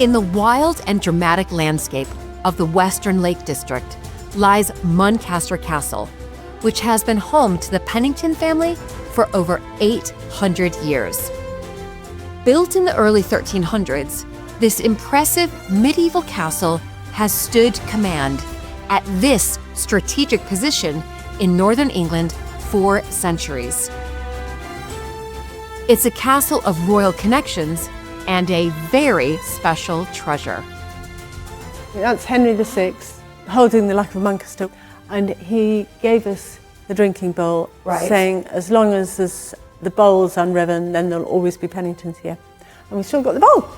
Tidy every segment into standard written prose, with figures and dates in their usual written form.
In the wild and dramatic landscape of the Western Lake District lies Muncaster Castle, which has been home to the Pennington family for over 800 years. Built in the early 1300s, this impressive medieval castle has stood command at this strategic position in northern England for centuries. It's a castle of royal connections and a very special treasure. That's Henry VI holding the Luck of Muncaster, and he gave us the drinking bowl, saying as long as there's the bowl's unriven, then there'll always be Penningtons here. And we've still got the bowl.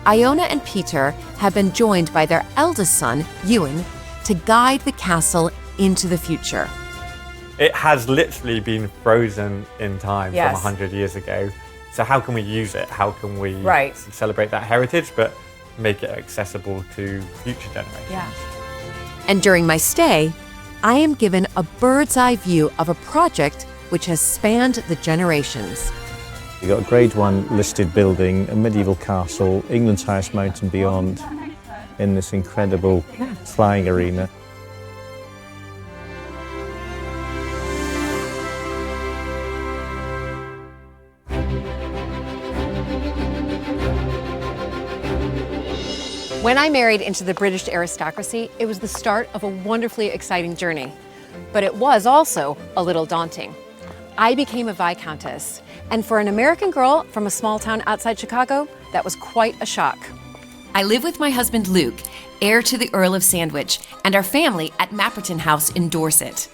Iona and Peter have been joined by their eldest son, Ewan, to guide the castle into the future. It has literally been frozen in time from 100 years ago. So how can we use it? How can we celebrate that heritage, but make it accessible to future generations? Yeah. And during my stay, I am given a bird's eye view of a project which has spanned the generations. We've got a Grade 1 listed building, a medieval castle, England's highest mountain beyond, in this incredible flying arena. When I married into the British aristocracy, it was the start of a wonderfully exciting journey. But it was also a little daunting. I became a Viscountess, and for an American girl from a small town outside Chicago, that was quite a shock. I live with my husband Luke, heir to the Earl of Sandwich, and our family at Mapperton House in Dorset.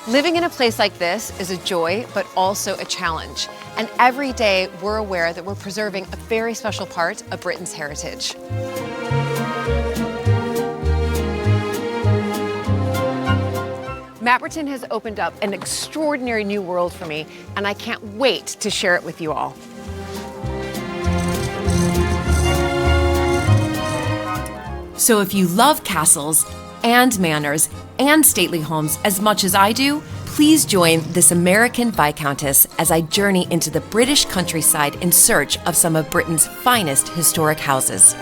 Living in a place like this is a joy, but also a challenge. And every day we're aware that we're preserving a very special part of Britain's heritage. Mapperton has opened up an extraordinary new world for me, and I can't wait to share it with you all. So if you love castles and manors and stately homes as much as I do, please join this American Viscountess as I journey into the British countryside in search of some of Britain's finest historic houses.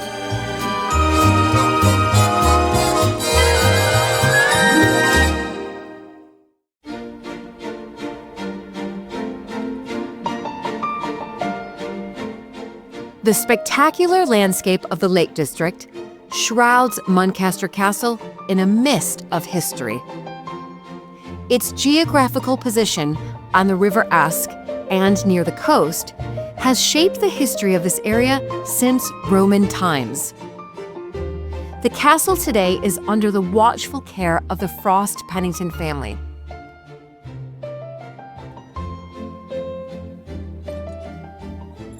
The spectacular landscape of the Lake District shrouds Muncaster Castle in a mist of history. Its geographical position on the River Esk and near the coast has shaped the history of this area since Roman times. The castle today is under the watchful care of the Frost Pennington family.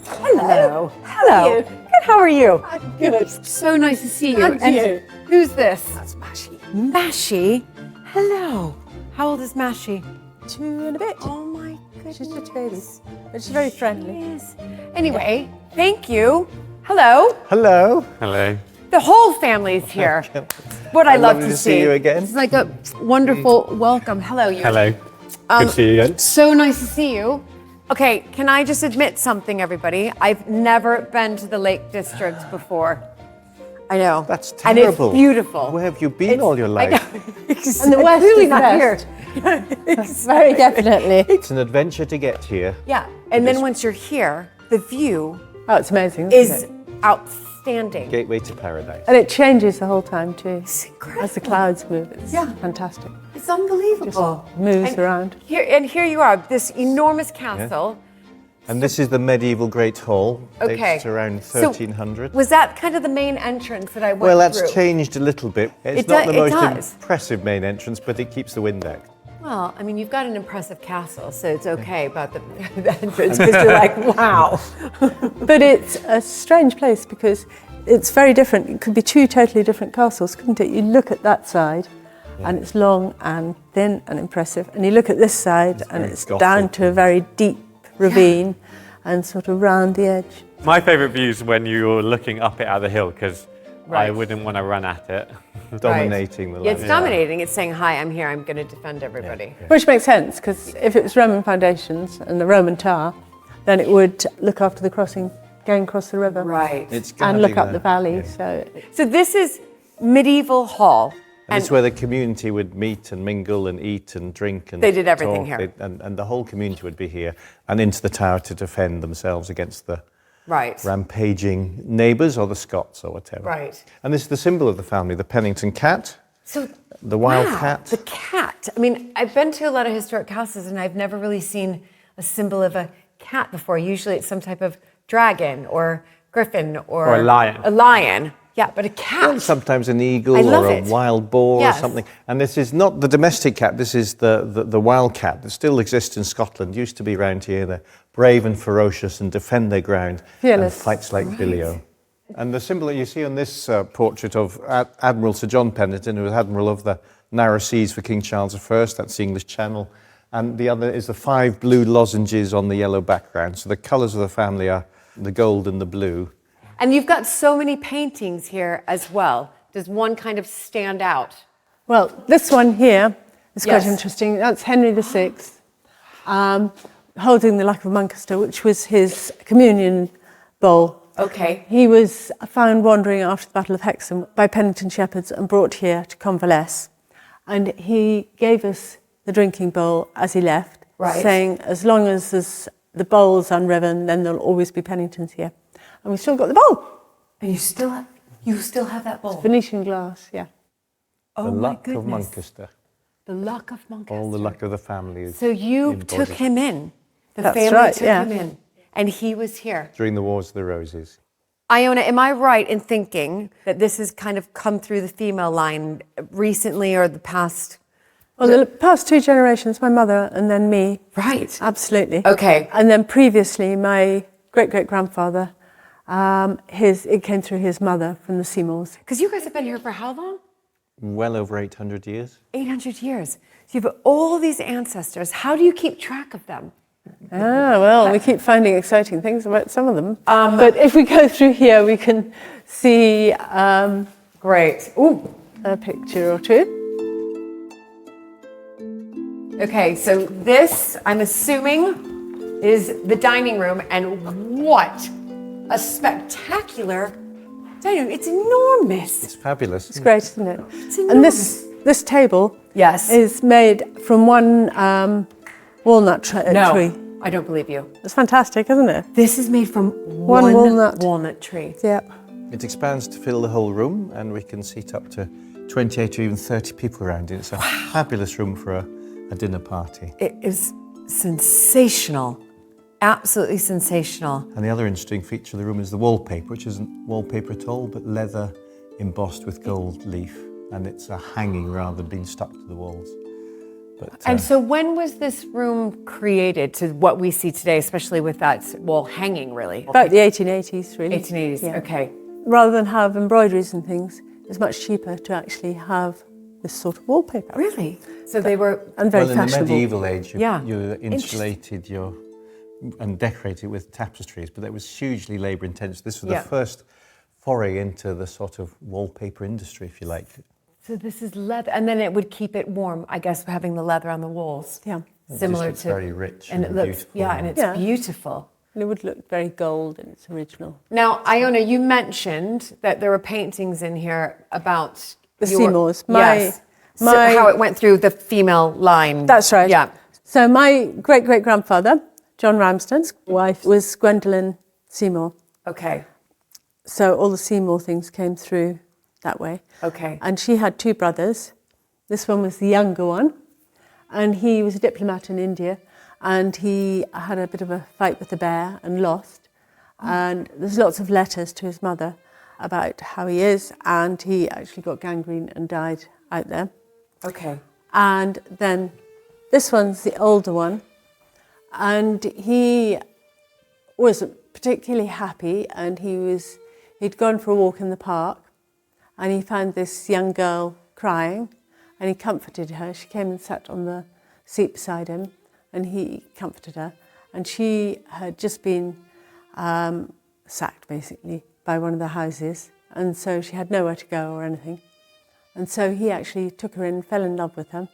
Hello. Hello. Good, how are you? Good. So nice to see you. And you. Who's this? That's Mashy. Mashi. Hello. How old is Mashi? 2 and a bit. Oh my goodness. She's just a baby. But she's very friendly. Yes. Anyway, thank you. Hello. Hello. Hello. The whole family's here. What I love Lovely to see you again. It's like a wonderful welcome. Hello, you. Hello. Good to see you again. So nice to see you. Okay, can I just admit something, everybody? I've never been to the Lake District before. I know. That's terrible. And it's beautiful. Where have you been all your life? And the West Clearly is not best. here. Very definitely. It's an adventure to get here. Yeah, and then once you're here, the view Oh, it's amazing, is isn't it? outstanding. Gateway to paradise. And it changes the whole time too. It's incredible. As the clouds move, it's Yeah. fantastic. It's unbelievable. Moves And around. Here you are, this enormous castle. And this is the medieval Great Hall, Okay. dates around So 1300. was that kind of the main entrance that I went Well, that's through? changed a little bit. It's It not do- the it most does. impressive main entrance, but it keeps the wind out. Well, I mean, you've got an impressive castle, so it's okay about the entrance, because you're like, wow. But it's a strange place because it's very different. It could be 2 totally different castles, couldn't it? You look at that side and it's long and thin and impressive. And you look at this side and very it's Gothic. down to a very deep ravine and sort of round the edge. My favourite view is when you're looking up it at the hill, because I Right. wouldn't want to run at it. Dominating the Yeah, land. it's dominating. It's saying, hi, I'm here. I'm going to defend everybody. Which makes sense because if it was Roman foundations and the Roman tower, then it would look after the crossing going across the river. Right. And look up the valley. Yeah. So this is medieval hall. And it's where the community would meet and mingle and eat and drink and they did everything talk. here. And the whole community would be here and into the tower to defend themselves against the rampaging neighbours or the Scots or whatever. Right. And this is the symbol of the family, the Pennington cat. So the wild cat. The cat. I mean, I've been to a lot of historic houses and I've never really seen a symbol of a cat before. Usually it's some type of dragon or griffin or a lion. A lion. Yeah, but a cat. Well, sometimes an eagle or a wild boar or something. And this is not the domestic cat, this is the wild cat that still exists in Scotland, used to be around here. They're brave and ferocious and defend their ground and fights like Billy-O. And the symbol that you see on this portrait of Admiral Sir John Pennington, who was Admiral of the Narrow Seas for King Charles I, that's the English Channel. And the other is the 5 blue lozenges on the yellow background. So the colours of the family are the gold and the blue. And you've got so many paintings here as well. Does one kind of stand out? Well, this one here is quite interesting. That's Henry VI holding the Luck of Muncaster, which was his communion bowl. Okay. He was found wandering after the Battle of Hexham by Pennington shepherds and brought here to convalesce. And he gave us the drinking bowl as he left, saying, as long as there's the bowl's unriven, then there'll always be Penningtons here. And we've still got the bowl. And you still have that bowl? It's Venetian glass, yeah. Oh, the Luck my of Muncaster. The Luck of Muncaster. All the luck of the family. So you took him in. That's family right, took him in. And he was here. During the Wars of the Roses. Iona, am I right in thinking that this has kind of come through the female line recently or the past? Well, the past 2 generations, my mother and then me. Right. Absolutely. Okay. And then previously, my great-great-grandfather, it came through his mother from the Seymours. Because you guys have been here for how long? Well over 800 years. 800 years. So you have all these ancestors. How do you keep track of them? Well, we keep finding exciting things about some of them. But if we go through here, we can see Great. Ooh. a picture or two. Okay, so this, I'm assuming, is the dining room, and what a spectacular dining room. It's enormous. It's fabulous. It's great, isn't it? It's enormous. And this table is made from one walnut tree. No, I don't believe you. It's fantastic, isn't it? This is made from one walnut tree. Yeah. It expands to fill the whole room, and we can seat up to 28 or even 30 people around it. It's a fabulous room for a dinner party. It is sensational. Absolutely sensational. And the other interesting feature of the room is the wallpaper, which isn't wallpaper at all, but leather embossed with gold leaf. And it's a hanging rather than being stuck to the walls. But, and so when was this room created to what we see today, especially with that wall hanging, really? About the 1880s, really. 1880s, Yeah. okay. Rather than have embroideries and things, it's much cheaper to actually have this sort of wallpaper. Really? So they were... And very in fashionable. the medieval age, Yeah. you insulated and decorated with tapestries, but that was hugely labour intensive. This was the first foray into the sort of wallpaper industry, if you like. So this is leather, and then it would keep it warm, I guess, having the leather on the walls. Yeah. Similar It's to... very rich and and it looks, beautiful. yeah, and it's beautiful. And it would look very gold and it's original. Now, Iona, you mentioned that there were paintings in here about... The Seymours. So how it went through the female line. That's right. Yeah. So my great-great-grandfather, John Ramsden's wife, was Gwendolyn Seymour. Okay. So all the Seymour things came through that way. Okay. And she had 2 brothers. This one was the younger one. And he was a diplomat in India. And he had a bit of a fight with the bear and lost. And there's lots of letters to his mother about how he is. And he actually got gangrene and died out there. Okay. And then this one's the older one. And he wasn't particularly happy. And he'd gone for a walk in the park. And he found this young girl crying. And he comforted her. She came and sat on the seat beside him. And he comforted her. And she had just been sacked, basically, by one of the houses. And so she had nowhere to go or anything. And so he actually took her in, fell in love with her.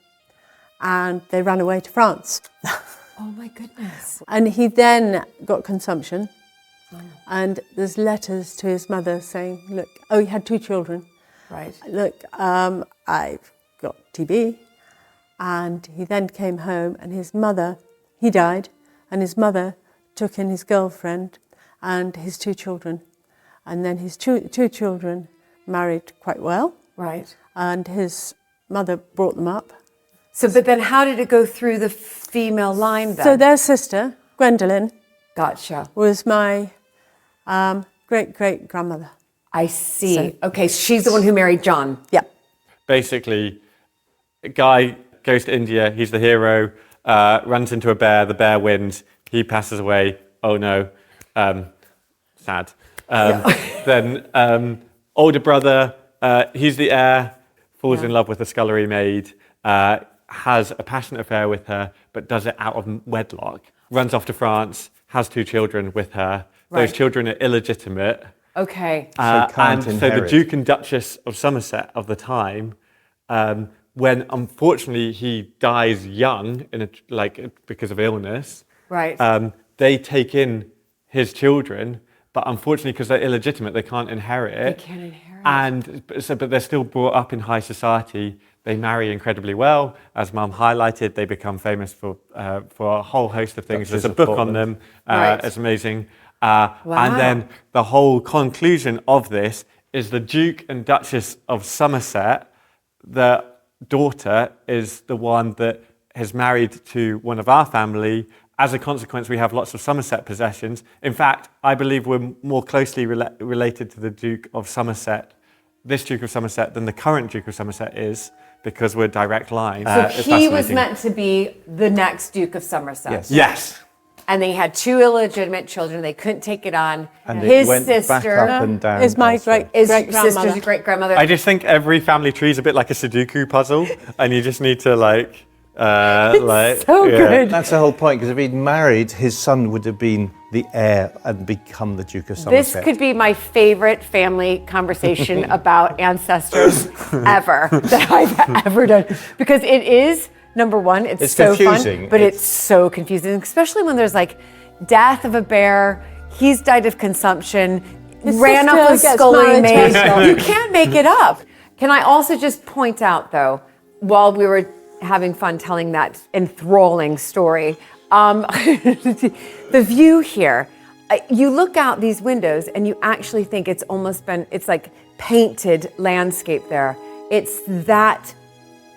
And they ran away to France. Oh, my goodness. And he then got consumption And there's letters to his mother saying, look, he had 2 children. Right. Look, I've got TB. And he then came home and he died, and his mother took in his girlfriend and his 2 children. And then his two children married quite well. Right. And his mother brought them up. So, but then how did it go through the female line then? So their sister, Gwendolyn, Gotcha. was my great-great-grandmother. I see. Okay, she's the one who married John. Yeah. Basically, a guy goes to India, he's the hero, runs into a bear, the bear wins, he passes away, oh no, sad. Then older brother, he's the heir, falls in love with a scullery maid, has a passionate affair with her, but does it out of wedlock, runs off to France, has 2 children with her. Right. Those children are illegitimate. Okay. And so the Duke and Duchess of Somerset of the time, when unfortunately he dies young because of illness, Right. they take in his children, but unfortunately because they're illegitimate, they can't inherit it. They can't inherit. But they're still brought up in high society. They marry incredibly well. As Mum highlighted, they become famous for a whole host of things. There's a book on them. Right. It's amazing. And then the whole conclusion of this is the Duke and Duchess of Somerset, the daughter, is the one that is married to one of our family. As a consequence, we have lots of Somerset possessions. In fact, I believe we're more closely related to the Duke of Somerset, this Duke of Somerset, than the current Duke of Somerset is, because we're direct line. So he was meant to be the next Duke of Somerset. Yes. Yes. And they had 2 illegitimate children. They couldn't take it on. And his it went sister back up and down. Is my elsewhere. great-great-grandmother. sister's great-grandmother. I just think every family tree is a bit like a Sudoku puzzle, and you just need to so good. That's the whole point, because if he'd married, his son would have been the heir and become the Duke of Somerset. This could be my favorite family conversation about ancestors ever that I've ever done. Because it is, number one, it's so confusing. fun, but it's so confusing, especially when there's like death of a bear, he's died of consumption, ran up with scullery maid. You can't make it up. Can I also just point out, though, while we were having fun telling that enthralling story, the view here, you look out these windows and you actually think it's like painted landscape there. It's that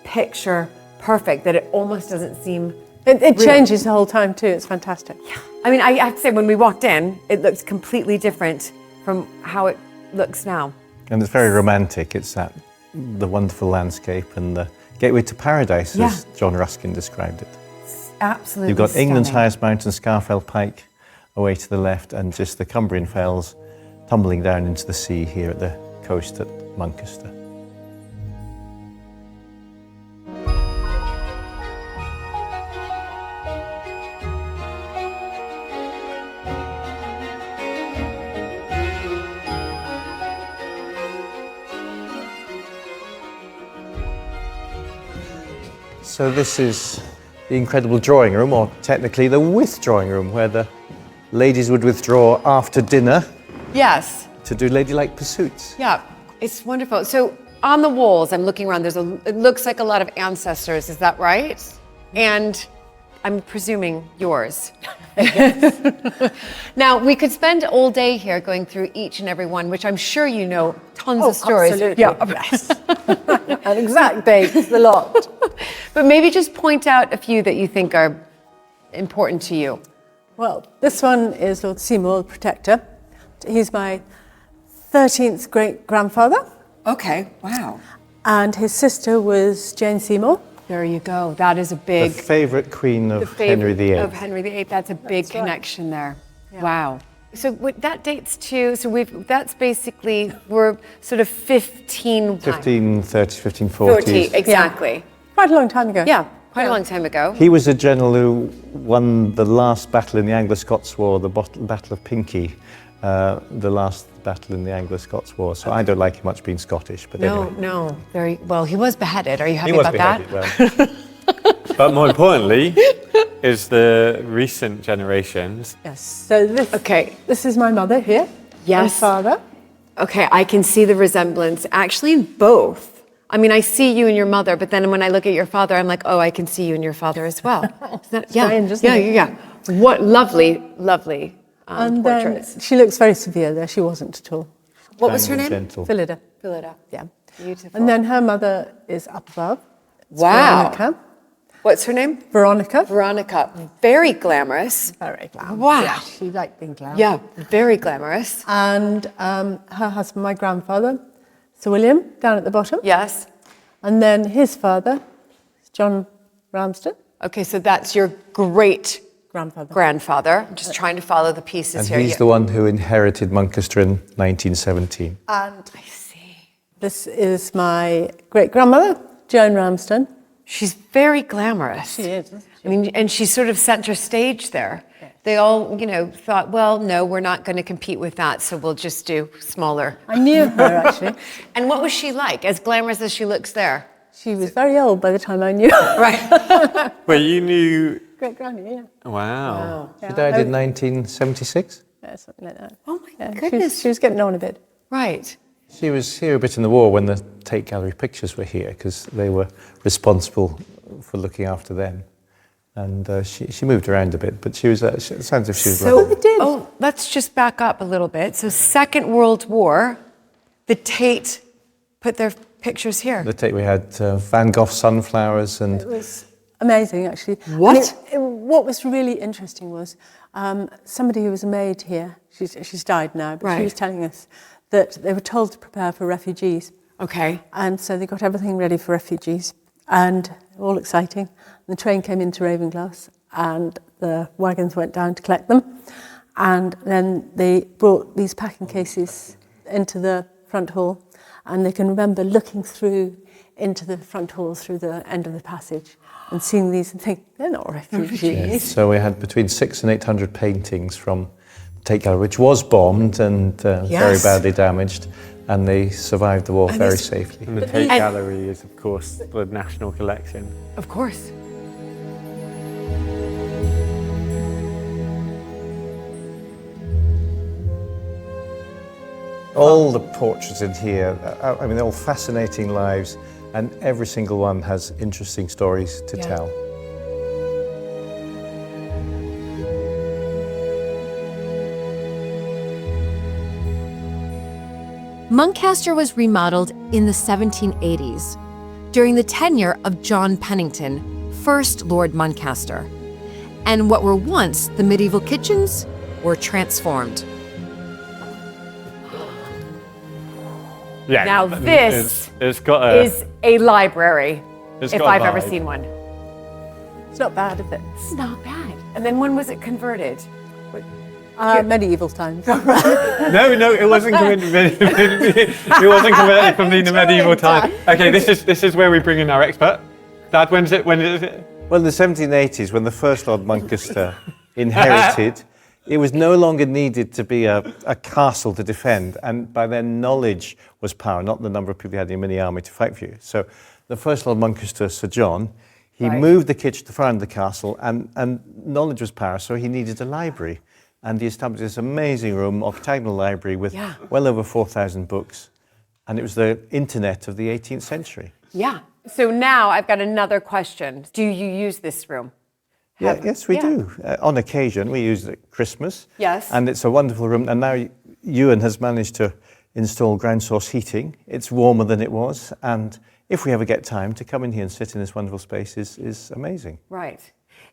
picture perfect that it almost doesn't seem It changes the whole time too, it's fantastic. Yeah. I mean, I have to say, when we walked in, it looked completely different from how it looks now. And it's very romantic. It's the wonderful landscape and the gateway to paradise, as John Ruskin described it. It's absolutely You've got stunning. England's highest mountain, Scafell Pike, away to the left, and just the Cumbrian Fells tumbling down into the sea here at the coast at Muncaster. So this is the incredible drawing room, or technically the withdrawing room, where the ladies would withdraw after dinner Yes. to do ladylike pursuits. Yeah. It's wonderful. So on the walls, I'm looking around, it looks like a lot of ancestors, is that right? And I'm presuming yours. Now, we could spend all day here going through each and every one, which I'm sure you know tons of stories. Absolutely. Yeah. Yes. An exact date, a lot. But maybe just point out a few that you think are important to you. Well, this one is Lord Seymour, the Protector. He's my 13th great-grandfather. Okay, wow. And his sister was Jane Seymour. There you go. That is a big... The favourite queen of Henry VIII. Of Henry VIII. That's a big connection there. Yeah. Wow. So that dates to, that's basically, we're sort of 1530s, 1540s. exactly. Yeah. Quite a long time ago. Yeah, quite a long time ago. He was a general who won the last battle in the Anglo-Scots War, the Battle of Pinkie, the last battle in the Anglo-Scots War. So I don't like him much being Scottish, but anyway. No. Very well. He was beheaded. Are you happy He was about beheaded, that? well. But more importantly, is the recent generations. Yes. So this is my mother here. Yes. And father. Okay, I can see the resemblance actually in both. I mean, I see you and your mother, but then when I look at your father, I'm like, oh, I can see you and your father as well. Strange, isn't it? Yeah. What lovely And portraits. then she looks very severe there. She wasn't at all. What was her name? Gentle. Phillida. Phillida. Yeah. Beautiful. And then her mother is up above. It's Wow. Veronica. What's her name? Veronica. Veronica. Very glamorous. Very glamorous. Wow. Yeah, she liked being glamorous. Yeah, very glamorous. And her husband, my grandfather, Sir William, down at the bottom. Yes. And then his father, John Ramsden, Okay, so that's your great grandfather. grandfather. I'm just trying to follow the pieces And here. he's the one who inherited Muncaster in 1917. And I see. this is my great grandmother, Joan Ramsden. She's very glamorous. She is, isn't she? I mean, and she's sort of center stage there. They all, thought, well, no, we're not going to compete with that, so we'll just do smaller. I knew her, actually. And what was she like, as glamorous as she looks there? She was very old by the time I knew her. Right. Well, you knew. Great granny, yeah. Wow. Yeah, She died in 1976. Yeah, something like that. Oh, my Yeah, goodness. She was getting on a bit. Right. She was here a bit in the war when the Tate Gallery pictures were here because they were responsible for looking after them. And she moved around a bit, but it sounds as if she was So, let's just back up a little bit. So, Second World War, the Tate put their pictures here. The Tate, we had Van Gogh sunflowers and It was amazing, actually. What? And what was really interesting was somebody who was a maid here, she's died now, but she was telling us that they were told to prepare for refugees. Okay. And so they got everything ready for refugees, and all exciting. The train came into Ravenglass, and the wagons went down to collect them. And then they brought these packing cases into the front hall, and they can remember looking through into the front hall through the end of the passage and seeing these and think, they're not refugees. so we had between 600 and 800 paintings from the Tate Gallery, which was bombed and very badly damaged, and they survived the war very safely. And the Tate Gallery is, of course, the national collection. Of course. All the portraits in here, I mean, they're all fascinating lives, and every single one has interesting stories to tell. Muncaster was remodeled in the 1780s during the tenure of John Pennington, first Lord Muncaster. And what were once the medieval kitchens were transformed. Yeah. Now this it's got is a library, it's if got a I've ever vibe. seen one. It's not bad, is it? It's not bad. And then when was it converted? Medieval times. No, it wasn't converted. It wasn't converted from the medieval time. Okay, this is where we bring in our expert. Dad, when is it? Well, in the 1780s, when the first Lord Muncaster inherited, it was no longer needed to be a castle to defend, and by then knowledge was power, not the number of people you had in your mini army to fight for you. So the first Lord Muncaster, Sir John, he moved the kitchen to far end of the castle, and knowledge was power, so he needed a library. And he established this amazing room, octagonal library with well over 4,000 books. And it was the internet of the 18th century. Yeah. So now I've got another question. Do you use this room? Yes, we do. On occasion, we use it at Christmas. Yes. And it's a wonderful room. And now Ewan has managed to install ground source heating. It's warmer than it was. And if we ever get time to come in here and sit in this wonderful space is amazing. Right.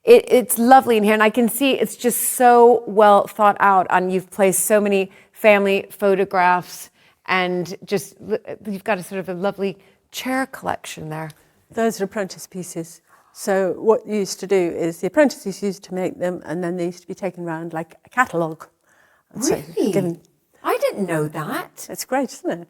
It's lovely in here, and I can see it's just so well thought out. And you've placed so many family photographs, and just you've got a sort of a lovely chair collection there. Those are apprentice pieces. So what you used to do is the apprentices used to make them, and then they used to be taken around like a catalogue. Really? I didn't know that. It's great, isn't it?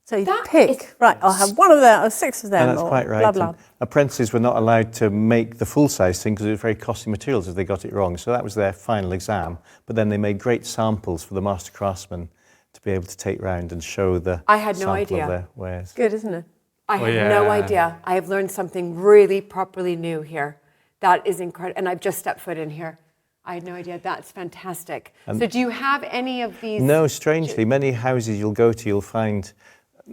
So you That pick, is- right, I'll have one of them, or 6 of them, And that's or quite right. blah, blah. And apprentices were not allowed to make the full-size thing because it was very costly materials if they got it wrong. So that was their final exam. But then they made great samples for the master craftsmen to be able to take round and show the I had no sample idea. of their wares. Good, isn't it? I had no idea. I have learned something really properly new here. That is incredible. And I've just stepped foot in here. I had no idea. That's fantastic. So do you have any of these? No, strangely, many houses you'll go to, you'll find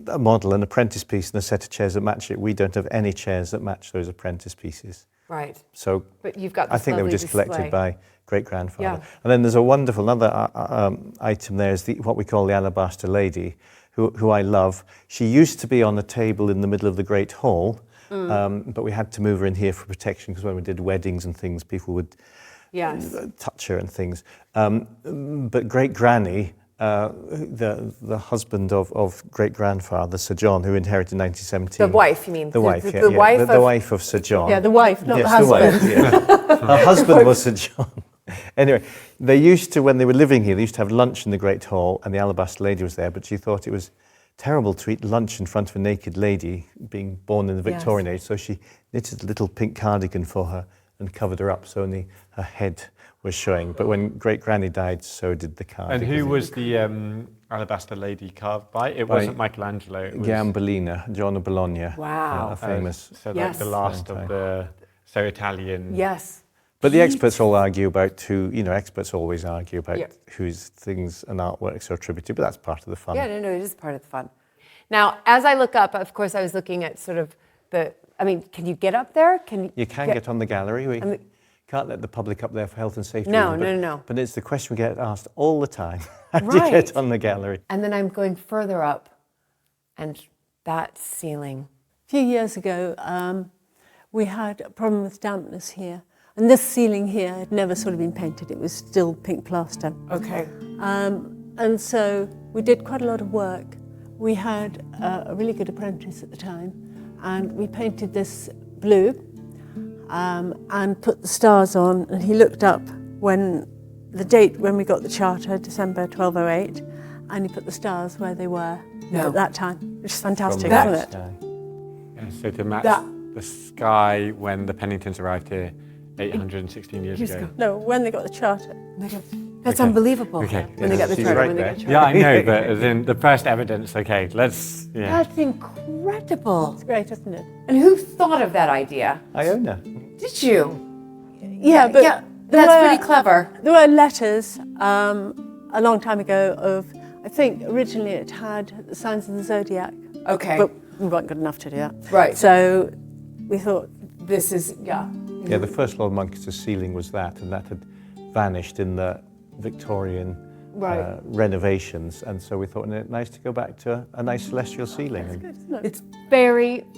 a model, an apprentice piece, and a set of chairs that match it. We don't have any chairs that match those apprentice pieces. Right. So but you've got this I think they were just display. collected by great-grandfather. Yeah. And then there's a wonderful another item there is what we call the alabaster lady, who I love. She used to be on a table in the middle of the Great Hall, but we had to move her in here for protection because when we did weddings and things, people would touch her and things. But Great Granny, the husband of great grandfather Sir John, who inherited in 1917. The wife, you mean? The wife, the wife the wife of Sir John. Yeah, the wife, not the Yes, husband. the wife, yes. Her husband was Sir John. Anyway, they used to, when they were living here, they used to have lunch in the Great Hall, and the alabaster lady was there, but she thought it was terrible to eat lunch in front of a naked lady being born in the Victorian age, so she knitted a little pink cardigan for her and covered her up, so only her head was showing. But when Great Granny died, so did the cardigan. And who was the alabaster lady carved by? It wasn't Michelangelo. It was Gambellina, John of Bologna. Wow. A famous. So like the last of the Italian. Yes. But the experts all argue about experts always argue about whose things and artworks are attributed, but that's part of the fun. Yeah, no, it is part of the fun. Now, as I look up, of course, I was looking at sort of can you get up there? You can get on the gallery. We can't let the public up there for health and safety. No. But it's the question we get asked all the time. How do you get on the gallery? And then I'm going further up, and that ceiling. A few years ago, we had a problem with dampness here. And this ceiling here had never sort of been painted. It was still pink plaster. Okay. And so we did quite a lot of work. We had a really good apprentice at the time, and we painted this blue and put the stars on, and he looked up when we got the charter, December 1208, and he put the stars where they were at that time, which is fantastic, isn't it? Yeah, so to match the sky when the Penningtons arrived here 816 years ago. No, when they got the charter. That's unbelievable. Okay. When they got the charter. Right when they got the charter. Yeah, I know, but as in the first evidence, okay, let's, That's incredible. It's great, isn't it? And who thought of that idea? Iona. Did you? Yeah, but that's pretty clever. There were letters a long time ago of, I think originally it had the signs of the zodiac. Okay. But we weren't good enough to do that. Right. So we thought, This is, Yeah, the first Lord Monkester's ceiling was that, and that had vanished in the Victorian renovations, and so we thought it nice to go back to a nice celestial ceiling. that's good, isn't it?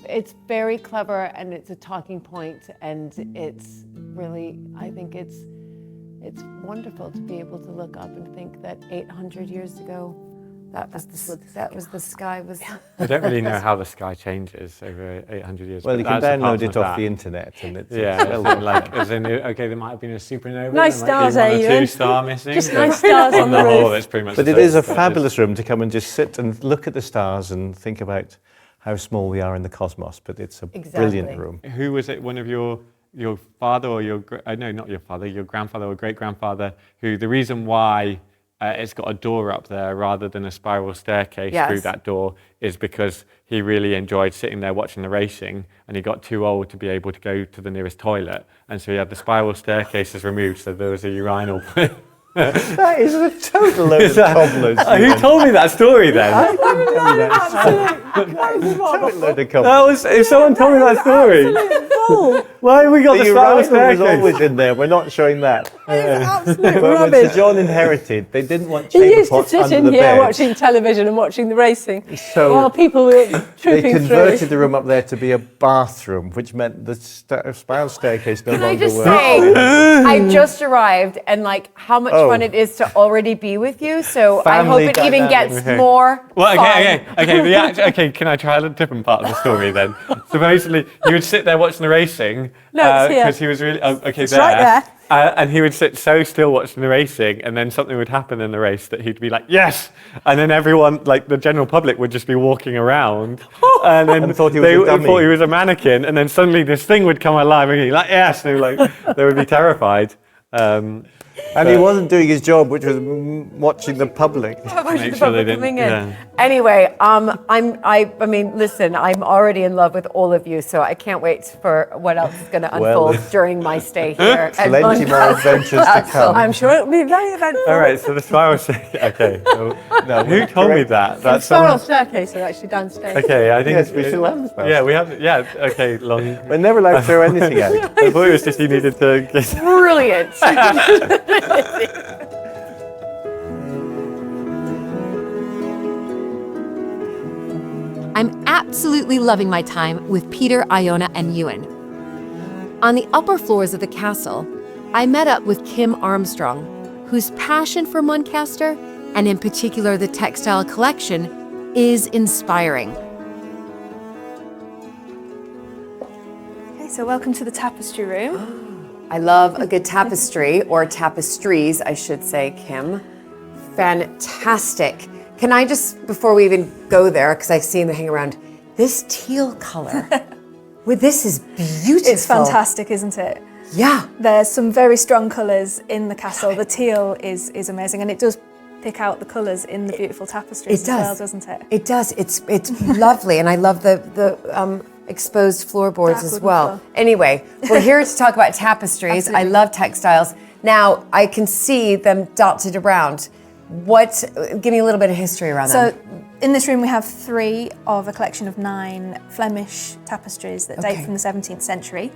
it's very clever, and it's a talking point, and it's really, I think it's wonderful to be able to look up and think that 800 years ago, that was the sky was. I don't really know how the sky changes over 800 years. Well, you can download it off the internet, and it's there might have been a supernova. Nice stars, there might be one or two Ian. star missing. Just nice stars on the whole, roof. it's pretty much. But it is a fabulous room to come and just sit and look at the stars and think about how small we are in the cosmos. But it's a brilliant room. Who was it? One of your father or your not your father, your grandfather or great grandfather? Who the reason why it's got a door up there rather than a spiral staircase through that door is because he really enjoyed sitting there watching the racing, and he got too old to be able to go to the nearest toilet, and so he had the spiral staircases removed, so there was a urinal. That is a total load of cobblers. Who told me that story then? I didn't tell you that. Total load of cobblers. If someone told me that story. Why have we got the spiral urinal was staircase? always in there. We're not showing that. absolute But when rubbish. Sir John inherited, they didn't want He chamber used to pots sit under in the here bed. watching television and watching the racing So while people were they trooping converted through. the room up there to be a bathroom, which meant the spiral staircase no Can I longer just worked. say, I just arrived, and how much fun it is to already be with you. So Family I hope it even dynamic. gets more Well, fun. okay. Can I try a different part of the story then? Supposedly, he would sit there watching the racing. No, it's here. Because he was really It's right there. And he would sit so still watching the racing, and then something would happen in the race that he'd be like, "Yes!" And then everyone, like the general public, would just be walking around, and then And thought he was a dummy. thought he was a mannequin, and then suddenly this thing would come alive, and he'd be like, "Yes!" And they would be terrified. And he wasn't doing his job, which was watching the public. Make sure they didn't. Yeah. Anyway, I mean, listen, I'm already in love with all of you, so I can't wait for what else is going to unfold during my stay here. Plenty more adventures to come. I'm sure it'll be very eventful. All right, so the spiral staircase. Okay. No, who told me that? The spiral staircase are actually downstairs. Okay, I think Yes, we still have the spiral. Yeah, we have. Yeah. Okay. Long. We're never allowed to throw anything out. I thought it was just you needed to get. Brilliant. I'm absolutely loving my time with Peter, Iona, and Ewan. On the upper floors of the castle, I met up with Kim Armstrong, whose passion for Muncaster, and in particular the textile collection, is inspiring. Okay, so welcome to the tapestry room. I love a good tapestry, or tapestries, I should say, Kim. Fantastic. Can I just, before we even go there, because I've seen them hang around, this teal color, this is beautiful. It's fantastic, isn't it? Yeah. There's some very strong colours in the castle. The teal is amazing, and it does pick out the colours in the beautiful tapestries as well, doesn't it? It does. It's lovely, and I love the exposed floorboards as well. Anyway, we're here to talk about tapestries. I love textiles. Now, I can see them dotted around. Give me a little bit of history around them. So, in this room we have 3 of a collection of 9 Flemish tapestries that date from the 17th century.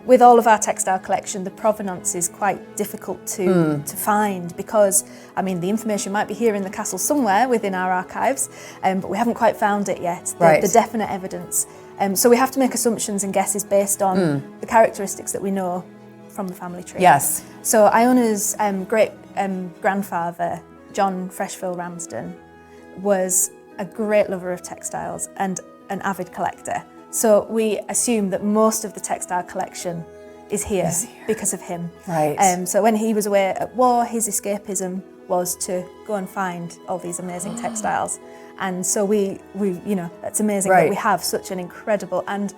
With all of our textile collection, the provenance is quite difficult to find because, I mean, the information might be here in the castle somewhere within our archives, but we haven't quite found it yet, the definite evidence. So we have to make assumptions and guesses based on the characteristics that we know from the family tree. Yes. So Iona's great grandfather, John Freshfield Ramsden, was a great lover of textiles and an avid collector. So we assume that most of the textile collection is here because of him. Right. So when he was away at war, his escapism was to go and find all these amazing textiles. And so we you know, it's amazing that we have such an incredible and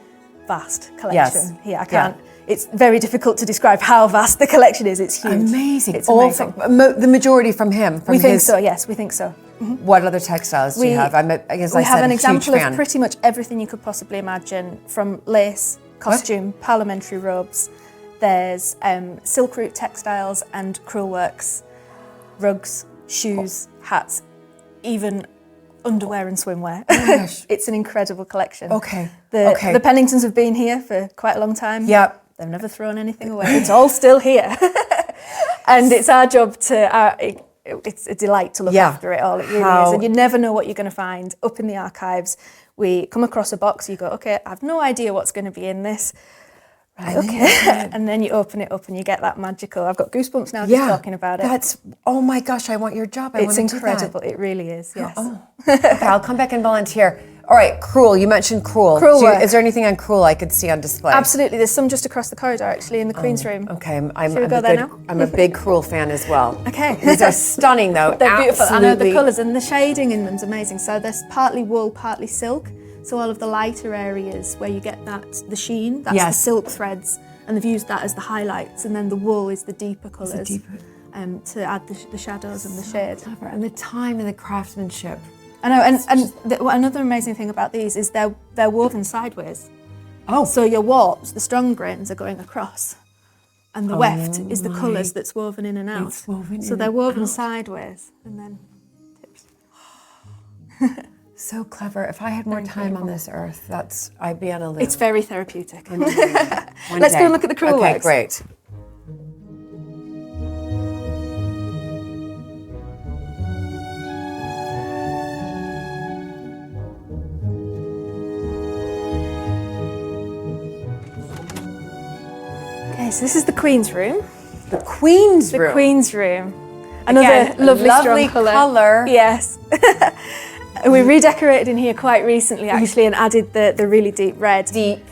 vast collection here. I can't. It's very difficult to describe how vast the collection is. It's huge. Amazing. It's amazing. The majority from him. We think so. Yes, we think so. What other textiles do you have? I guess we I have said an a example huge fan. of pretty much everything you could possibly imagine, from lace, costume, parliamentary robes. There's silk root textiles and crewel works, rugs, shoes, hats, even underwear and swimwear. It's an incredible collection. The Penningtons have been here for quite a long time. Yep. They've never thrown anything away. It's all still here. And it's our job to, it's a delight to look after it all. It really is. And you never know what you're going to find up in the archives. We come across a box, you go, okay, I have no idea what's going to be in this. Right, okay. And then you open it up and you get that magical, I've got goosebumps now just talking about it. Oh my gosh, I want your job. It's incredible. It really is, yes. Okay, I'll come back and volunteer. All right, crewel. You mentioned crewel. Is there anything on crewel I could see on display? Absolutely. There's some just across the corridor, actually, in the Queen's room. Okay, I'm a big crewel fan as well. Okay. These are stunning, though. They're beautiful. I know the colours and the shading in them is amazing. So there's partly wool, partly silk. So all of the lighter areas where you get the sheen, that's the silk threads, and they've used that as the highlights. And then the wool is the deeper colours to add the shadows and the shade. Clever. And the time and the craftsmanship. I know, another amazing thing about these is they're woven sideways. Oh. So your warps, the strong grains, are going across, and the weft is the colours that's woven in and out. So they're woven sideways, and then tips. So clever. If I had more time on this earth, I'd be on a loop. It's very therapeutic. Let's go and look at the crewel works. Okay, great. Okay, so this is the Queen's room. The Queen's room. The Queen's room. Another lovely strong colour. Yes. We redecorated in here quite recently, actually, and added the really deep red. Deep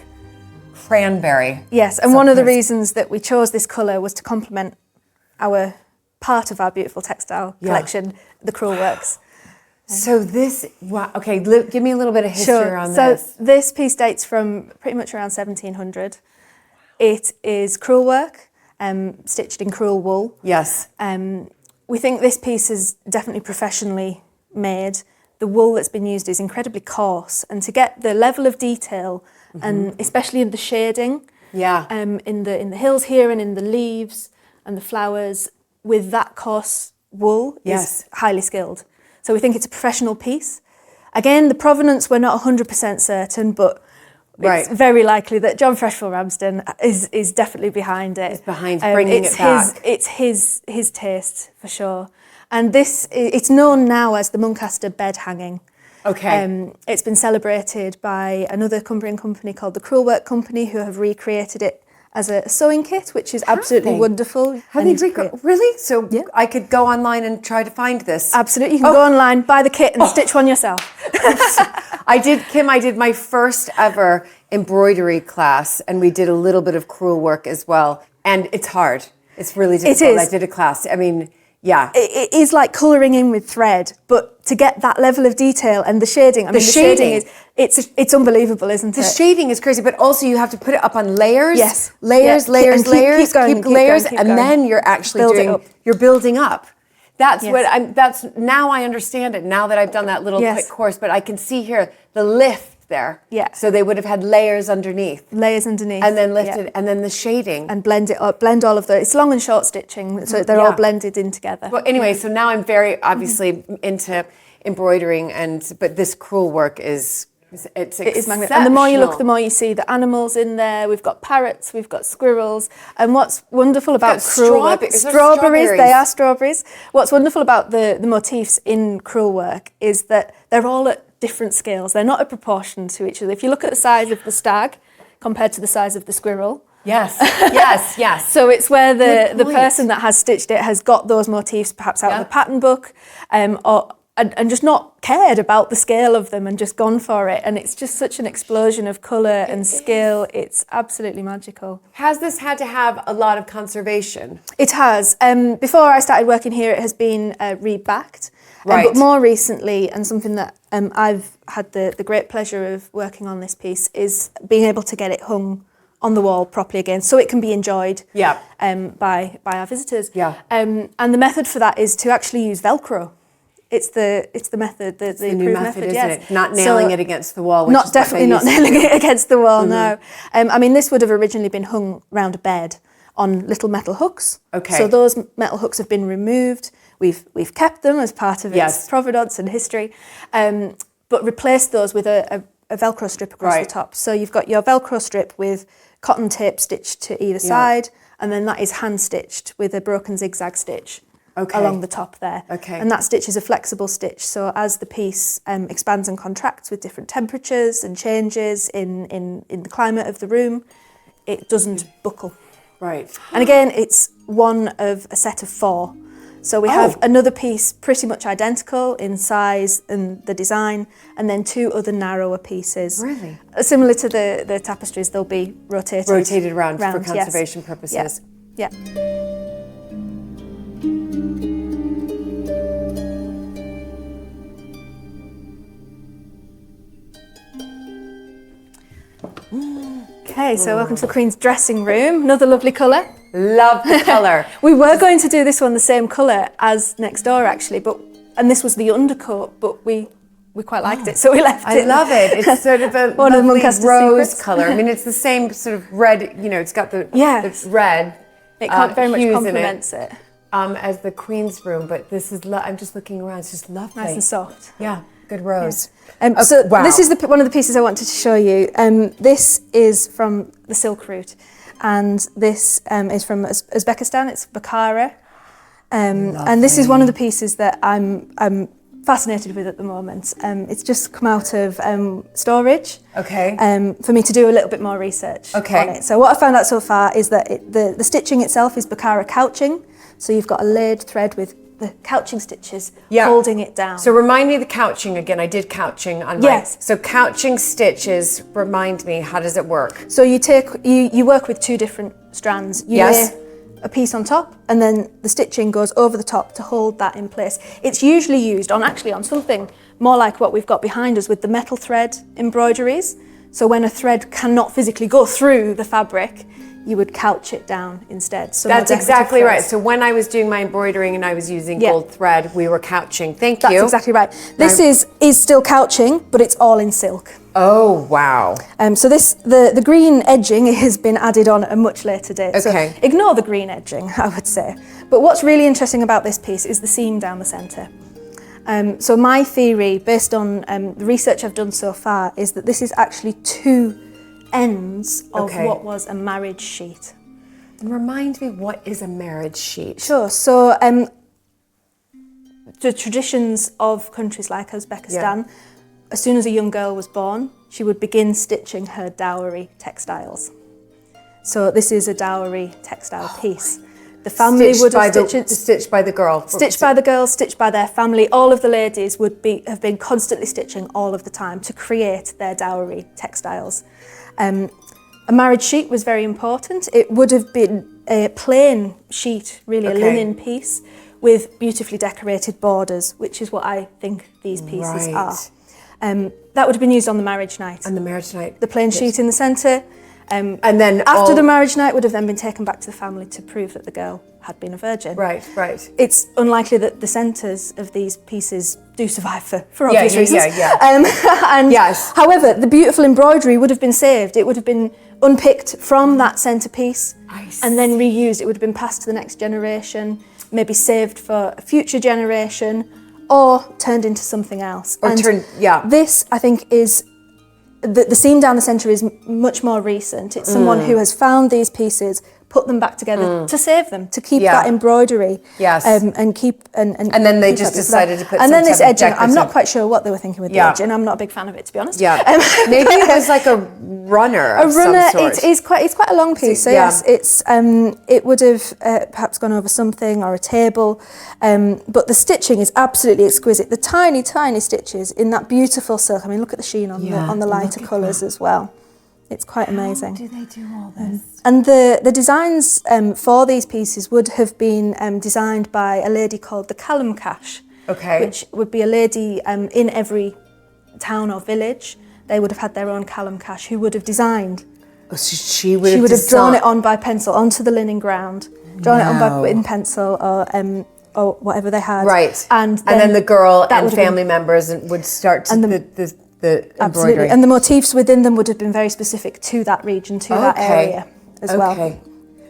cranberry. Yes, and one of the reasons that we chose this colour was to complement our part of our beautiful textile collection, the crewel works. So this, wow, okay, give me a little bit of history on this. So this piece dates from pretty much around 1700. It is crewel work, stitched in crewel wool. Yes. We think this piece is definitely professionally made. The wool that's been used is incredibly coarse, and to get the level of detail, and especially in the shading, in the hills here and in the leaves and the flowers, with that coarse wool is highly skilled. So we think it's a professional piece. Again, the provenance we're not 100% certain, but it's very likely that John Freshfield Ramsden is definitely behind it. He's behind bringing it back. It's his taste for sure. And it's known now as the Muncaster bed hanging. Okay. It's been celebrated by another Cumbrian company called the Crewelwork Company, who have recreated it as a sewing kit, which is absolutely wonderful. Really? So I could go online and try to find this? Absolutely. You can go online, buy the kit and stitch one yourself. I did my first ever embroidery class, and we did a little bit of crewel work as well. And it's hard. It's really difficult. It is. I did a class. I mean, it is like colouring in with thread, but to get that level of detail and the shading, the shading is it's unbelievable, isn't it? The shading is crazy, but also you have to put it up on layers. Yes. Layers, Keep layers, going. and then you're actually you're building up. That's now I understand it, now that I've done that little quick course, but I can see here the lift there. Yeah. So they would have had layers underneath. And then lifted, and then the shading. And blend it up, blend all of those. It's long and short stitching, so they're all blended in together. Well, anyway, so now I'm very obviously into embroidering, but this crewel work is magnificent. And the more you look, the more you see the animals in there. We've got parrots, we've got squirrels. And what's wonderful about crewel work, strawberries, they are strawberries. What's wonderful about the motifs in crewel work is that they're all at different scales. They're not a proportion to each other. If you look at the size of the stag compared to the size of the squirrel. Yes. So it's where the person that has stitched it has got those motifs perhaps out of the pattern book, and just not cared about the scale of them and just gone for it. And it's just such an explosion of colour and skill. It's absolutely magical. Has this had to have a lot of conservation? It has. Before I started working here, it has been rebacked. Right. But more recently, and something that I've had the great pleasure of working on this piece, is being able to get it hung on the wall properly again, so it can be enjoyed by our visitors. And the method for that is to actually use Velcro. It's the method, the new method, isn't it? Not nailing it against the wall. Not nailing it against the wall. No. I mean, this would have originally been hung round a bed on little metal hooks. Okay. So those metal hooks have been removed. We've kept them as part of its provenance and history, but replaced those with a Velcro strip across the top. So you've got your Velcro strip with cotton tape stitched to either side, and then that is hand stitched with a broken zigzag stitch along the top there. Okay. And that stitch is a flexible stitch. So as the piece expands and contracts with different temperatures and changes in the climate of the room, it doesn't buckle. Right. And again, it's one of a set of 4. So we have another piece pretty much identical in size and the design, and then 2 other narrower pieces. Really? Similar to the tapestries, they'll be rotated around for conservation purposes. Yeah. Okay, so welcome to the Queen's dressing room. Another lovely colour. Love the colour. We were going to do this one the same colour as next door, actually, and this was the undercoat, but we quite liked it, so we left it. I love it. It's sort of a one of the Muncaster rose secrets. colour. I mean, it's the same sort of red. It's got the red. It very much complements it. As the Queen's room, but this is. I'm just looking around. It's just lovely. Nice and soft. Yeah. Good rose. This is one of the pieces I wanted to show you. This is from the silk route, and this is from Uzbekistan. It's Bukhara, and this is one of the pieces that I'm fascinated with at the moment. It's just come out of storage. Okay. For me to do a little bit more research on it. So what I found out so far is that the stitching itself is Bukhara couching. So you've got a layered thread with the couching stitches holding it down. So remind me of the couching again. I did couching on so couching stitches, remind me, how does it work? So you work with 2 different strands. You lay a piece on top, and then the stitching goes over the top to hold that in place. It's usually used on something more like what we've got behind us with the metal thread embroideries. So when a thread cannot physically go through the fabric, you would couch it down instead. So that's exactly right. So when I was doing my embroidering and I was using gold thread, we were couching. Thank you. That's exactly right. This is still couching, but it's all in silk. Oh, wow. So the green edging has been added on at a much later date. Okay. So ignore the green edging, I would say. But what's really interesting about this piece is the seam down the centre. So my theory, based on the research I've done so far, is that this is actually two ends of what was a marriage sheet. Remind me, what is a marriage sheet? Sure. So the traditions of countries like Uzbekistan, as soon as a young girl was born, she would begin stitching her dowry textiles. So this is a dowry textile piece. The family would have stitched by the girl. Stitched by the girl, stitched by their family. All of the ladies would have been constantly stitching all of the time to create their dowry textiles. A marriage sheet was very important. It would have been a plain sheet, really a linen piece with beautifully decorated borders, which is what I think these pieces are. That would have been used on the marriage night. On the marriage night. The plain sheet in the centre. And then after the marriage night would have then been taken back to the family to prove that the girl had been a virgin. Right. It's unlikely that the centres of these pieces do survive for obvious reasons. However, the beautiful embroidery would have been saved. It would have been unpicked from that centrepiece and then reused. It would have been passed to the next generation, maybe saved for a future generation, or turned into something else. This, I think, is the seam down the centre is much more recent. It's someone who has found these pieces, put them back together to save them, to keep that embroidery. And keep and then they just decided to put and some then this type of edging. I'm decorative- not quite sure what they were thinking with the edging. I'm not a big fan of it, to be honest. Maybe it was like a runner. A runner. Some sort. It's quite a long piece. So yes, it's it would have perhaps gone over something or a table, but the stitching is absolutely exquisite. The tiny stitches in that beautiful silk. I mean, look at the sheen on the lighter colours as well. It's quite amazing. How do they do all this? And the designs for these pieces would have been designed by a lady called the Kalamkash, which would be a lady in every town or village. They would have had their own Kalamkash who would have designed. Oh, so she would have drawn it on by pencil onto the linen ground, drawn it on in pencil or whatever they had. Right. And then the girl and family members would start to the embroidery. And the motifs within them would have been very specific to that region, to that area as well.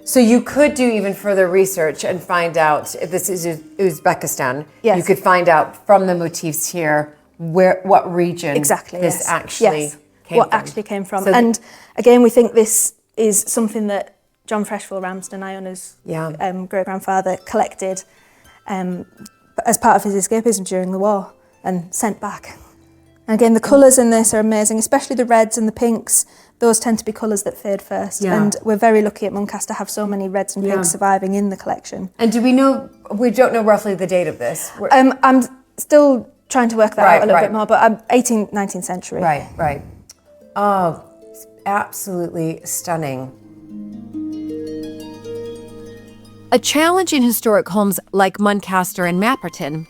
So you could do even further research and find out, if this is Uzbekistan, you could find out from the motifs here what region this actually came from. So and again, we think this is something that John Freshfield Ramsden, Iona's great-grandfather, collected as part of his escapism during the war and sent back. And again, the colours in this are amazing, especially the reds and the pinks. Those tend to be colours that fade first. And we're very lucky at Muncaster to have so many reds and pinks surviving in the collection. And we don't know roughly the date of this? I'm still trying to work that out a little bit more, but 18th, 19th century. Right. Oh, it's absolutely stunning. A challenge in historic homes like Muncaster and Mapperton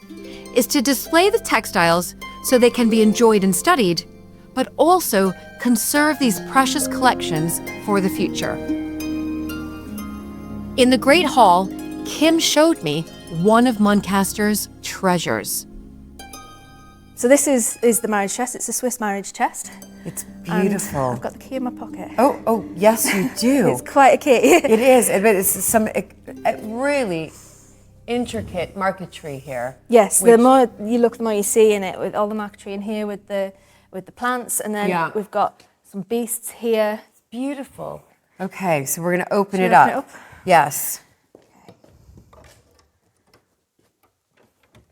is to display the textiles so they can be enjoyed and studied, but also conserve these precious collections for the future. In the Great Hall, Kim showed me one of Muncaster's treasures. So this is the marriage chest. It's a Swiss marriage chest. It's beautiful. And I've got the key in my pocket. Oh, yes, you do. It's quite a key. It is. It's some really intricate marquetry here. Yes, the more you look, the more you see in it, with all the marquetry in here, with the plants, and then we've got some beasts here. It's beautiful. Okay, so we're going to open it up. Yes. Okay.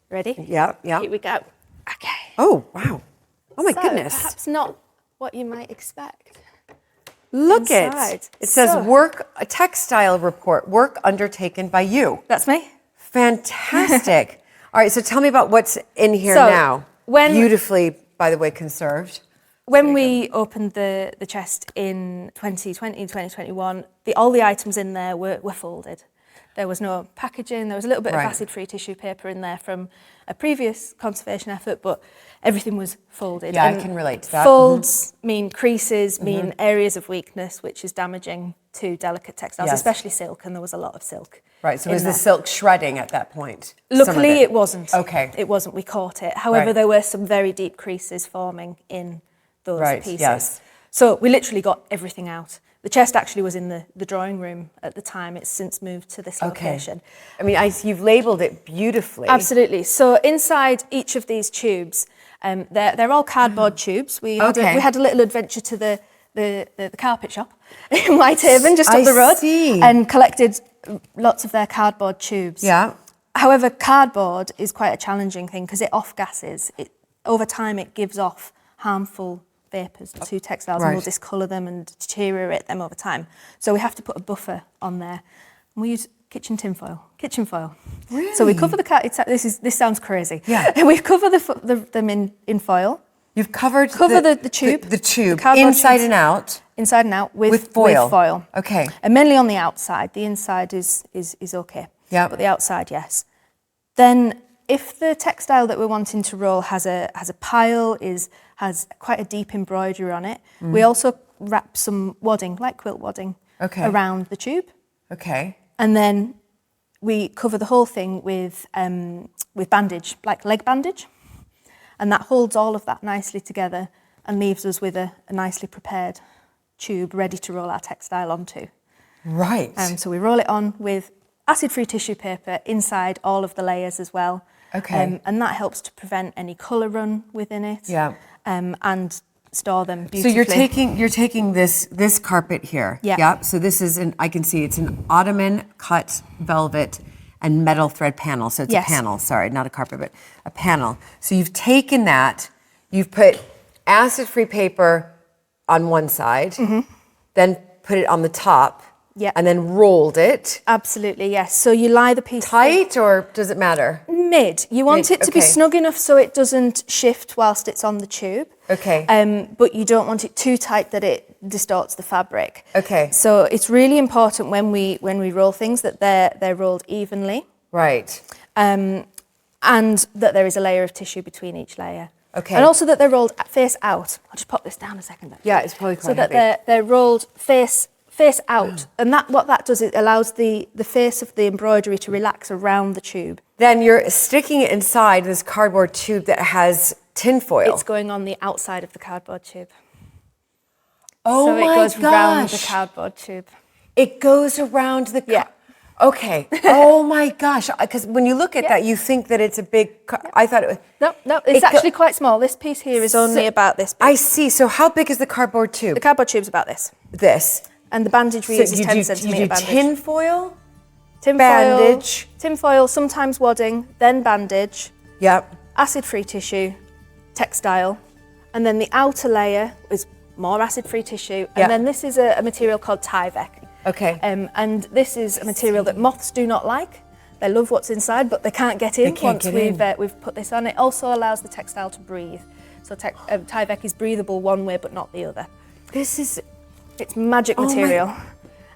Ready? Yeah. Here we go. Okay. Oh, wow. Oh my goodness. Perhaps not what you might expect. Look it. It says a textile report, work undertaken by you. That's me. Fantastic. All right, so tell me about what's in here now. Beautifully, by the way, conserved. When we opened the chest in 2020, 2021, all the items in there were folded. There was no packaging. There was a little bit of acid-free tissue paper in there from a previous conservation effort, but everything was folded. Yeah, I can relate to that. Folds mean creases, mean areas of weakness, which is damaging to delicate textiles, especially silk, and there was a lot of silk. Right, so was the silk shredding at that point? Luckily, it wasn't. Okay. It wasn't. We caught it. However, there were some very deep creases forming in those pieces. Yes. So we literally got everything out. The chest actually was in the drawing room at the time. It's since moved to this location. I mean, you've labelled it beautifully. Absolutely. So inside each of these tubes, they're all cardboard tubes. We had a little adventure to the carpet shop in Whitehaven, just up the road, and collected lots of their cardboard tubes. Yeah. However, cardboard is quite a challenging thing because it off-gasses. Over time, it gives off harmful vapours to textiles and will discolour them and deteriorate them over time. So we have to put a buffer on there. And we use kitchen foil. Really? So we cover the this sounds crazy. Yeah. We cover them in foil. You've covered the tube. The tube inside and out. Inside and out with foil. Okay. And mainly on the outside. The inside is okay. Yeah. But the outside, yes. Then if the textile that we're wanting to roll has a pile, has quite a deep embroidery on it, we also wrap some wadding, like quilt wadding, around the tube. Okay. And then we cover the whole thing with bandage, like leg bandage. And that holds all of that nicely together and leaves us with a nicely prepared tube ready to roll our textile onto. Right. So we roll it on with acid-free tissue paper inside all of the layers as well. Okay. And that helps to prevent any colour run within it. Yeah. And store them beautifully. So you're taking this carpet here. Yeah. Yep. So this is I can see it's an ottoman cut velvet and metal thread panel. So it's a panel, sorry, not a carpet, but a panel. So you've taken that, you've put acid-free paper on one side, then put it on the top, and then rolled it. Absolutely, yes. So you lie the piece tight, or does it matter? Mid. You want it to be snug enough so it doesn't shift whilst it's on the tube. Okay. But you don't want it too tight that it distorts the fabric. Okay. So it's really important when we roll things that they're rolled evenly. Right. And that there is a layer of tissue between each layer. Okay. And also that they're rolled face out. I'll just pop this down a second. Actually. Yeah, it's probably quite heavy. So that they're rolled face out. And what that does, it allows the face of the embroidery to relax around the tube. Then you're sticking it inside this cardboard tube that has tin foil. It's going on the outside of the cardboard tube. Oh so my gosh. So it goes round the cardboard tube. It goes around the... Okay. Oh my gosh. Because when you look at that, you think that it's a big... I thought it was... No, it's actually quite small. This piece here is only about this big. I see. So how big is the cardboard tube? The cardboard tube's about this. This. And the bandage we use is 10 centimetre bandage. Tin foil? Bandage. Tin foil, sometimes wadding, then bandage. Yep. Acid-free tissue, textile. And then the outer layer is more acid-free tissue. And then this is a material called Tyvek. Okay. And this is a material that moths do not like. They love what's inside, but they can't get in once we've put this on. It also allows the textile to breathe. So Tyvek is breathable one way, but not the other. It's magic material.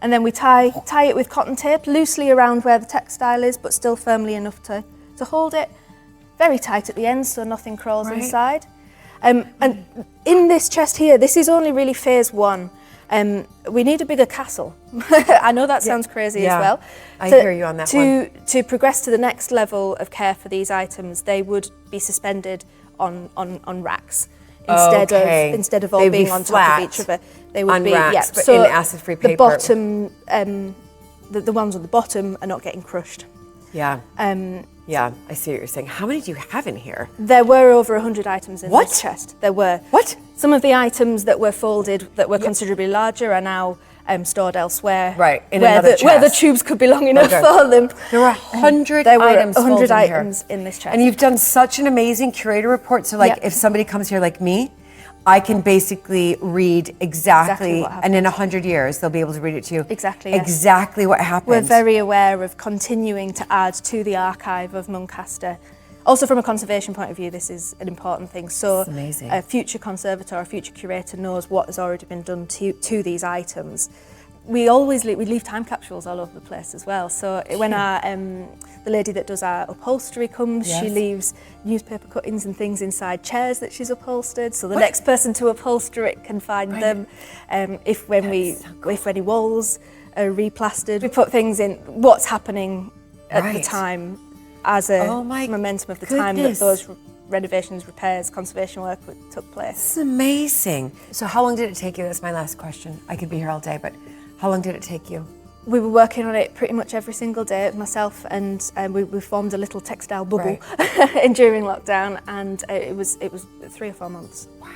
And then we tie it with cotton tape loosely around where the textile is, but still firmly enough to hold it very tight at the ends so nothing crawls inside. And in this chest here, this is only really phase one. We need a bigger castle. I know that sounds crazy as well. I hear you on that one. To progress to the next level of care for these items, they would be suspended on racks instead of all being on top of each other. They would be racks, but so in acid-free paper. The bottom, the ones on the bottom are not getting crushed. Yeah. Yeah, I see what you're saying. How many do you have in here? There were over 100 items in this chest. There were. What? Some of the items that were folded, that were considerably larger, are now stored elsewhere. Right, in another chest. Where the tubes could be long enough for them. There were 100 there were items 100 folded items in here. In this chest. And you've done such an amazing curator report. So if somebody comes here like me, I can basically read exactly what happened. And in 100 years, they'll be able to read it to you. Exactly, Exactly what happened. We're very aware of continuing to add to the archive of Muncaster. Also from a conservation point of view, this is an important thing. So a future conservator or future curator knows what has already been done to these items. we leave time capsules all over the place as well. So when the lady that does our upholstery comes, she leaves newspaper cuttings and things inside chairs that she's upholstered. So the next person to upholster it can find them. If any walls are replastered, we put things in what's happening at the time as a momentum of the time that those renovations, repairs, conservation work took place. It's amazing. So how long did it take you? That's my last question. I could be here all day, but how long did it take you? We were working on it pretty much every single day, myself, and we formed a little textile bubble during lockdown, and it was 3 or 4 months. Wow.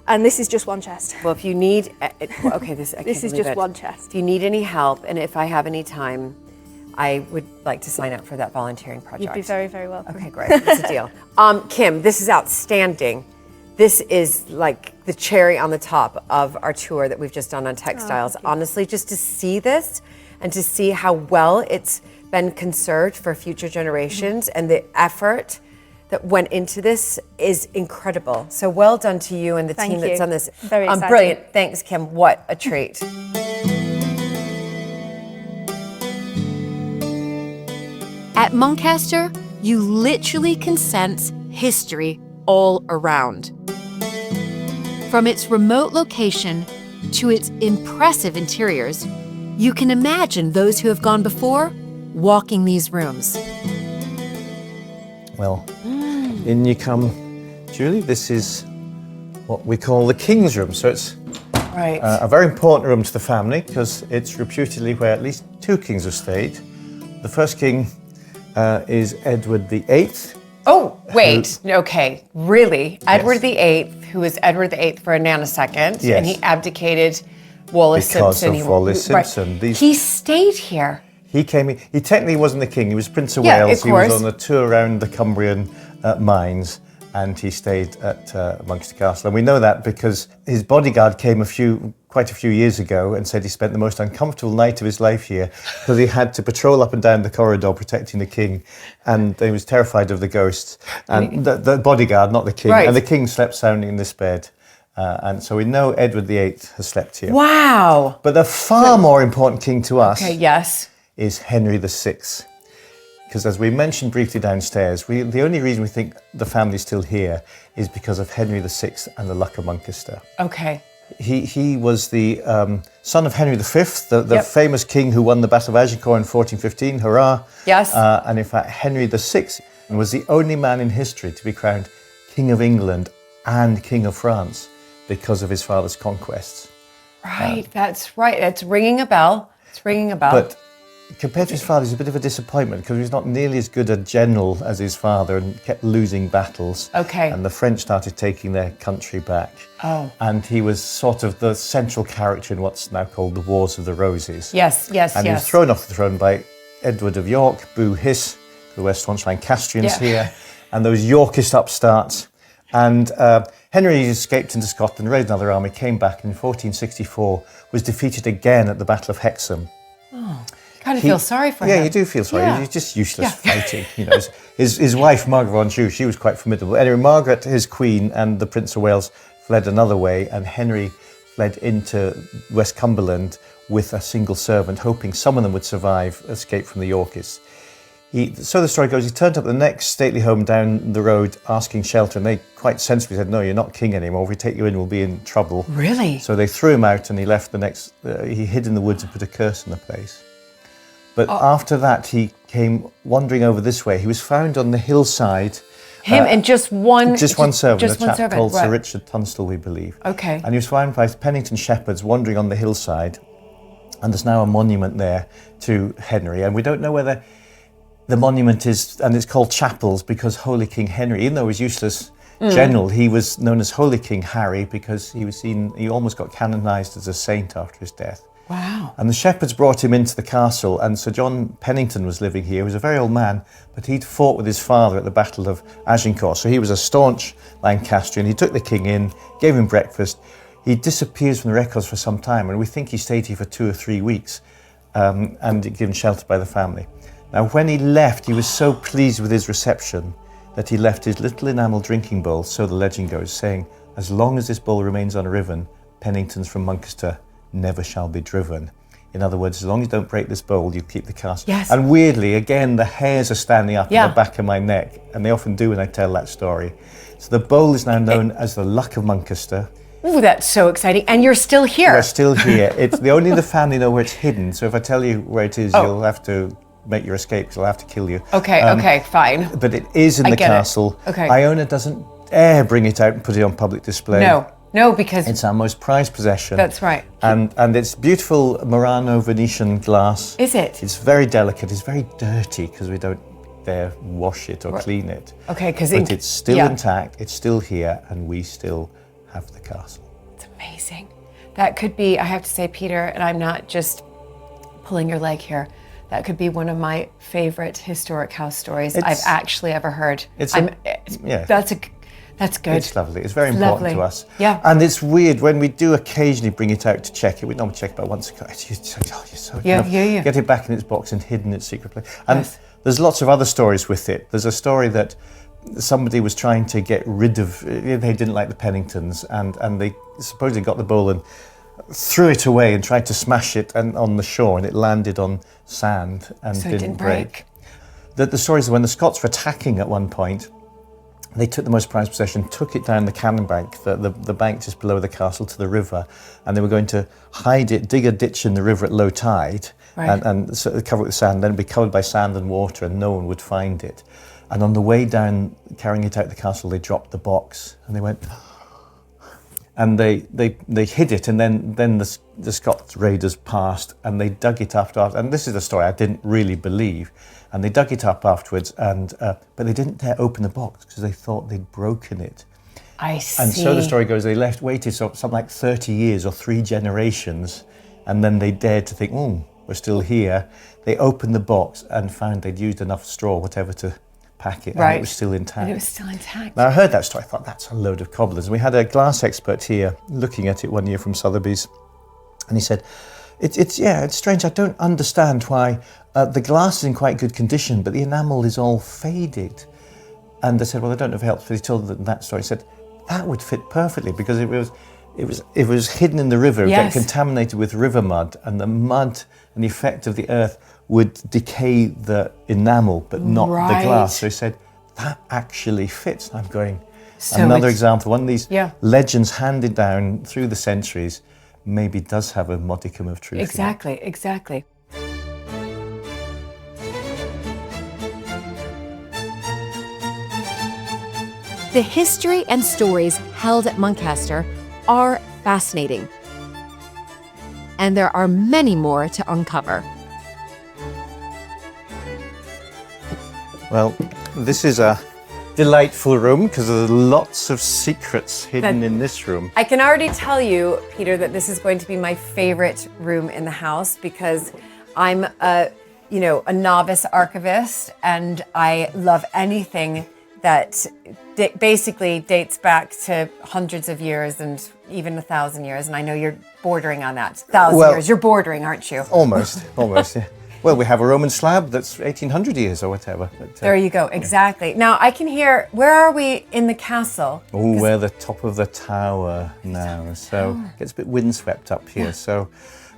And this is just one chest. Well, if you need, this is just one chest. If you need any help, and if I have any time, I would like to sign up for that volunteering project. You'd be very, very welcome. Okay, great. That's a deal. Kim, this is outstanding. This is like the cherry on the top of our tour that we've just done on textiles. Honestly, just to see this and to see how well it's been conserved for future generations and the effort that went into this is incredible. So well done to you and the team that's on this. Very exciting. Brilliant. Thanks, Kim. What a treat. At Muncaster, you literally can sense history all around. From its remote location to its impressive interiors, you can imagine those who have gone before walking these rooms. Well, in you come, Julie. This is what we call the King's Room. So it's a very important room to the family because it's reputedly where at least 2 kings have stayed. The first king is Edward VIII. Oh, wait. Okay. Really? Yes. Edward VIII, who was Edward VIII for a nanosecond, and he abdicated Wallace Simpson. Because of Wallace Simpson. He stayed here. He came in. He technically wasn't the king. He was Prince of Wales. He was on a tour around the Cumbrian mines, and he stayed at Muncaster Castle. And we know that because his bodyguard came quite a few years ago and said he spent the most uncomfortable night of his life here because he had to patrol up and down the corridor protecting the king, and he was terrified of the ghosts. And the bodyguard, not the king, and the king slept soundly in this bed. And so we know Edward VIII has slept here. Wow! But the far more important king to us is Henry VI. Because as we mentioned briefly downstairs, the only reason we think the family's still here is because of Henry VI and the Luck of Muncaster. Okay. He was the son of Henry V, the famous king who won the Battle of Agincourt in 1415, hurrah. Yes. And in fact, Henry VI was the only man in history to be crowned King of England and King of France because of his father's conquests. Right, that's right. It's ringing a bell. It's ringing a bell. But compared to his father, he's a bit of a disappointment because he's not nearly as good a general as his father and kept losing battles. Okay. And the French started taking their country back. Oh. And he was sort of the central character in what's now called the Wars of the Roses. Yes. And he was thrown off the throne by Edward of York, Boo Hiss, who were staunch Lancastrians here, and those Yorkist upstarts. And Henry escaped into Scotland, raised another army, came back, and in 1464 was defeated again at the Battle of Hexham. Oh. Kind of feel sorry for him. Yeah, you do feel sorry. Yeah. He's just useless fighting. You know, his wife Margaret of Anjou, she was quite formidable. Anyway, Margaret, his queen, and the Prince of Wales fled another way, and Henry fled into West Cumberland with a single servant, hoping some of them would survive, escape from the Yorkists. So the story goes, he turned up at the next stately home down the road asking shelter, and they quite sensibly said, no, you're not king anymore. If we take you in, we'll be in trouble. Really? So they threw him out, and he left he hid in the woods and put a curse on the place. But after that, he came wandering over this way. He was found on the hillside. And just one servant, just a one chap servant. called Sir Richard Tunstall, we believe. Okay. And he was found by Pennington shepherds wandering on the hillside. And there's now a monument there to Henry. And we don't know whether the monument is, and it's called Chapels because Holy King Henry, even though he was useless general, he was known as Holy King Harry because he almost got canonized as a saint after his death. Wow. And the shepherds brought him into the castle, and Sir John Pennington was living here. He was a very old man, but he'd fought with his father at the Battle of Agincourt, so he was a staunch Lancastrian. He took the king in, gave him breakfast. He disappears from the records for some time, and we think he stayed here for 2 or 3 weeks and given shelter by the family. Now, when he left, he was so pleased with his reception that he left his little enamel drinking bowl, so the legend goes, saying, as long as this bowl remains unriven, Penningtons from Muncaster never shall be driven. In other words, as long as you don't break this bowl, you keep the castle. Yes. And weirdly, again, the hairs are standing up at the back of my neck, and they often do when I tell that story. So the bowl is now known as the Luck of Muncaster. Ooh, that's so exciting. And you're still here. We're still here. It's only the family know where it's hidden. So if I tell you where it is, you'll have to make your escape, because I'll have to kill you. Okay, fine. But it is in the castle. Okay. Iona doesn't dare bring it out and put it on public display. No, because it's our most prized possession. That's right. And it's beautiful Murano Venetian glass. Is it? It's very delicate. It's very dirty because we don't dare wash it or clean it. Okay, because it's still intact. It's still here, and we still have the castle. It's amazing. That could be, I have to say, Peter, and I'm not just pulling your leg here, that could be one of my favorite historic house stories I've actually ever heard. That's good. It's lovely. It's very important to us. Yeah. And it's weird when we do occasionally bring it out to check it. We normally check about once a year. Get it back in its box and hidden in its secret place. And there's lots of other stories with it. There's a story that somebody was trying to get rid of. They didn't like the Penningtons, and they supposedly got the bowl and threw it away and tried to smash it on the shore, and it landed on sand and didn't break. The story is when the Scots were attacking at one point, they took the most prized possession, took it down the cannon bank, the bank just below the castle, to the river, and they were going to hide it, dig a ditch in the river at low tide, and so cover it with sand, then it'd be covered by sand and water, and no one would find it. And on the way down, carrying it out the castle, they dropped the box, and they went, and they hid it, and then the Scots raiders passed, and they dug it up after, and this is a story I didn't really believe. And they dug it up afterwards, but they didn't dare open the box because they thought they'd broken it. I see. And so the story goes, they waited something like 30 years or 3 generations, and then they dared to think, we're still here. They opened the box and found they'd used enough straw, whatever, to pack it, and it was still intact. Now I heard that story, I thought, that's a load of cobblers. And we had a glass expert here looking at it one year from Sotheby's, and he said, it's strange, I don't understand why the glass is in quite good condition, but the enamel is all faded. And I said, well, I don't know if it helps, but he told them that story. He said, that would fit perfectly, because it was hidden in the river, it would get contaminated with river mud, and the mud and the effect of the earth would decay the enamel, but not the glass. So he said, that actually fits. And I'm going, another example, one of these legends handed down through the centuries, maybe does have a modicum of truth. Exactly. The history and stories held at Muncaster are fascinating, and there are many more to uncover. Well, this is a delightful room because there's lots of secrets hidden in this room. I can already tell you, Peter, that this is going to be my favorite room in the house, because I'm a novice archivist, and I love anything that basically dates back to hundreds of years and even 1,000 years. And I know you're bordering on that. 1,000 years, you're bordering, aren't you? Almost, yeah. Well, we have a Roman slab that's 1,800 years or whatever. But, there you go, exactly. Yeah. Now I can hear, where are we in the castle? Oh, we're the top of the tower now. So it gets a bit windswept up here. So,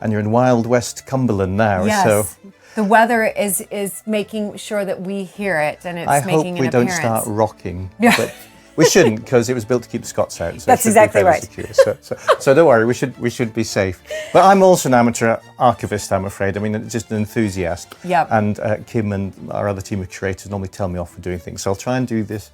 and you're in Wild West Cumberland now. Yes. So the weather is making sure that we hear it, and it's making an appearance. I hope we don't start rocking. Yeah. But we shouldn't, because it was built to keep the Scots out. So that's exactly right. So don't worry, we should be safe. But I'm also an amateur archivist, I'm afraid. I mean, just an enthusiast. Yeah. And Kim and our other team of curators normally tell me off for doing things. So I'll try and do this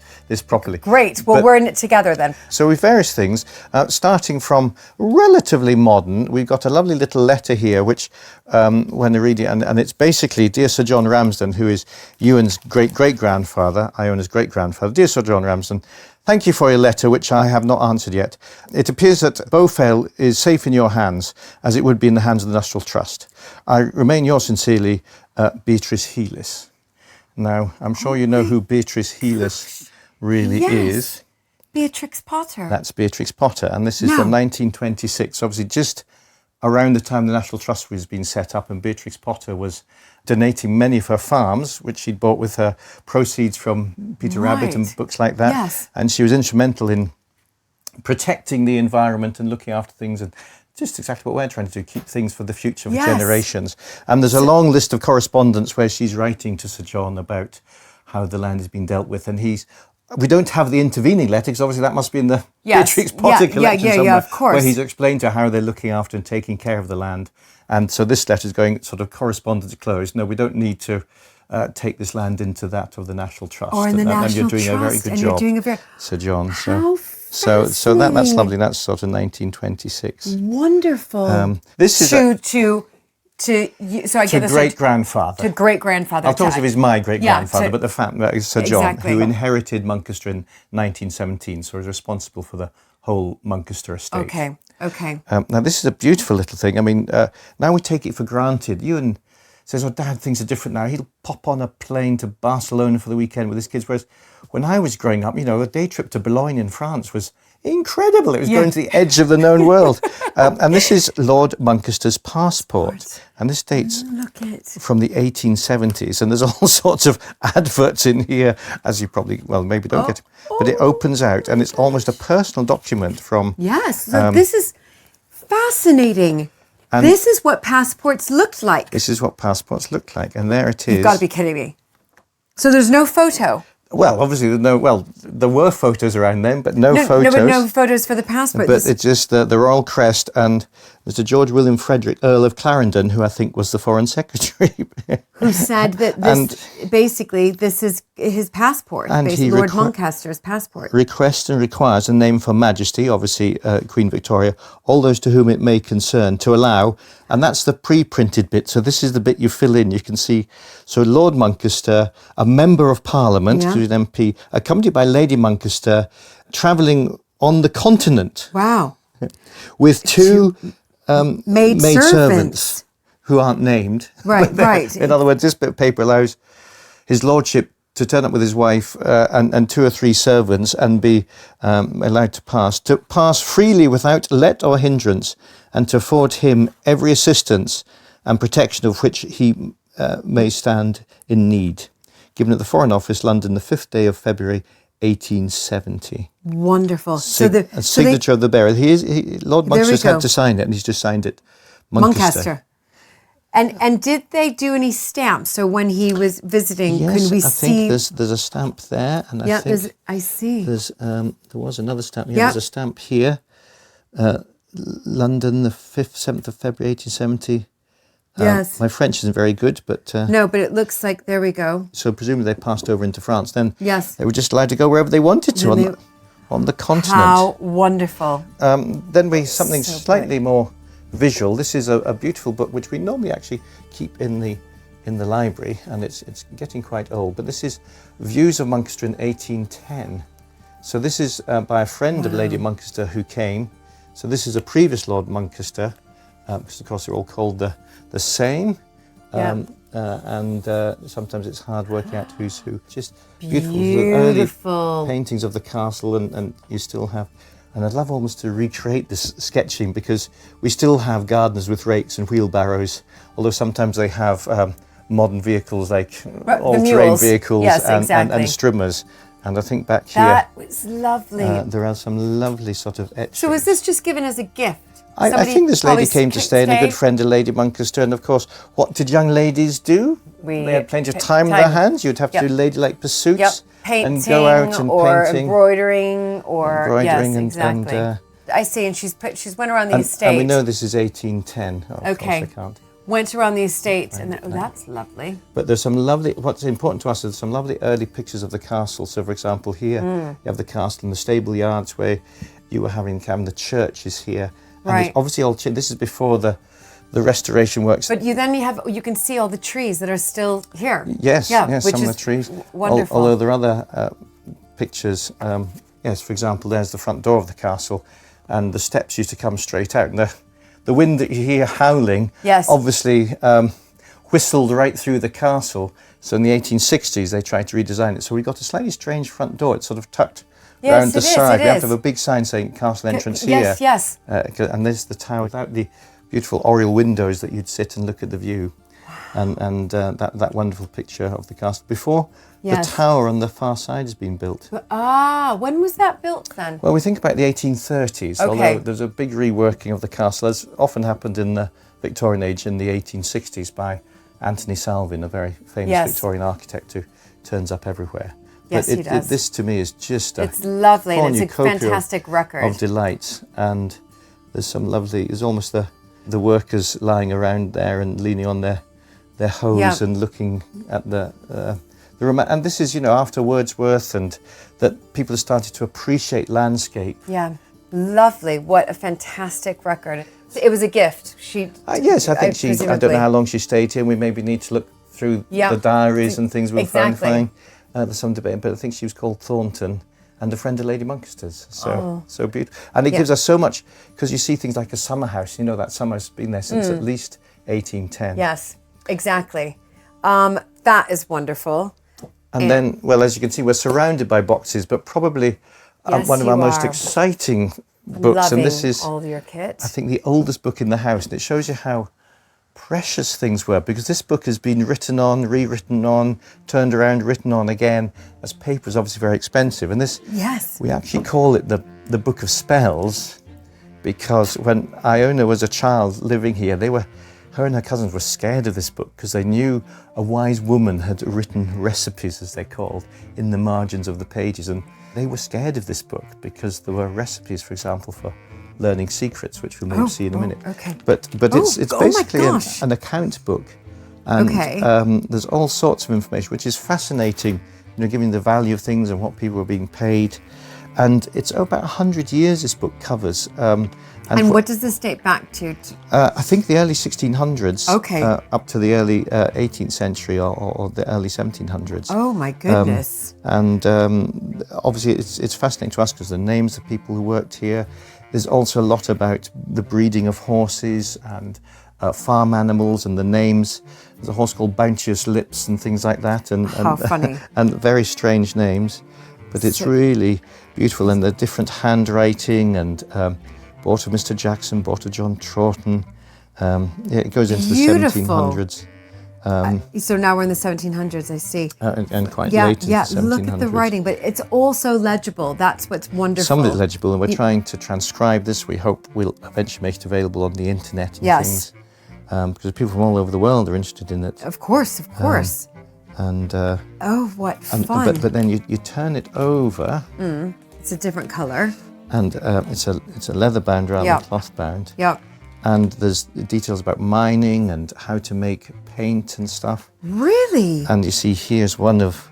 properly. Great. Well, we're in it together then. So we've various things, starting from relatively modern. We've got a lovely little letter here, which when I read it, and it's basically, Dear Sir John Ramsden, who is Ewan's great-great-grandfather, Iona's great-grandfather. Dear Sir John Ramsden, thank you for your letter, which I have not answered yet. It appears that Beaufale is safe in your hands, as it would be in the hands of the National Trust. I remain yours sincerely, Beatrice Heelis. Now, I'm sure you know who Beatrice Heelis really is. Beatrix Potter. That's Beatrix Potter, and this is from 1926, obviously just around the time the National Trust was being set up, and Beatrix Potter was donating many of her farms, which she'd bought with her proceeds from Peter Rabbit and books like that. Yes. And she was instrumental in protecting the environment and looking after things and just exactly what we're trying to do, keep things for the future of generations. And there's a long list of correspondence where she's writing to Sir John about how the land has been dealt with. And we don't have the intervening letter, because obviously that must be in the Beatrix Potter collection somewhere, of course. where he's explained to her how they're looking after and taking care of the land. And so this letter is going sort of correspondence closed. No, we don't need to take this land into that of the National Trust. Or in the National and you're doing Trust. a very good and job, you're doing a very... Sir John. How So that's lovely. That's sort of 1926. Wonderful. This is so I get this great-grandfather. To great-grandfather. I'll talk to him as my great-grandfather, but the fact that is Sir John, Exactly. who inherited Moncaster in 1917, so is responsible for the whole Moncaster estate. Okay. Now, this is a beautiful little thing. I mean, now we take it for granted. Ewan says, "Oh, Dad, things are different now." He'll pop on a plane to Barcelona for the weekend with his kids, whereas when I was growing up, a day trip to Boulogne in France was incredible. It was going to the edge of the known world. And this is Lord Moncaster's passport. And this dates from the 1870s. And there's all sorts of adverts in here, as you probably, maybe don't get. But it opens out, and it's almost a personal document from... Yes, this is fascinating. And this is what passports looked like. This is what passports looked like. And there it is. You've got to be kidding me. So there's no photo? Well, obviously, there were photos around then, but no photos. But no photos for the passport. But it's just the Royal Crest and Mr. George William Frederick, Earl of Clarendon, who I think was the Foreign Secretary. Who said that this is his passport, Lord Moncaster's passport. Requests and requires a name for Majesty, obviously Queen Victoria, all those to whom it may concern, to allow, and that's the pre-printed bit, so this is the bit you fill in. You can see, so Lord Moncaster, a Member of Parliament, who's an MP, accompanied by Lady Moncaster, travelling on the continent. Wow. With two maid servants who aren't named. Right. In other words, this bit of paper allows his lordship to turn up with his wife and 2 or 3 servants and be allowed to pass freely without let or hindrance, and to afford him every assistance and protection of which he may stand in need. Given at the Foreign Office, London, the 5th day of February, 1870. Wonderful. Signature of the bearer. Lord Moncaster's had to sign it, and he's just signed it. Moncaster. And did they do any stamps? So when he was visiting, could we see? Yes, I think there's a stamp there, and I see. There was another stamp. Yeah, there's a stamp here. London, the 7th of February, 1870. Yes. My French isn't very good, but... no, but it looks like, there we go. So presumably they passed over into France. Then they were just allowed to go wherever they wanted to on the continent. How wonderful. Then something slightly more visual. This is a beautiful book, which we normally actually keep in the library, and it's getting quite old. But this is Views of Moncaster in 1810. So this is by a friend of Lady Moncaster who came. So this is a previous Lord Moncaster, because of course they're all called the same. And sometimes it's hard working out who's who. Just beautiful early paintings of the castle, and you still have... And I'd love almost to recreate this sketching, because we still have gardeners with rakes and wheelbarrows, although sometimes they have modern vehicles like all-terrain vehicles and strimmers. And I think back here... That was lovely. There are some lovely sort of etchings. So was this just given as a gift? I think this lady came to stay, and a good friend of Lady Moncaster. And of course, what did young ladies do? They had plenty of time in their hands. You'd have to do ladylike pursuits. Painting, and go out and painting. Embroidering, Embroidering, yes, exactly. I see, and she's went around the estate. And we know this is 1810. Of course I can't. Went around the estate, and that's lovely. But there's some lovely, what's important to us is some lovely early pictures of the castle. So, for example, here you have the castle and the stable yards where you were having the church is here. And obviously, this is before the restoration works. But you can see all the trees that are still here. Yes, some of the trees. Wonderful. Although there are other pictures. For example, there's the front door of the castle, and the steps used to come straight out. And the wind that you hear howling, obviously whistled right through the castle. So in the 1860s, they tried to redesign it. So we got a slightly strange front door. It's sort of tucked around the side. We have to have a big sign saying castle entrance here. Yes. And there's the tower without the beautiful oriel windows that you'd sit and look at the view. and that wonderful picture of the castle. Before, the tower on the far side has been built. When was that built then? Well, we think about the 1830s, although there's a big reworking of the castle, as often happened in the Victorian age in the 1860s by Anthony Salvin, a very famous Victorian architect who turns up everywhere. Yes, he does. This to me is just it's lovely, and it's a fantastic record of delight. And there's some lovely, there's almost the workers lying around there and leaning on their hoes and looking at the and this is, after Wordsworth, and that people have started to appreciate landscape. Yeah, lovely. What a fantastic record. It was a gift. Yes, I think I don't know how long she stayed here. We maybe need to look through the diaries and things we'll find. There's some debate, but I think she was called Thornton and a friend of Lady Moncaster's. So beautiful. And it gives us so much, because you see things like a summer house. That summer has been there since at least 1810. Yes, exactly. That is wonderful. And then, well, as you can see, we're surrounded by boxes, but probably one of our most exciting books. And this is all of your kit. I think the oldest book in the house, and it shows you how precious things were, because this book has been written on, rewritten on, turned around, written on again, as paper is obviously very expensive. And this, we actually call it the Book of Spells, because when Iona was a child living here, her and her cousins were scared of this book, because they knew a wise woman had written recipes, as they're called, in the margins of the pages. And they were scared of this book because there were recipes, for example, for learning secrets, which we'll maybe see in a minute. Okay. But it's basically an account book. And there's all sorts of information, which is fascinating, giving the value of things and what people were being paid. And it's about 100 years this book covers. And what does this date back to? I think the early 1600s, up to the early 18th century or the early 1700s. Oh my goodness. Obviously it's fascinating to us because the names of people who worked here. There's also a lot about the breeding of horses and farm animals and the names. There's a horse called Bounteous Lips and things like that. How funny. And very strange names. But it's really beautiful, and the different handwriting and bought to Mr. Jackson, bought to John Troughton. It goes into the 1700s. So now we're in the 1700s, I see. And quite late into the 1700s. Look at the writing, but it's also legible. That's what's wonderful. Some of it's legible, and we're trying to transcribe this. We hope we'll eventually make it available on the internet and things. Because people from all over the world are interested in it. Of course. What fun. But then you turn it over. It's a different color. And it's a leather bound rather than cloth bound. Yep. And there's details about mining and how to make paint and stuff. Really? And you see here's one of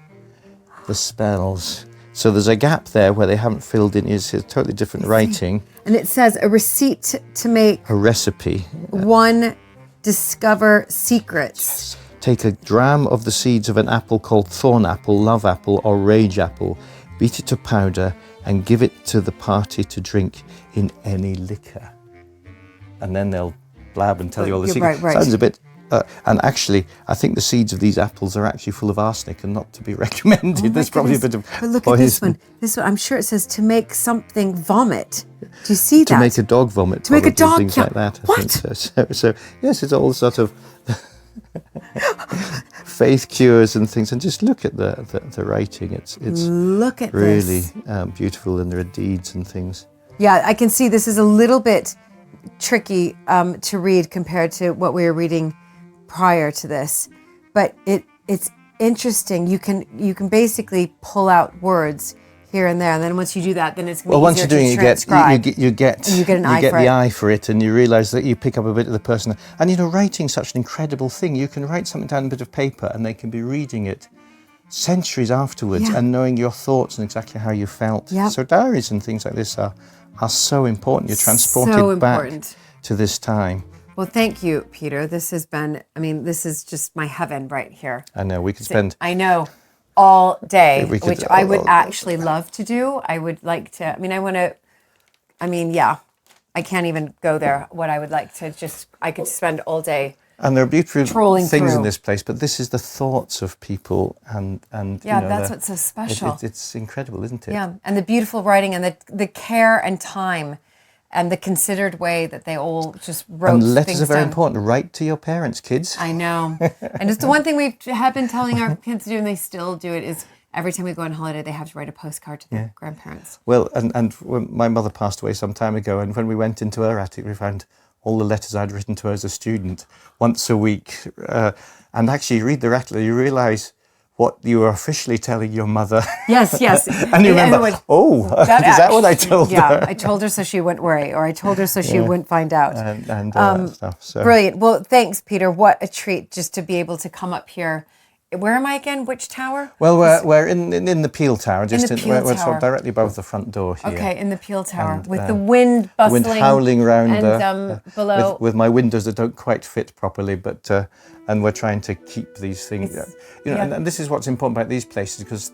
the spells. So there's a gap there where they haven't filled in. It's a totally different writing. And it says a receipt to make a recipe. One discover secrets. Yes. Take a dram of the seeds of an apple called thorn apple, love apple, or rage apple. Beat it to powder and give it to the party to drink in any liquor. And then they'll blab and tell you all the secrets. Right. Sounds a bit... and actually, I think the seeds of these apples are actually full of arsenic and not to be recommended. There's probably a bit of But look at this one. This one, I'm sure it says to make something vomit. Do you see that? To make a dog vomit. To make a dog, things like that. I think so yes, it's all sort of faith cures and things. And just look at the writing. It's look at really beautiful, and there are deeds and things. Yeah, I can see this is a little bit tricky to read compared to what we were reading prior to this, but it's interesting. You can basically pull out words here and there, and then once you do that, then it's going to be easier to transcribe. You get the eye for it, and you realise that you pick up a bit of the person. And writing's such an incredible thing. You can write something down on a bit of paper, and they can be reading it centuries afterwards and knowing your thoughts and exactly how you felt. Yep. So diaries and things like this are so important. You're transported back to this time. Well, thank you, Peter. This has been, this is just my heaven right here. I know, we could spend... I know, all day, which I would actually love to do. I would like to, I can't even go there. What I would like to I could spend all day. And there are beautiful things through. in this place, but this is the thoughts of people and that's what's so special. It's incredible, isn't it? Yeah, and the beautiful writing and the care and time and the considered way that they all just wrote And letters things are very down. important. Write to your parents, kids. I know. And it's the one thing we have been telling our kids to do, and they still do it, is every time we go on holiday, they have to write a postcard to their grandparents. Well, and when my mother passed away some time ago, and when we went into her attic, we found all the letters I'd written to her as a student once a week. And actually, you read the attic, you realise what you were officially telling your mother. Yes, yes. And you remember, is that what I told her? Yeah, I told her so she wouldn't worry, or I told her so she wouldn't find out. And all that stuff. So. Brilliant. Well, thanks, Peter. What a treat just to be able to come up here. Where am I again? Which tower? Well, we're in the Peel Tower, just Peel we're Tower. directly above the front door here. Okay, in the Peel Tower, And, with the wind bustling. Wind howling round and below. with my windows that don't quite fit properly, but and we're trying to keep these things. And this is what's important about these places, because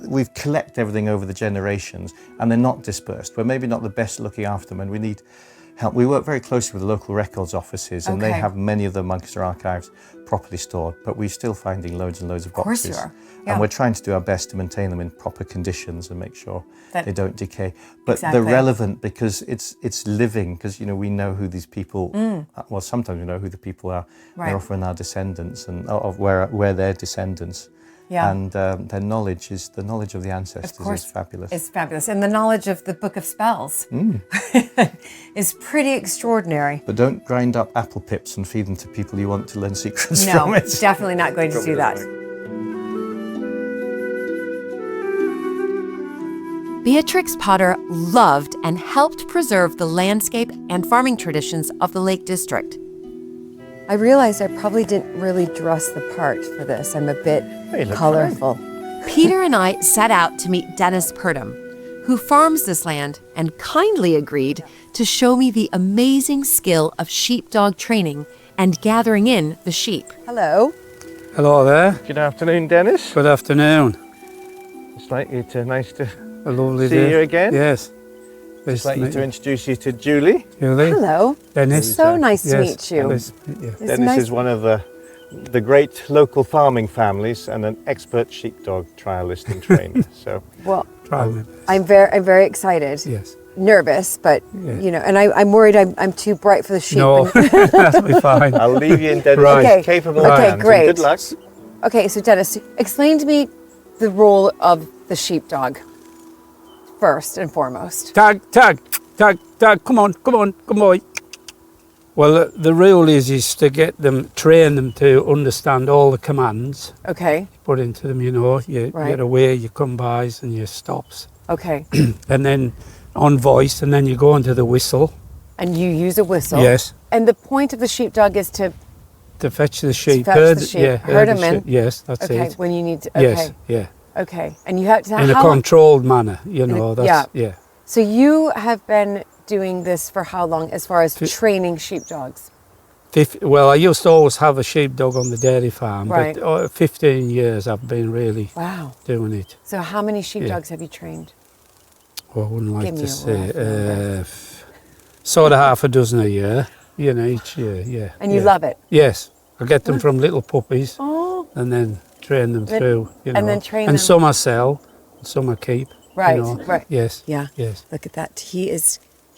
we've collected everything over the generations, and they're not dispersed. We're maybe not the best looking after them, and we need help. We work very closely with the local records offices, and they have many of the Manchester archives properly stored, but we're still finding loads and loads of boxes. Of course you are. Yeah. And we're trying to do our best to maintain them in proper conditions and make sure that they don't decay. But exactly. they're relevant because it's living, because we know who these people, well, sometimes we know who the people are. Right. They're often our descendants, and of where they're descendants. Yeah. And their knowledge the knowledge of the ancestors is fabulous. It's fabulous. And the knowledge of the Book of Spells is pretty extraordinary. But don't grind up apple pips and feed them to people you want to learn secrets No, from it. definitely not going to do that. Beatrix Potter loved and helped preserve the landscape and farming traditions of the Lake District. I realized I probably didn't really dress the part for this. I'm a bit colorful. Peter and I set out to meet Dennis Purdom, who farms this land and kindly agreed to show me the amazing skill of sheepdog training and gathering in the sheep. Hello. Hello there. Good afternoon, Dennis. Good afternoon. It's nice to A lovely see day. you again. Yes. I'd like you to introduce you to Julie. Julie. Hello. Dennis. So nice to Yes. meet you. Nice to meet you. It's Dennis nice- is one of the great local farming families and an expert sheepdog trialist and trainer. So Well, Try my best. I'm very excited. Yes. Nervous, but Yeah. and I'm worried I'm too bright for the sheep. No, that'll be fine. I'll leave you in Dennis' Right. Okay. capable Okay, hands. great. And good luck. Okay, so Dennis, explain to me the role of the sheepdog first and foremost. Tag. Come on, boy. Well, the rule is to train them to understand all the commands Okay, put into them. Your Right. away, your come-bys and your stops. okay. And then on voice, and then you go into the whistle. And you use a whistle. Yes. And the point of the sheepdog is to To fetch the sheep. fetch the sheep, herd the 'em in. sheep. Yes, that's okay it. when you need to. Okay, Yes, yeah. okay. And you have to. In a how long- controlled manner, that's, yeah. So you have been doing this for how long, as far as training sheepdogs? Well, I used to always have a sheepdog on the dairy farm, Right. but 15 years I've been really Wow. doing it. So how many sheepdogs have you trained? Well, I wouldn't like Give me to a say. rough Sort of half a dozen a year, each year, yeah. And you yeah. love it? Yes. I get them from little puppies Oh, and then train them Then- through, and then train And them. some I sell, and some I keep. right, right. Yes. Yeah. Yes. Look at that.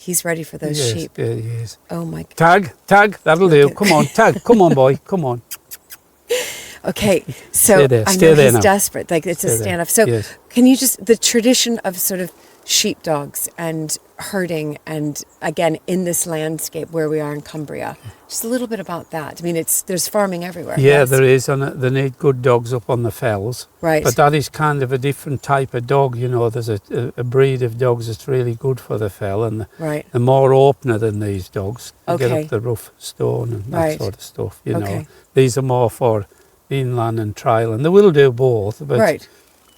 He's ready for those Yes, sheep. yeah, yes. Oh my God. Tag, that'll do. at- Come on, tag. Come on, boy. Come on. Okay, so Stay there, I stay know there he's now. desperate. Like it's a Stay there, standoff. So yes. can you just the tradition of sort of sheepdogs and herding, and again in this landscape where we are in Cumbria, just a little bit about that. I mean, there's farming everywhere. Yeah, yes? there is, and they need good dogs up on the fells. Right. But that is kind of a different type of dog, There's a breed of dogs that's really good for the fell, and Right. they're more opener than these dogs. They get Okay. up the rough stone and that Right. sort of stuff, Okay. These are more for inland and trial, and they will do both, but Right.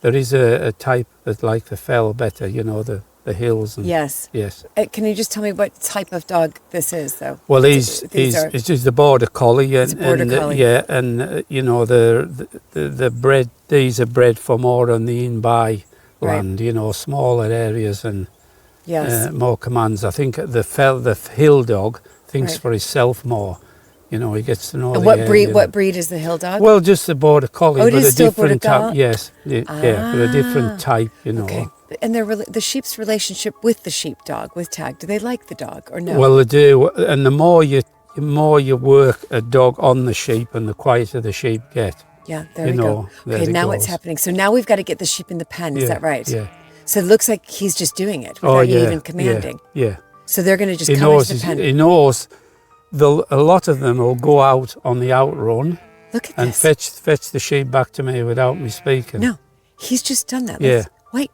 there is a type that like the fell better, the hills. And, Yes. Yes. Can you just tell me what type of dog this is, though? Well, These are- it's just the border collie, It's a border collie. yeah, and the bred. These are bred for more on the in-by land, smaller areas and Yes. more commands. I think the hill dog thinks Right. for himself more, You know, he gets to know And the what area, breed? you know. What breed is the hill dog? Well, just a border collie, Oh, it but is a still border different type. collie? Yes, yeah, but a different type. You know. Okay. And the sheep's relationship with the sheepdog, with Tag, do they like the dog or no? Well, they do, and the more you work a dog on the sheep, and the quieter the sheep get. Yeah, there you we know, go. there Okay, it now what's goes. happening? So now we've got to get the sheep in the pen. Is Yeah, that right? yeah. So it looks like he's just doing it without you even commanding. Yeah. So they're going to just He come knows. into the pen. He knows. A lot of them will go out on the outrun Look at and this. fetch the sheep back to me without me speaking. No, he's just done that. Yeah. Wait,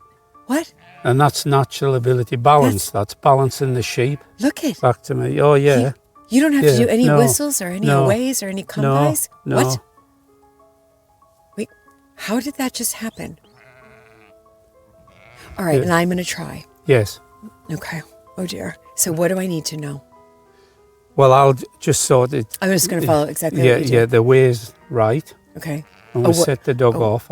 what? And that's natural ability balance. That's balancing the sheep Look it. back to me. Oh yeah. You don't have to do any no, whistles or any no, aways or any come-bys? No. What? Wait, how did that just happen? All right, Yeah. and I'm going to try. Yes. Okay. Oh dear. So what do I need to know? Well, I'll just sort it. I'm just going to follow exactly Yeah, what you do. yeah. The way's right. Okay. When we set the dog off,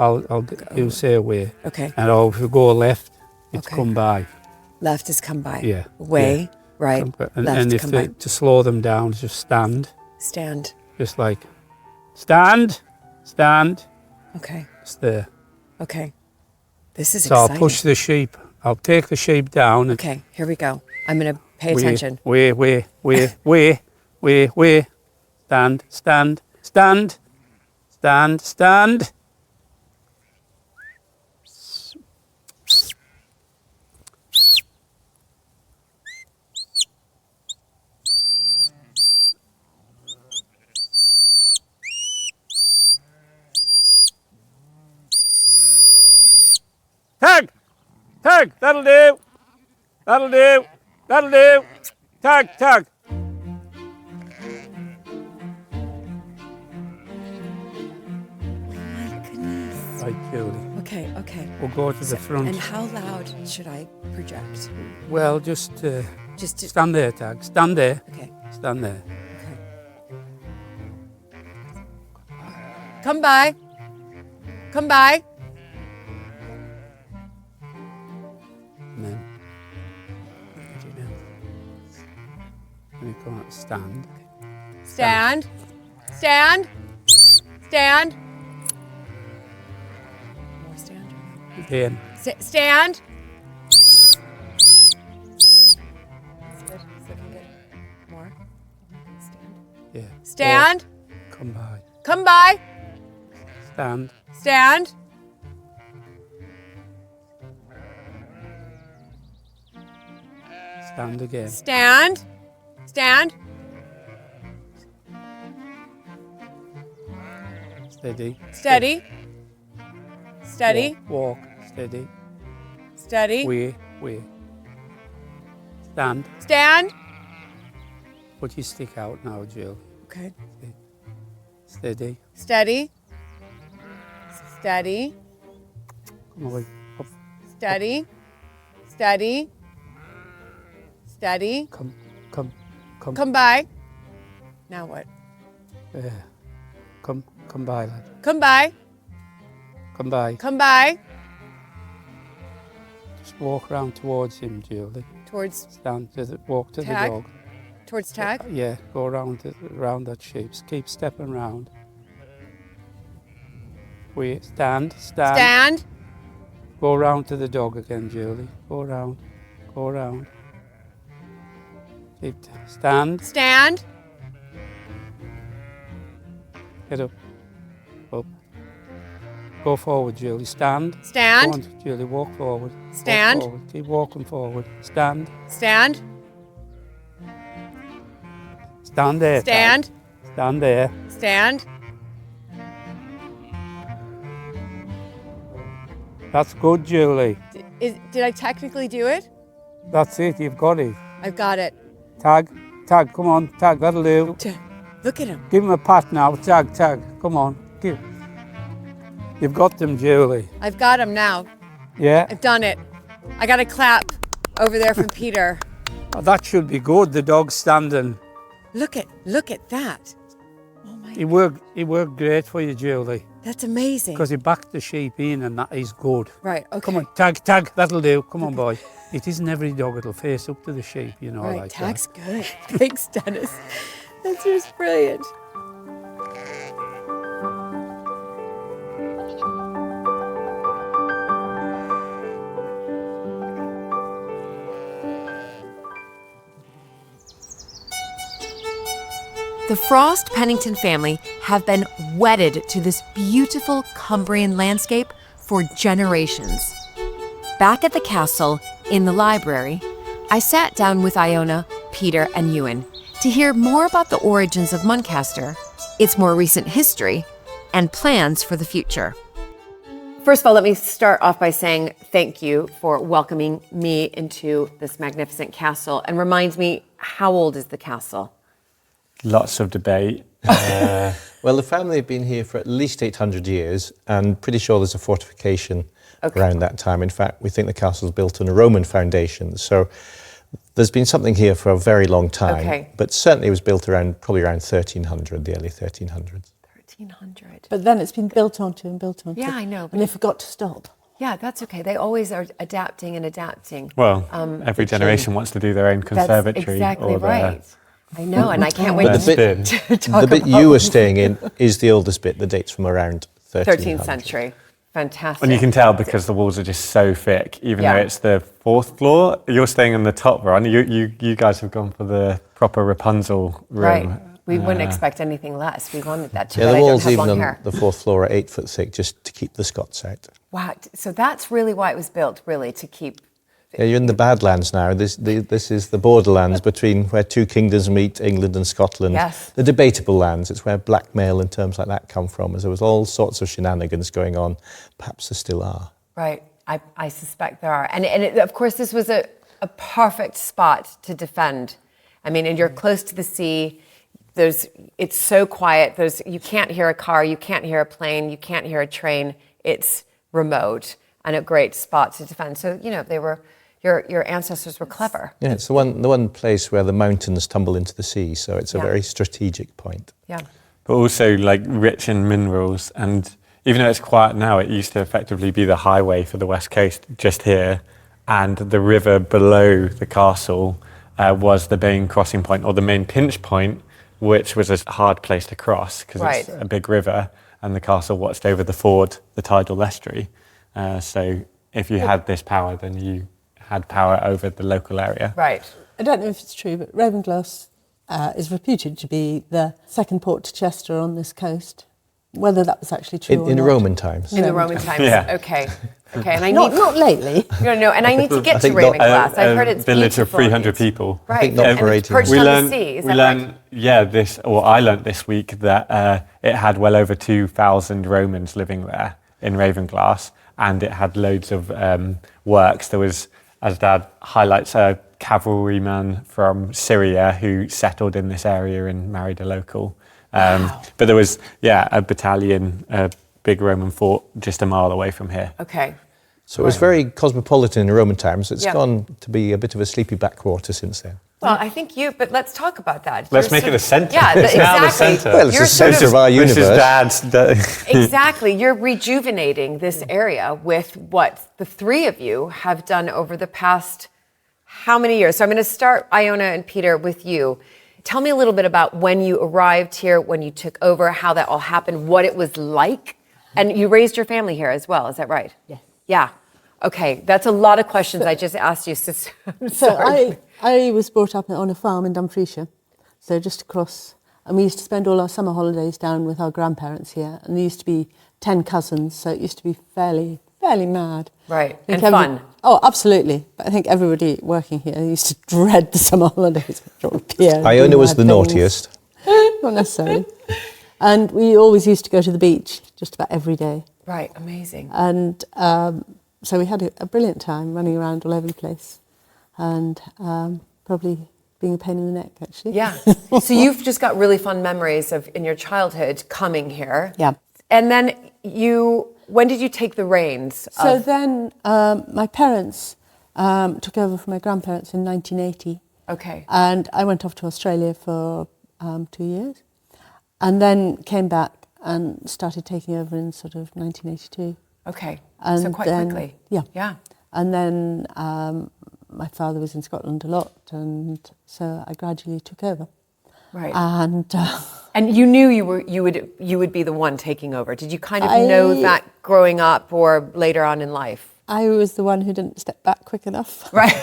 you'll say away. Okay. And if we go left, it's Okay. come by. Left is come by. Yeah. Way, yeah. right, And, left and if come they, by. to slow them down, just stand. Stand. Just like, stand. Okay. Just there. Okay. This is So exciting. I'll push the sheep. I'll take the sheep down. And Okay, here we go. I'm going to pay attention. Way. Stand. Tag! That'll do! Tag! Right, Julie. Okay. We'll go to the front. And how loud should I project? Well, just Just to, stand there, Tag. Stand there. okay. Stand there. Come by. Come by. And then when you come out, stand. Stand. Stand. Stand. More stand. Again. Stand. That's good. It's looking good. More. Stand. Yeah. Stand. Walk. Come by. Come by. Stand. Stand. Stand again. Stand. Stand. Steady. Steady. Steady. Walk. Steady. Steady. Way. Stand. Stand. Put your stick out now, Jill. Okay. Steady. Steady. Steady. Come away. Up. Steady. Steady. Steady. Come. Come by. Now what? Come by, lad. Come by. Come by. Come by. Just walk round towards him, Julie. Towards Walk to Tag? the dog. towards Tag. Yeah, go around that shape. Keep stepping round. Wait, stand. Stand. Go round to the dog again, Julie. Go round. Keep stand. Stand. Get up. Go forward, Julie. Stand. Stand. Go on, Julie, walk forward. Stand. Walk forward. Keep walking forward. Stand. Stand. Stand there. Stand. Tag. Stand there. Stand. That's good, Julie. Did I technically do it? That's it. You've got it. I've got it. Tag. Come on. Tag. That'll do. Look at him. Give him a pat now. Tag. Come on. You've got them, Julie. I've got him now. Yeah? I've done it. I got a clap over there from Peter. Oh, that should be good. The dog's standing. Look at that. Oh my. He worked great for you, Julie. That's amazing. Because he backed the sheep in and that is good. Right, okay. Come on, Tag, that'll do. Come on, boy. It isn't every dog that'll face up to the sheep, you know, right, like Tag's that. good. Thanks, Dennis. That's just brilliant. The Frost Pennington family have been wedded to this beautiful Cumbrian landscape for generations. Back at the castle, in the library, I sat down with Iona, Peter, and Ewan to hear more about the origins of Muncaster, its more recent history, and plans for the future. First of all, let me start off by saying thank you for welcoming me into this magnificent castle, and remind me, how old is the castle? Lots of debate. Well, the family have been here for at least 800 years, and pretty sure there's a fortification around that time. In fact, we think the castle's built on a Roman foundation, so there's been something here for a very long time. But certainly it was built probably around 1300, the early 1300s. 1300. But then it's been built onto and built onto. Yeah, I know. And they forgot to stop. Yeah, that's okay. They always are adapting and adapting. Well, every generation wants to do their own conservatory. That's exactly or right. I know, and I can't wait But to talk the bit about you were staying in is the oldest bit, the dates from around 13th century. Fantastic. And you can tell because the walls are just so thick, even though it's the 4th floor. You're staying on the top, Ron. You guys have gone for the proper Rapunzel room. Right. We wouldn't expect anything less. We wanted that too. Yeah, but the I walls don't have even long on hair. the 4th floor are 8 foot thick, just to keep the Scots out. Wow. So that's really why it was built, really, to keep. Yeah, you're in the Badlands now. This is the borderlands between where two kingdoms meet, England and Scotland. Yes. The debatable lands. It's where blackmail and terms like that come from, as there was all sorts of shenanigans going on. Perhaps there still are. Right. I suspect there are. And of course, this was a perfect spot to defend. I mean, and you're close to the sea. It's so quiet. You can't hear a car, you can't hear a plane, you can't hear a train. It's remote and a great spot to defend. So, they were. Your ancestors were clever. Yeah, it's the one place where the mountains tumble into the sea, so it's a very strategic point. Yeah. But also rich in minerals, and even though it's quiet now, it used to effectively be the highway for the West Coast just here, and the river below the castle was the main crossing point, or the main pinch point, which was a hard place to cross because it's a big river, and the castle watched over the ford, the tidal estuary. So if you had this power, then you had power over the local area. Right. I don't know if it's true, but Ravenglass is reputed to be the second port to Chester on this coast. Whether that was actually true in Roman times. In the Roman times. Yeah. Okay. And I not lately. No, and I need to get to Ravenglass. I've heard it's village of beautiful. 300 people. Right. I think not And for it's 18. perched on the sea. Is that right? I learnt this week that it had well over 2,000 Romans living there in Ravenglass, and it had loads of works. There was, as Dad highlights, a cavalryman from Syria who settled in this area and married a local. But there was, a battalion, a big Roman fort just a mile away from here. Okay. So it was very cosmopolitan in Roman times. It's gone to be a bit of a sleepy backwater since then. Well, I think but let's talk about that. Let's make it a centre. Yeah, it's now the exactly. centre. Well, it's the centre of our universe. This is Dad's. Exactly. You're rejuvenating this area with what the three of you have done over the past how many years? So I'm going to start, Iona and Peter, with you. Tell me a little bit about when you arrived here, when you took over, how that all happened, what it was like. And you raised your family here as well, is that right? Yes. Yeah. Okay, that's a lot of questions I just asked you. So I was brought up on a farm in Dumfriesshire, so just across, and we used to spend all our summer holidays down with our grandparents here, and there used to be 10 cousins, so it used to be fairly mad. Right, and fun. Oh, absolutely. But I think everybody working here used to dread the summer holidays. Iona was the naughtiest. Not necessarily. And we always used to go to the beach just about every day. Right, amazing. And so we had a brilliant time running around all over the place, and probably being a pain in the neck, actually. Yeah. So you've just got really fun memories of in your childhood coming here. Yeah. And then when did you take the reins? So then my parents took over from my grandparents in 1980. Okay. And I went off to Australia for 2 years, and then came back and started taking over in sort of 1982. Okay. And so quite quickly. Yeah. Yeah. And then my father was in Scotland a lot, and so I gradually took over. Right. And you knew you would be the one taking over. Did you kind of know that growing up or later on in life? I was the one who didn't step back quick enough. Right.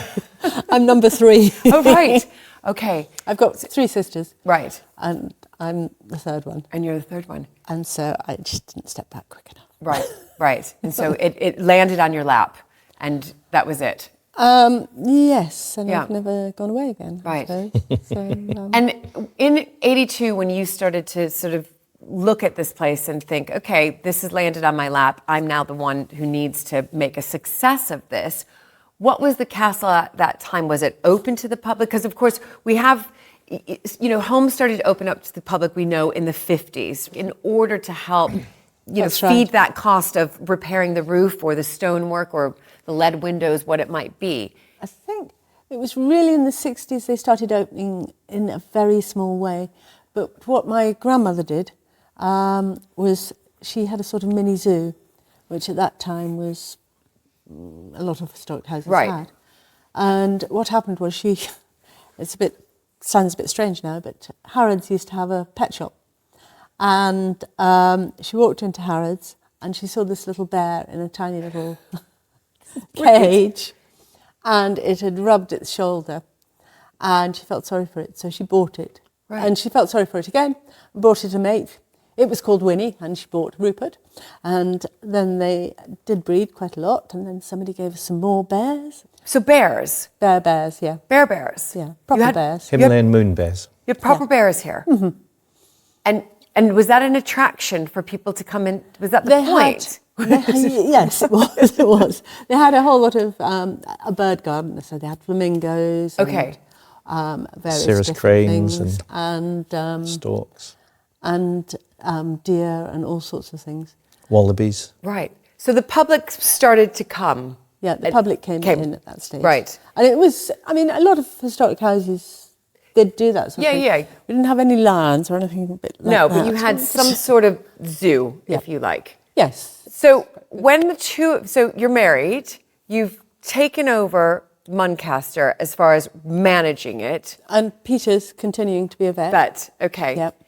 I'm number 3. Oh, right. Okay. I've got 3 sisters. Right. And I'm the 3rd one. And you're the 3rd one. And so I just didn't step back quick enough. Right, right. And so it landed on your lap and that was it. Yes, and I've never gone away again. Right. And in 82, when you started to sort of look at this place and think, okay, this has landed on my lap, I'm now the one who needs to make a success of this. What was the castle at that time? Was it open to the public? Because of course we have, homes started to open up to the public, we know, in the 50s in order to help, feed that cost of repairing the roof or the stonework or the lead windows, what it might be. I think it was really in the 60s they started opening in a very small way. But what my grandmother did was she had a sort of mini zoo, which at that time was a lot of historic houses had. And what happened was sounds a bit strange now, but Harrods used to have a pet shop. And she walked into Harrods and she saw this little bear in a tiny little cage, and it had rubbed its shoulder, and she felt sorry for it, so she bought it. Right. And she felt sorry for it again, bought it a mate. It was called Winnie, and she bought Rupert. And then they did breed quite a lot, and then somebody gave us some more bears. So bears? Bears, yeah. Bears? Yeah, proper bears. Himalayan moon bears. You have proper bears here? Mm-hmm. And was that an attraction for people to come in? Was that the point? Yes, it was. It was. They had a whole lot of a bird garden, so they had flamingos. Okay. And, various cirrus cranes and storks and deer and all sorts of things. Wallabies. Right. So the public started to come. Yeah, the public came in at that stage. Right. And it was, a lot of historic houses did do that sort of thing. Yeah. We didn't have any lands or anything a bit like that. No, but you had some sort of zoo, if you like. Yes. So so you're married, you've taken over Muncaster as far as managing it. And Peter's continuing to be a vet. Okay. Yep.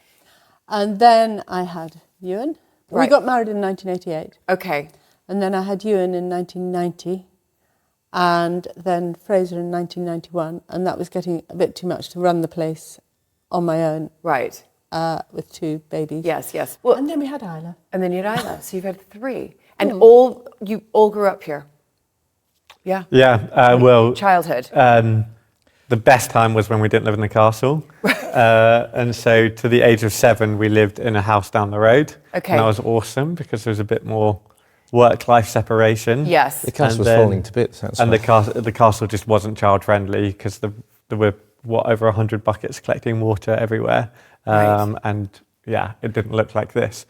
And then I had Ewan. Right. We got married in 1988. Okay. And then I had Ewan in 1990. And then Fraser in 1991. And that was getting a bit too much to run the place on my own. Right. With 2 babies. Yes. Well, and then we had Isla. And then you had Isla. So you've had 3. And you all grew up here? Yeah? Yeah, well... Childhood? The best time was when we didn't live in the castle. And so to the age of 7, we lived in a house down the road. Okay. And that was awesome because there was a bit more work-life separation. Yes. The castle was falling to bits. And the castle just wasn't child-friendly because there were, over 100 buckets collecting water everywhere. Right. And yeah, it didn't look like this.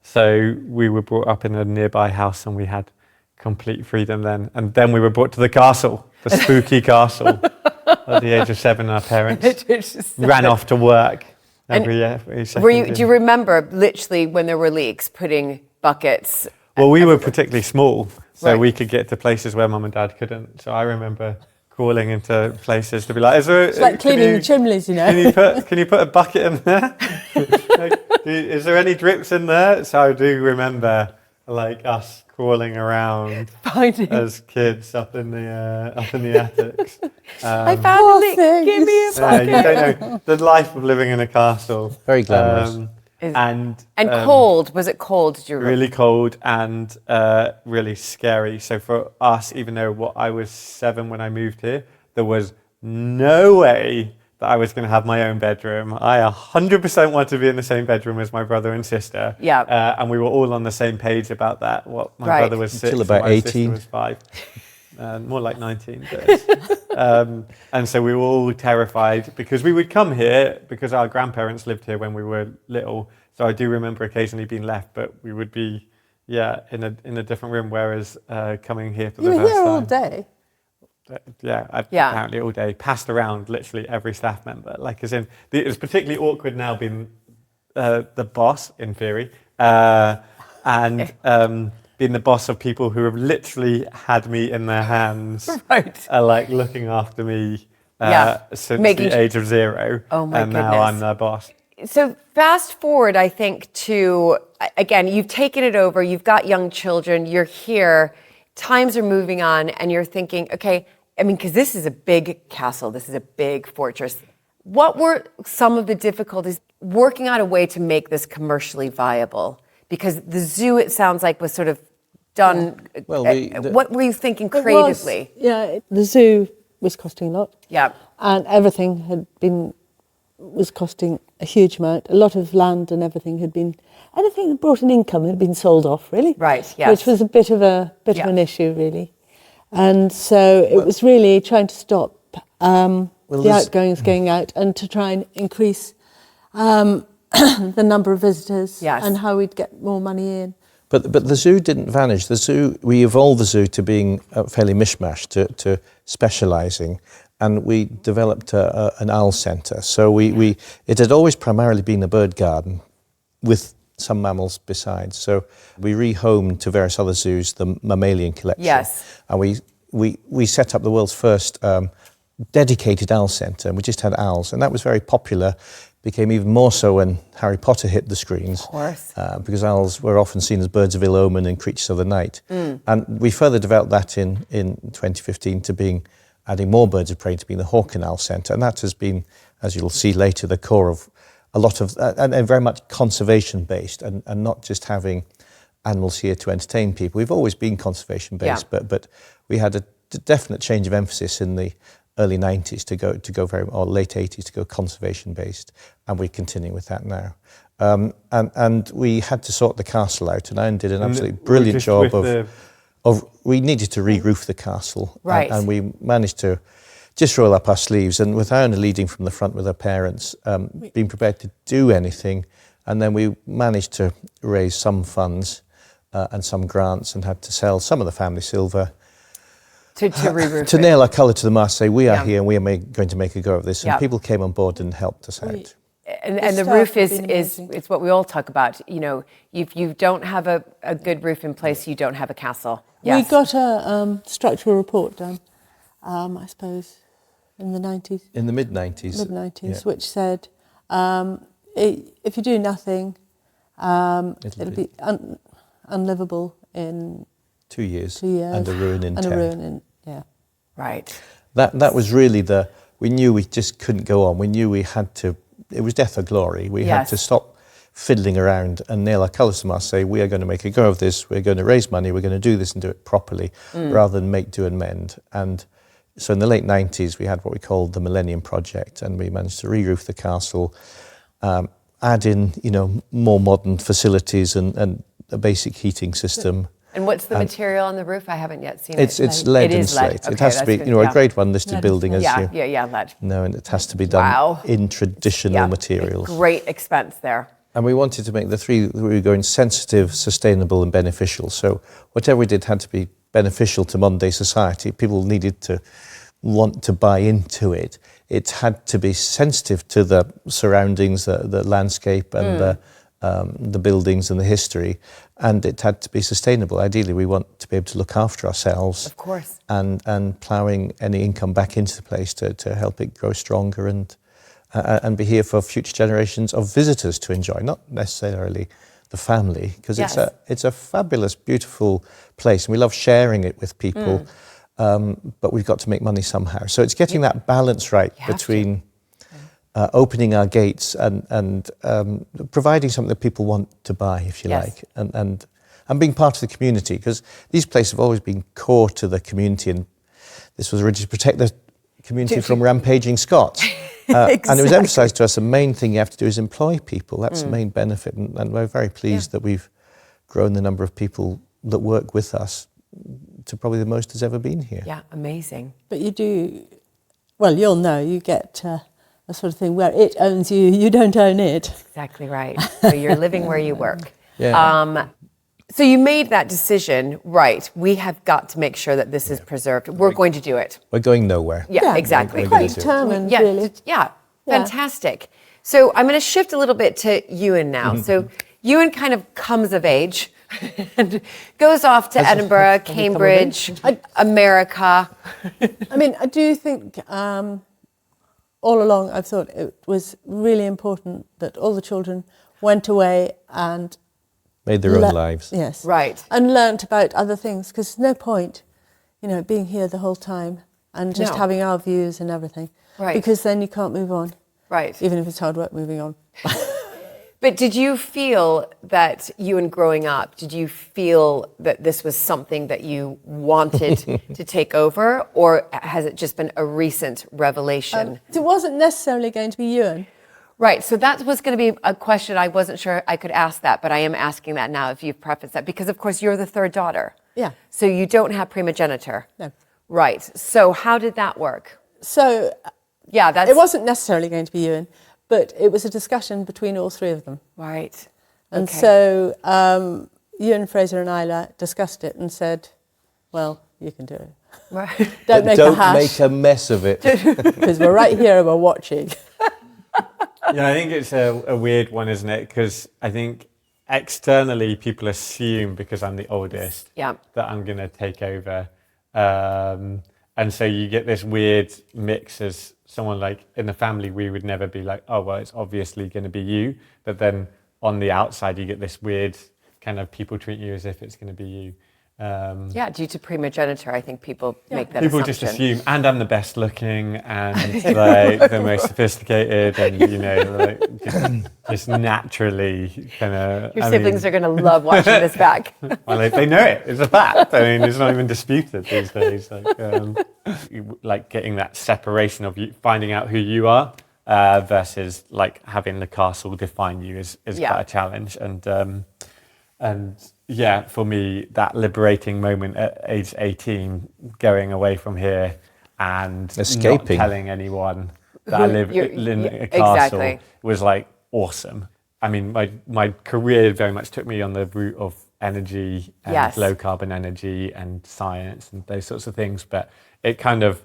So we were brought up in a nearby house and we had complete freedom then. And then we were brought to the castle, the spooky castle. At the age of 7, our parents ran off to work every second. Do you remember literally when there were leaks, putting buckets? Well, we were particularly small, so we could get to places where Mum and Dad couldn't. So I remember crawling into places to be like, it's like cleaning the chimneys, Can you put a bucket in there? Is there any drips in there? So I do remember us crawling around as kids up in the attics. I found a leak. Give me a bucket. You don't know the life of living in a castle. Very glamorous. And cold. Was it cold? Did you remember? Really cold and really scary. So for us, even though I was 7 when I moved here, there was no way that I was going to have my own bedroom. I 100% wanted to be in the same bedroom as my brother and sister. Yeah. And we were all on the same page about that. My brother was 6 until about and my 18. sister was 5. More like 19. And so we were all terrified because we would come here because our grandparents lived here when we were little. So I do remember occasionally being left, but we would be, in a different room. Whereas coming here for the first time. You were here all day. Apparently all day, passed around literally every staff member. It was particularly awkward now being the boss, in theory, and being the boss of people who have literally had me in their hands, right? Looking after me since the age of 0. Oh my goodness. Now I'm their boss. So fast forward, I think, to, again, you've taken it over, you've got young children, you're here, times are moving on, and you're thinking, okay, I mean, because this is a big castle, this is a big fortress. What were some of the difficulties working out a way to make this commercially viable? Because the zoo, it sounds like, was sort of done. Well, what were you thinking creatively? The zoo was costing a lot. Yeah. And everything was costing a huge amount. A lot of land and everything anything that brought an income had been sold off, really. Right, yes. Which was a bit of an issue, really. And so it was really trying to stop the outgoings going out and to try and increase the number of visitors and how we'd get more money in. But the zoo didn't vanish. We evolved the zoo to being fairly mishmash, to specialising, and we developed an owl centre. So it had always primarily been a bird garden with some mammals besides. So we rehomed to various other zoos the mammalian collection. Yes. And we set up the world's first dedicated owl centre, and we just had owls, and that was very popular. Became even more so when Harry Potter hit the screens. Of course. Because owls were often seen as birds of ill omen and creatures of the night. And we further developed that in 2015 to adding more birds of prey to being the Hawk and Owl Centre. And that has been, as you'll see later, the core of a lot of, and very much conservation based and not just having animals here to entertain people. We've always been conservation based, but we had a definite change of emphasis in the early 90s to go or late 80s to go conservation based, and we're continuing with that now. And we had to sort the castle out, and Ian did an absolutely brilliant job of we needed to re-roof the castle, right? And we managed to just roll up our sleeves, and with Iona leading from the front with her parents, being prepared to do anything, and then we managed to raise some funds and some grants, and had to sell some of the family silver. To re-roof to nail our colour to the mast, say we are here and we are going to make a go of this, and people came on board and helped us out. And the roof is it's what we all talk about. You know, if you don't have a good roof in place, you don't have a castle. Yes. We got a structural report done, I suppose, in the 90s. In the mid-90s. Mid-90s, which said if you do nothing, it'll be unlivable in 2 years. And a ruin in 10. Right. That was really we knew we just couldn't go on. We knew we had to, it was death or glory. We had to stop fiddling around and nail our colours to mast, say we are going to make a go of this, we're going to raise money, we're going to do this and do it properly, rather than make, do and mend. And so in the late 90s, we had what we called the Millennium Project, and we managed to re-roof the castle, add in, more modern facilities and a basic heating system. And what's the material on the roof? I haven't yet seen it. It's lead and slate. Okay, it has to be, a grade 1 listed building, as lead. No, and it has to be done in traditional materials. Great expense there. And we wanted to make we were going sensitive, sustainable and beneficial. So whatever we did had to be beneficial to modern day society. People needed to want to buy into it. It had to be sensitive to the surroundings, the landscape and the buildings and the history, and it had to be sustainable. Ideally, we want to be able to look after ourselves, of course, and ploughing any income back into the place to help it grow stronger and be here for future generations of visitors to enjoy, not necessarily the family, because it's a fabulous, beautiful place, and we love sharing it with people. But we've got to make money somehow. So it's getting that balance right between opening our gates and providing something that people want to buy, if you like, and being part of the community, because these places have always been core to the community, and this was originally to protect the community from rampaging Scots. Exactly. And it was emphasised to us, the main thing you have to do is employ people. That's the main benefit, and we're very pleased that we've grown the number of people that work with us to probably the most has ever been here. Yeah, amazing. But you do, well, you'll know, you get a sort of thing where it owns you, you don't own it. Exactly right. So you're living where you work. Yeah. So you made that decision, right? We have got to make sure that this is preserved. We're going to do it. We're going nowhere. Yeah, exactly. We're Quite determined, really. Yeah, fantastic. So I'm going to shift a little bit to Ewan now. So Ewan kind of comes of age and goes off to Edinburgh, Cambridge, America. I mean, I do think all along I've thought it was really important that all the children went away and made their own lives. Yes. Right. And learnt about other things, because there's no point, being here the whole time and just having our views and everything. Right. Because then you can't move on. Right. Even if it's hard work moving on. But did you feel that growing up, did you feel that this was something that you wanted to take over, or has it just been a recent revelation? It wasn't necessarily going to be Ewan. Right, so that was going to be a question. I wasn't sure I could ask that, but I am asking that now if you've prefaced that, because of course you're the third daughter. Yeah. So you don't have primogeniture. No. Right, so how did that work? So it wasn't necessarily going to be Ewan, but it was a discussion between all three of them. Right. And so Ewan, Fraser and Isla discussed it and said, well, you can do it. Right. Don't make a hash. Make a mess of it. Because we're right here and we're watching. Yeah, I think it's a weird one, isn't it? Because I think externally people assume, because I'm the oldest, that I'm going to take over. And so you get this weird mix as someone like in the family, we would never be like, oh, well, it's obviously going to be you. But then on the outside, you get this weird kind of people treat you as if it's going to be you. Due to primogeniture, I think people make that people assumption. just assume, and I'm the best looking and like the most sophisticated, and just naturally kind of. Your siblings are going to love watching this back. Well, they know it. It's a fact. I mean, it's not even disputed these days. Like getting that separation of you, finding out who you are versus like having the castle define you is quite a challenge, and yeah, for me, that liberating moment at age 18, going away from here and escaping, not telling anyone that I live in a castle was like awesome. I mean, my career very much took me on the route of energy and low carbon energy and science and those sorts of things. But it kind of,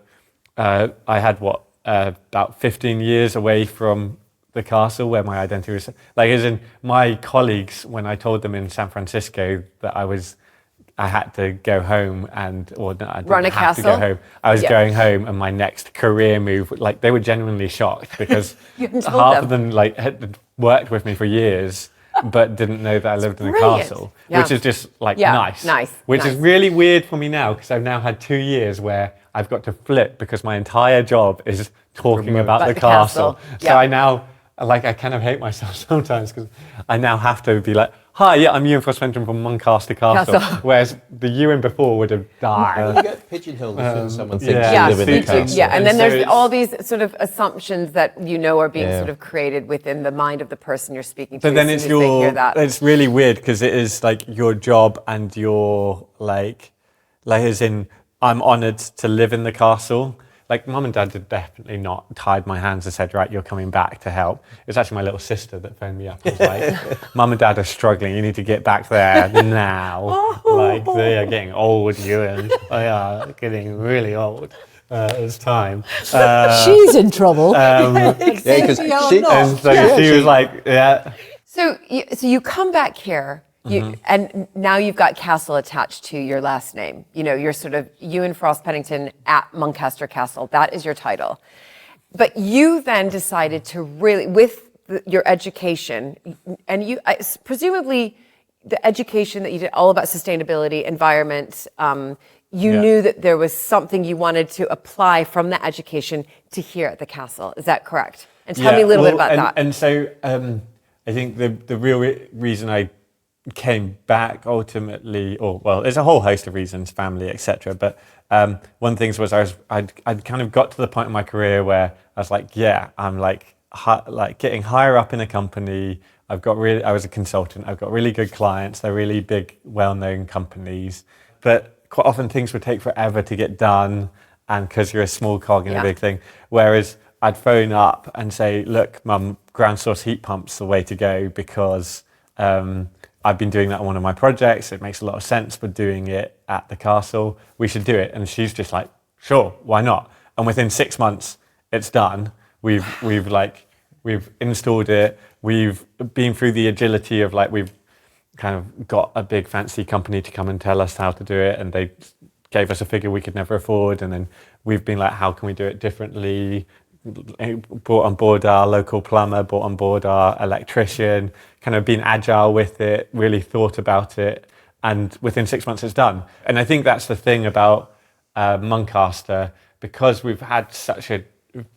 I had about 15 years away from the castle where my identity was, like, as in my colleagues, when I told them in San Francisco that I had to go home I didn't have to go home. I was going home, and my next career move, like, they were genuinely shocked because half of them like had worked with me for years, but didn't know that I lived in a castle, which is just like nice. Which is really weird for me now, because I've now had 2 years where I've got to flip because my entire job is talking about the castle. So I now, like, I kind of hate myself sometimes because I now have to be like, hi, I'm Ewan Frostventon from Muncaster Castle. Whereas the Ewan before would have died. You get pigeonholed as someone thinks you live in a castle. Yeah, and then there's all these sort of assumptions that are being sort of created within the mind of the person you're speaking to. But then it's really weird because it is like your job and your like as in, I'm honoured to live in the castle. Like, Mum and Dad did definitely not tied my hands and said, right, you're coming back to help. It was actually my little sister that phoned me up. It was like, Mum and Dad are struggling. You need to get back there now. Like, they are getting old, Ewan. They are getting really old. It's time. She's in trouble. Because she was like, yeah. So you come back here. And now you've got Castle attached to your last name. You're sort of Ewan Frost Pennington at Muncaster Castle. That is your title. But you then decided to really, with your education, and presumably the education that you did all about sustainability, environment, you knew that there was something you wanted to apply from that education to here at the castle. Is that correct? And tell me a little bit about that. And so I think the real reason I came back ultimately, there's a whole host of reasons, family, etc. But one thing was I'd kind of got to the point in my career where I was like, I'm like getting higher up in a company. I was a consultant. I've got really good clients. They're really big, well-known companies. But quite often things would take forever to get done, and because you're a small cog in a big thing. Whereas I'd phone up and say, look, Mum, ground source heat pump's the way to go because I've been doing that on one of my projects. It makes a lot of sense for doing it at the castle. We should do it. And she's just like, sure, why not? And within 6 months, it's done. We've installed it. We've been through the agility of we've kind of got a big fancy company to come and tell us how to do it. And they gave us a figure we could never afford. And then we've been like, how can we do it differently? brought on board our local plumber, brought on board our electrician, kind of been agile with it, really thought about it, and within 6 months it's done. And I think that's the thing about Muncaster, because we've had such a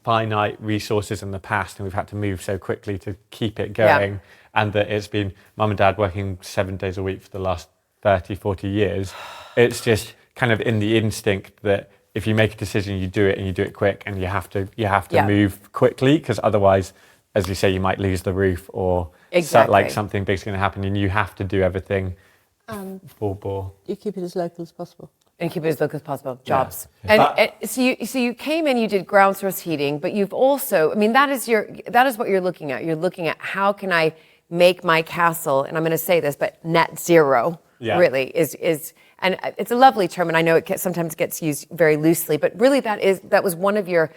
finite resources in the past and we've had to move so quickly to keep it going, and that it's been mum and dad working 7 days a week for the last 30, 40 years. It's just kind of in the instinct that if you make a decision, you do it and you do it quick, and you have to move quickly, because otherwise, as you say, you might lose the roof, or like something big's going to happen, and you have to do everything full bore. You keep it as local as possible. And keep it as local as possible. Jobs. Yeah. And so you came in, you did ground source heating, but you've also, I mean, that is what you're looking at. You're looking at how can I make my castle, and I'm going to say this, but net zero really is. And it's a lovely term, and I know it sometimes gets used very loosely, but really that was one of your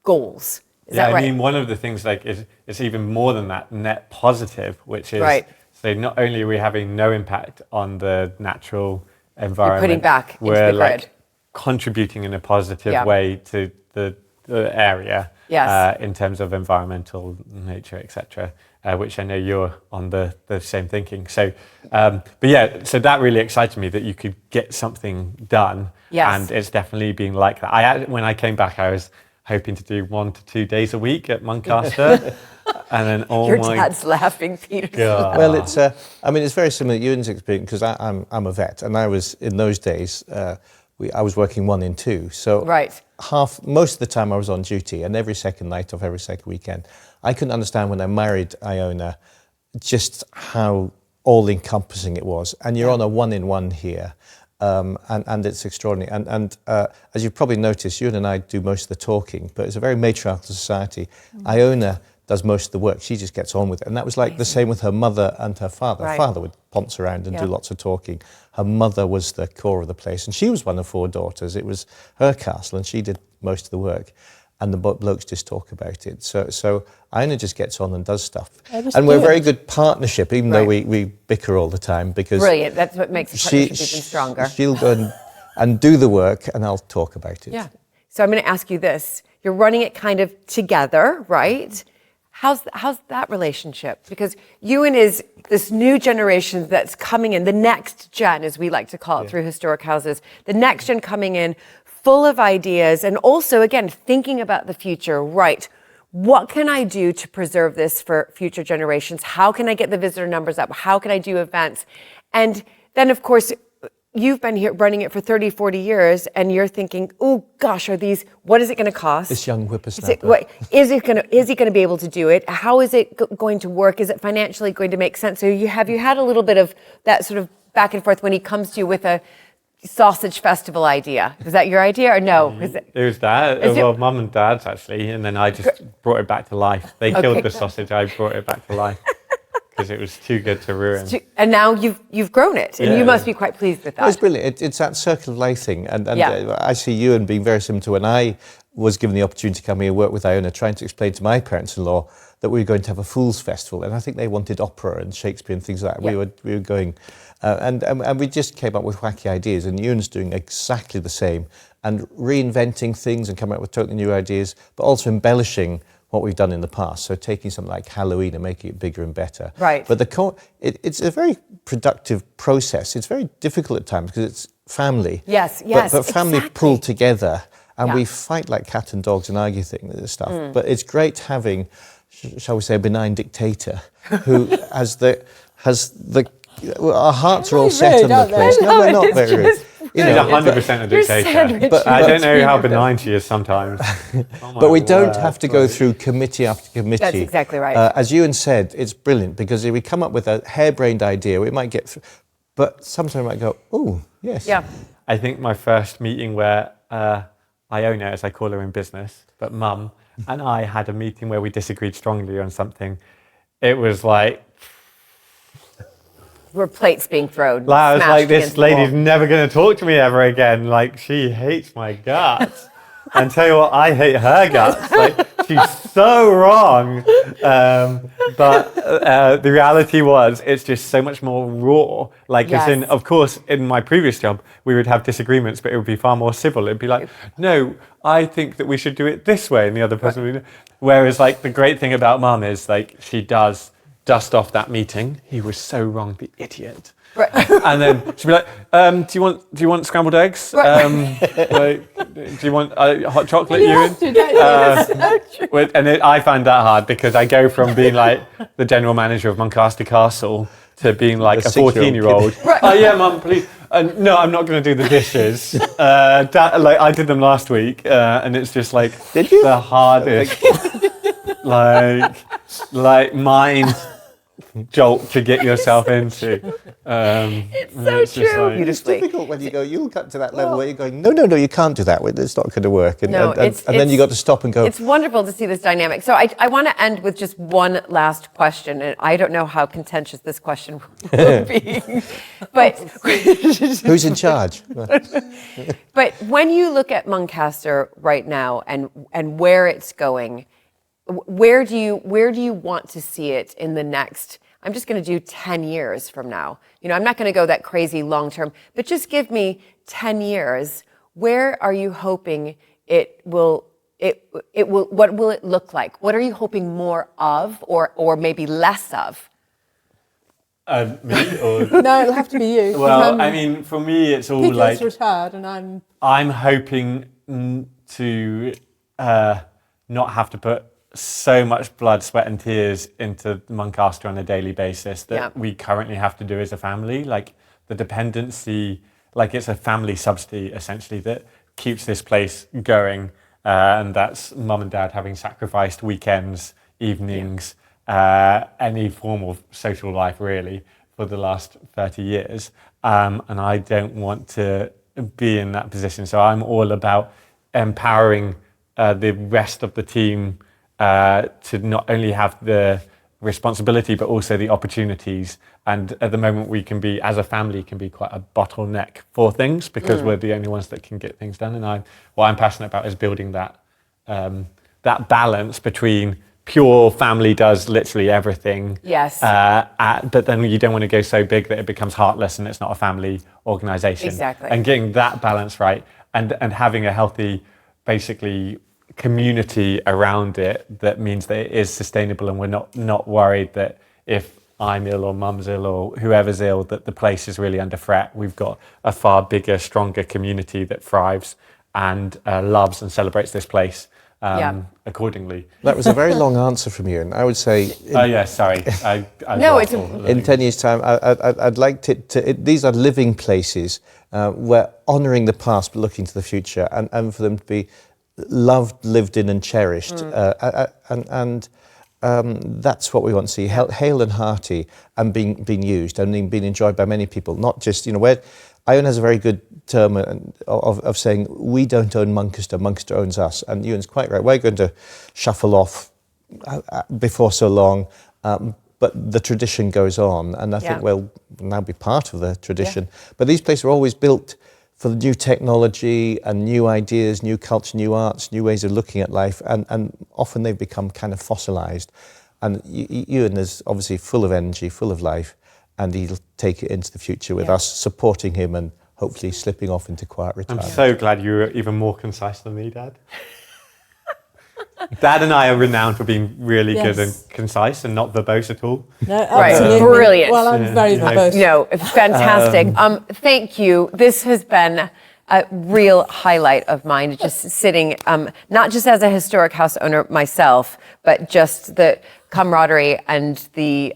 goals. Is that right? I mean, one of the things it's even more than that, net positive, which is so not only are we having no impact on the natural environment, you're putting back into we're the grid. Contributing in a positive way to the area in terms of environmental nature, etc. Which I know you're on the same thinking. So, so that really excited me that you could get something done. Yes. And it's definitely been like that. When I came back, I was hoping to do 1 to 2 days a week at Muncaster. And then your dad's laughing, Peter. God. Well, it's very similar to Ewan's experience, because I'm a vet, and I was, in those days, I was working 1 in 2. So most of the time I was on duty, and every second night of every second weekend. I couldn't understand when I married Iona just how all-encompassing it was. And you're on a 1-in-1 here, and it's extraordinary. And as you've probably noticed, Ewan and I do most of the talking, but it's a very matriarchal society. Iona does most of the work. She just gets on with it. And that was like the same with her mother and her father. Her father would ponce around and do lots of talking. Her mother was the core of the place, and she was one of 4 daughters. It was her castle, and she did most of the work. And the blokes just talk about it. So Iona just gets on and does stuff. And we're a very good partnership, even though we bicker all the time. Because brilliant, that's what makes the partnership even stronger. She'll go and do the work, and I'll talk about it. Yeah. So I'm going to ask you this. You're running it kind of together, right? How's that relationship? Because Ewan is this new generation that's coming in, the next gen, as we like to call it through historic houses, the next gen coming in full of ideas, and also, again, thinking about the future, right? What can I do to preserve this for future generations? How can I get the visitor numbers up? How can I do events? And then, of course, you've been here running it for 30, 40 years, and you're thinking, oh gosh, what is it going to cost? This young whippersnapper. Is he going to be able to do it? How is it going to work? Is it financially going to make sense? So have you had a little bit of that sort of back and forth when he comes to you with a sausage festival idea? Is that your idea or no? It was that. Well, mum and dad's actually, and then I just brought it back to life. They killed the sausage, I brought it back to life. Because it was too good to ruin. And now you've grown it, and you must be quite pleased with that. No, it's brilliant. It's that circle of life thing. And I see Ewan being very similar to when I was given the opportunity to come here and work with Iona, trying to explain to my parents-in-law that we were going to have a Fool's Festival. And I think they wanted opera and Shakespeare and things like that. Yeah. We were going... and we just came up with wacky ideas, and Ewan's doing exactly the same, and reinventing things and coming up with totally new ideas, but also embellishing what we've done in the past. So taking something like Halloween and making it bigger and better. Right. But it's a very productive process. It's very difficult at times because it's family. Yes, but family pull together, and we fight like cat and dogs and argue things stuff. But it's great having, shall we say, a benign dictator who our hearts are all set on the place. No, we're not very rude. She's 100% a dictator. But I don't know how benign she is sometimes. But we don't have to go through committee after committee. That's exactly right. As Ewan said, it's brilliant, because if we come up with a harebrained idea, we might get through, but sometimes we might go, oh, yes. Yeah. I think my first meeting where Iona, as I call her in business, but Mum, and I had a meeting where we disagreed strongly on something. It was like... Were plates being thrown. I was like, this lady's never going to talk to me ever again. Like, she hates my guts. And tell you what, I hate her guts. Like, she's so wrong. But the reality was, it's just so much more raw. Like, as in, of course, in my previous job, we would have disagreements, but it would be far more civil. It'd be like, no, I think that we should do it this way, and the other person would. Whereas, like, the great thing about Mum is, like, she does dust off that meeting. He was so wrong, the idiot. Right. And then she'd be like, do you want scrambled eggs? Like, do you want hot chocolate, Ewan? And I find that hard because I go from being like the general manager of Muncaster Castle to being like a 14-year-old. Oh yeah, Mum, please. No, I'm not going to do the dishes. Dad, like I did them last week, and it's just like the hardest, like mind jolt to get yourself into. It's so true. It's difficult when you'll cut to that level where you're going, no, you can't do that. It's not going to work. And then you got to stop and go. It's wonderful to see this dynamic. So I want to end with just one last question. And I don't know how contentious this question will be. But who's in charge? But when you look at Muncaster right now and where it's going, where do you want to see it in the next, I'm just going to do 10 years from now. You know, I'm not going to go that crazy long term, but just give me 10 years. Where are you hoping what will it look like? What are you hoping more of or maybe less of? Me or? No, it'll have to be you. Well, I mean, for me, it's all like retired, and I'm hoping to not have to put so much blood, sweat and tears into Muncaster on a daily basis that we currently have to do as a family. Like the dependency, like it's a family subsidy essentially that keeps this place going. And that's Mum and Dad having sacrificed weekends, evenings, any form of social life really for the last 30 years. And I don't want to be in that position. So I'm all about empowering the rest of the team to not only have the responsibility, but also the opportunities. And at the moment we can be, as a family, can be quite a bottleneck for things because we're the only ones that can get things done. And what I'm passionate about is building that balance between pure family does literally everything. Yes. But then you don't want to go so big that it becomes heartless and it's not a family organisation. Exactly. And getting that balance right and having a healthy, basically, community around it that means that it is sustainable and we're not worried that if I'm ill or Mum's ill or whoever's ill that the place is really under threat. We've got a far bigger, stronger community that thrives and loves and celebrates this place accordingly. That was a very long answer from you, and I would say... sorry. In 10 years' time, I'd like to these are living places. We're honouring the past but looking to the future and for them to be loved, lived in and cherished. And that's what we want to see, hale and hearty and being used and being enjoyed by many people, not just, where Iwan has a very good term of saying, we don't own Muncaster, Muncaster owns us. And Ewan's quite right, we're going to shuffle off before so long, but the tradition goes on, and I think we'll now be part of the tradition. But these places are always built for the new technology and new ideas, new culture, new arts, new ways of looking at life, and often they've become kind of fossilised. And Ewan is obviously full of energy, full of life, and he'll take it into the future with us, supporting him and hopefully slipping off into quiet retirement. I'm so glad you were even more concise than me, Dad. Dad and I are renowned for being really good and concise and not verbose at all. No, absolutely. Brilliant. Well, I'm very verbose. No, fantastic. Thank you. This has been a real highlight of mine, just sitting, not just as a historic house owner myself, but just the camaraderie and the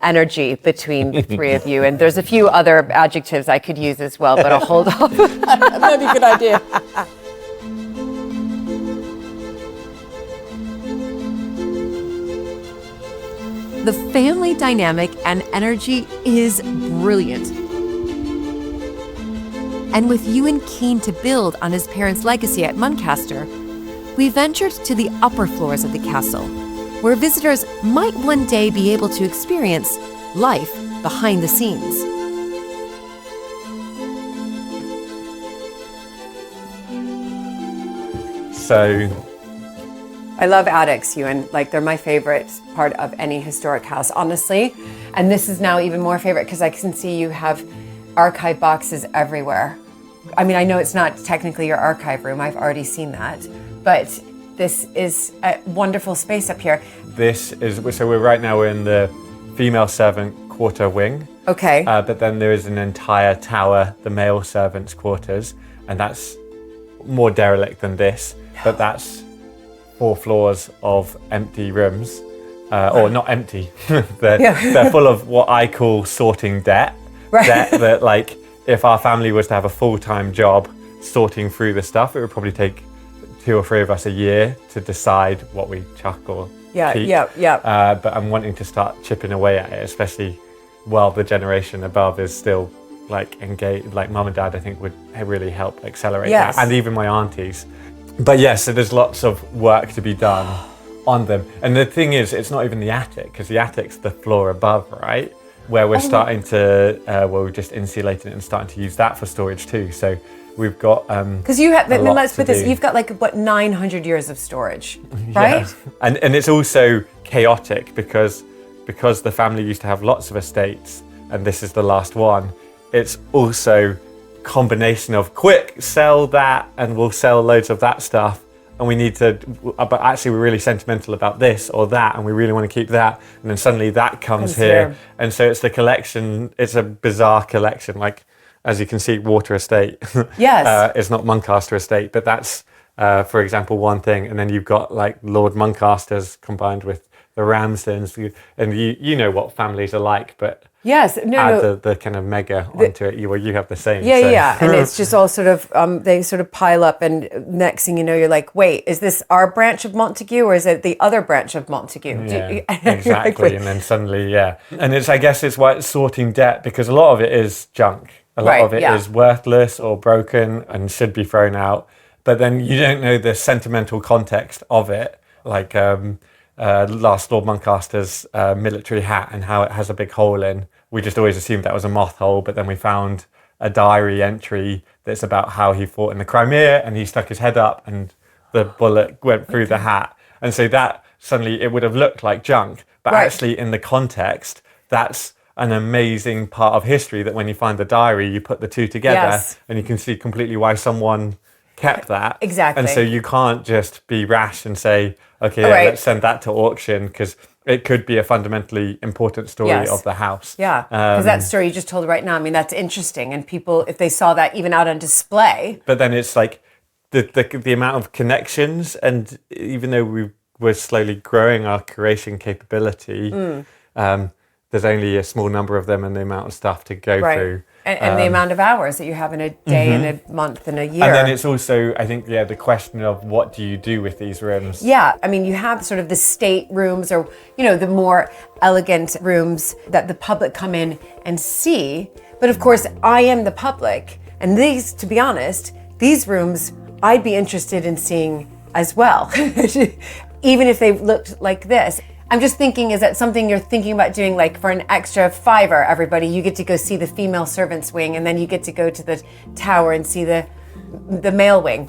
energy between the three of you. And there's a few other adjectives I could use as well, but I'll hold off. That'd be a good idea. The family dynamic and energy is brilliant. And with Ewan keen to build on his parents' legacy at Muncaster, we ventured to the upper floors of the castle, where visitors might one day be able to experience life behind the scenes. So I love attics, Ewan. Like, they're my favorite part of any historic house, honestly. And this is now even more favorite because I can see you have archive boxes everywhere. I mean, I know it's not technically your archive room. I've already seen that. But this is a wonderful space up here. So we're in the female servant quarter wing. Okay. But then there is an entire tower, the male servants' quarters, and that's more derelict than this, but that's 4 floors of empty rooms, or not empty. they're full of what I call sorting debt. Right. Debt that, like, if our family was to have a full-time job sorting through the stuff, it would probably take 2 or 3 of us a year to decide what we chuck or keep. But I'm wanting to start chipping away at it, especially while the generation above is still like engaged. Like mum and dad, I think would really help accelerate that, and even my aunties. But yes, so there's lots of work to be done on them. And the thing is, it's not even the attic, because the attic's the floor above, right? Where we're starting to, we're just insulating it and starting to use that for storage too. So we've got because you have, let's put this, you've got like what 900 years of storage, right? Yeah. And it's also chaotic because the family used to have lots of estates, and this is the last one. It's also combination of quick sell that, and we'll sell loads of that stuff, and we need to, but actually we're really sentimental about this or that, and we really want to keep that, and then suddenly that comes here. And so it's the collection. It's a bizarre collection. Like, as you can see, Water Estate. Yes. It's not Muncaster Estate, but that's for example one thing. And then you've got like Lord Muncaster's combined with the Ramsdens, and you know what families are like, but yes, add the kind of mega onto it. You have the same. And it's just all sort of they sort of pile up, and next thing you know, you're like, wait, is this our branch of Montague or is it the other branch of Montague? Yeah, exactly. And then suddenly, and I guess it's why it's sorting debt, because a lot of it is junk. A lot of it is worthless or broken and should be thrown out. But then you don't know the sentimental context of it, like last Lord Muncaster's military hat and how it has a big hole in. We just always assumed that was a moth hole, but then we found a diary entry that's about how he fought in the Crimea, and he stuck his head up and the bullet went through the hat. And so that suddenly it would have looked like junk, but actually in the context, that's an amazing part of history, that when you find the diary, you put the two together and you can see completely why someone kept that. Exactly. And so you can't just be rash and say, okay, let's send that to auction, because it could be a fundamentally important story of the house. Yeah, because that story you just told right now, I mean, that's interesting. And people, if they saw that even out on display. But then it's like the amount of connections, and even though we're slowly growing our curation capability, there's only a small number of them, and the amount of stuff to go through. And the amount of hours that you have in a day, and a month, and a year. And then it's also, I think, the question of what do you do with these rooms? Yeah, I mean, you have sort of the state rooms, or, the more elegant rooms that the public come in and see. But of course, I am the public. And these, to be honest, these rooms, I'd be interested in seeing as well, even if they looked like this. I'm just thinking, is that something you're thinking about doing, like for an extra $5, everybody, you get to go see the female servants wing, and then you get to go to the tower and see the male wing?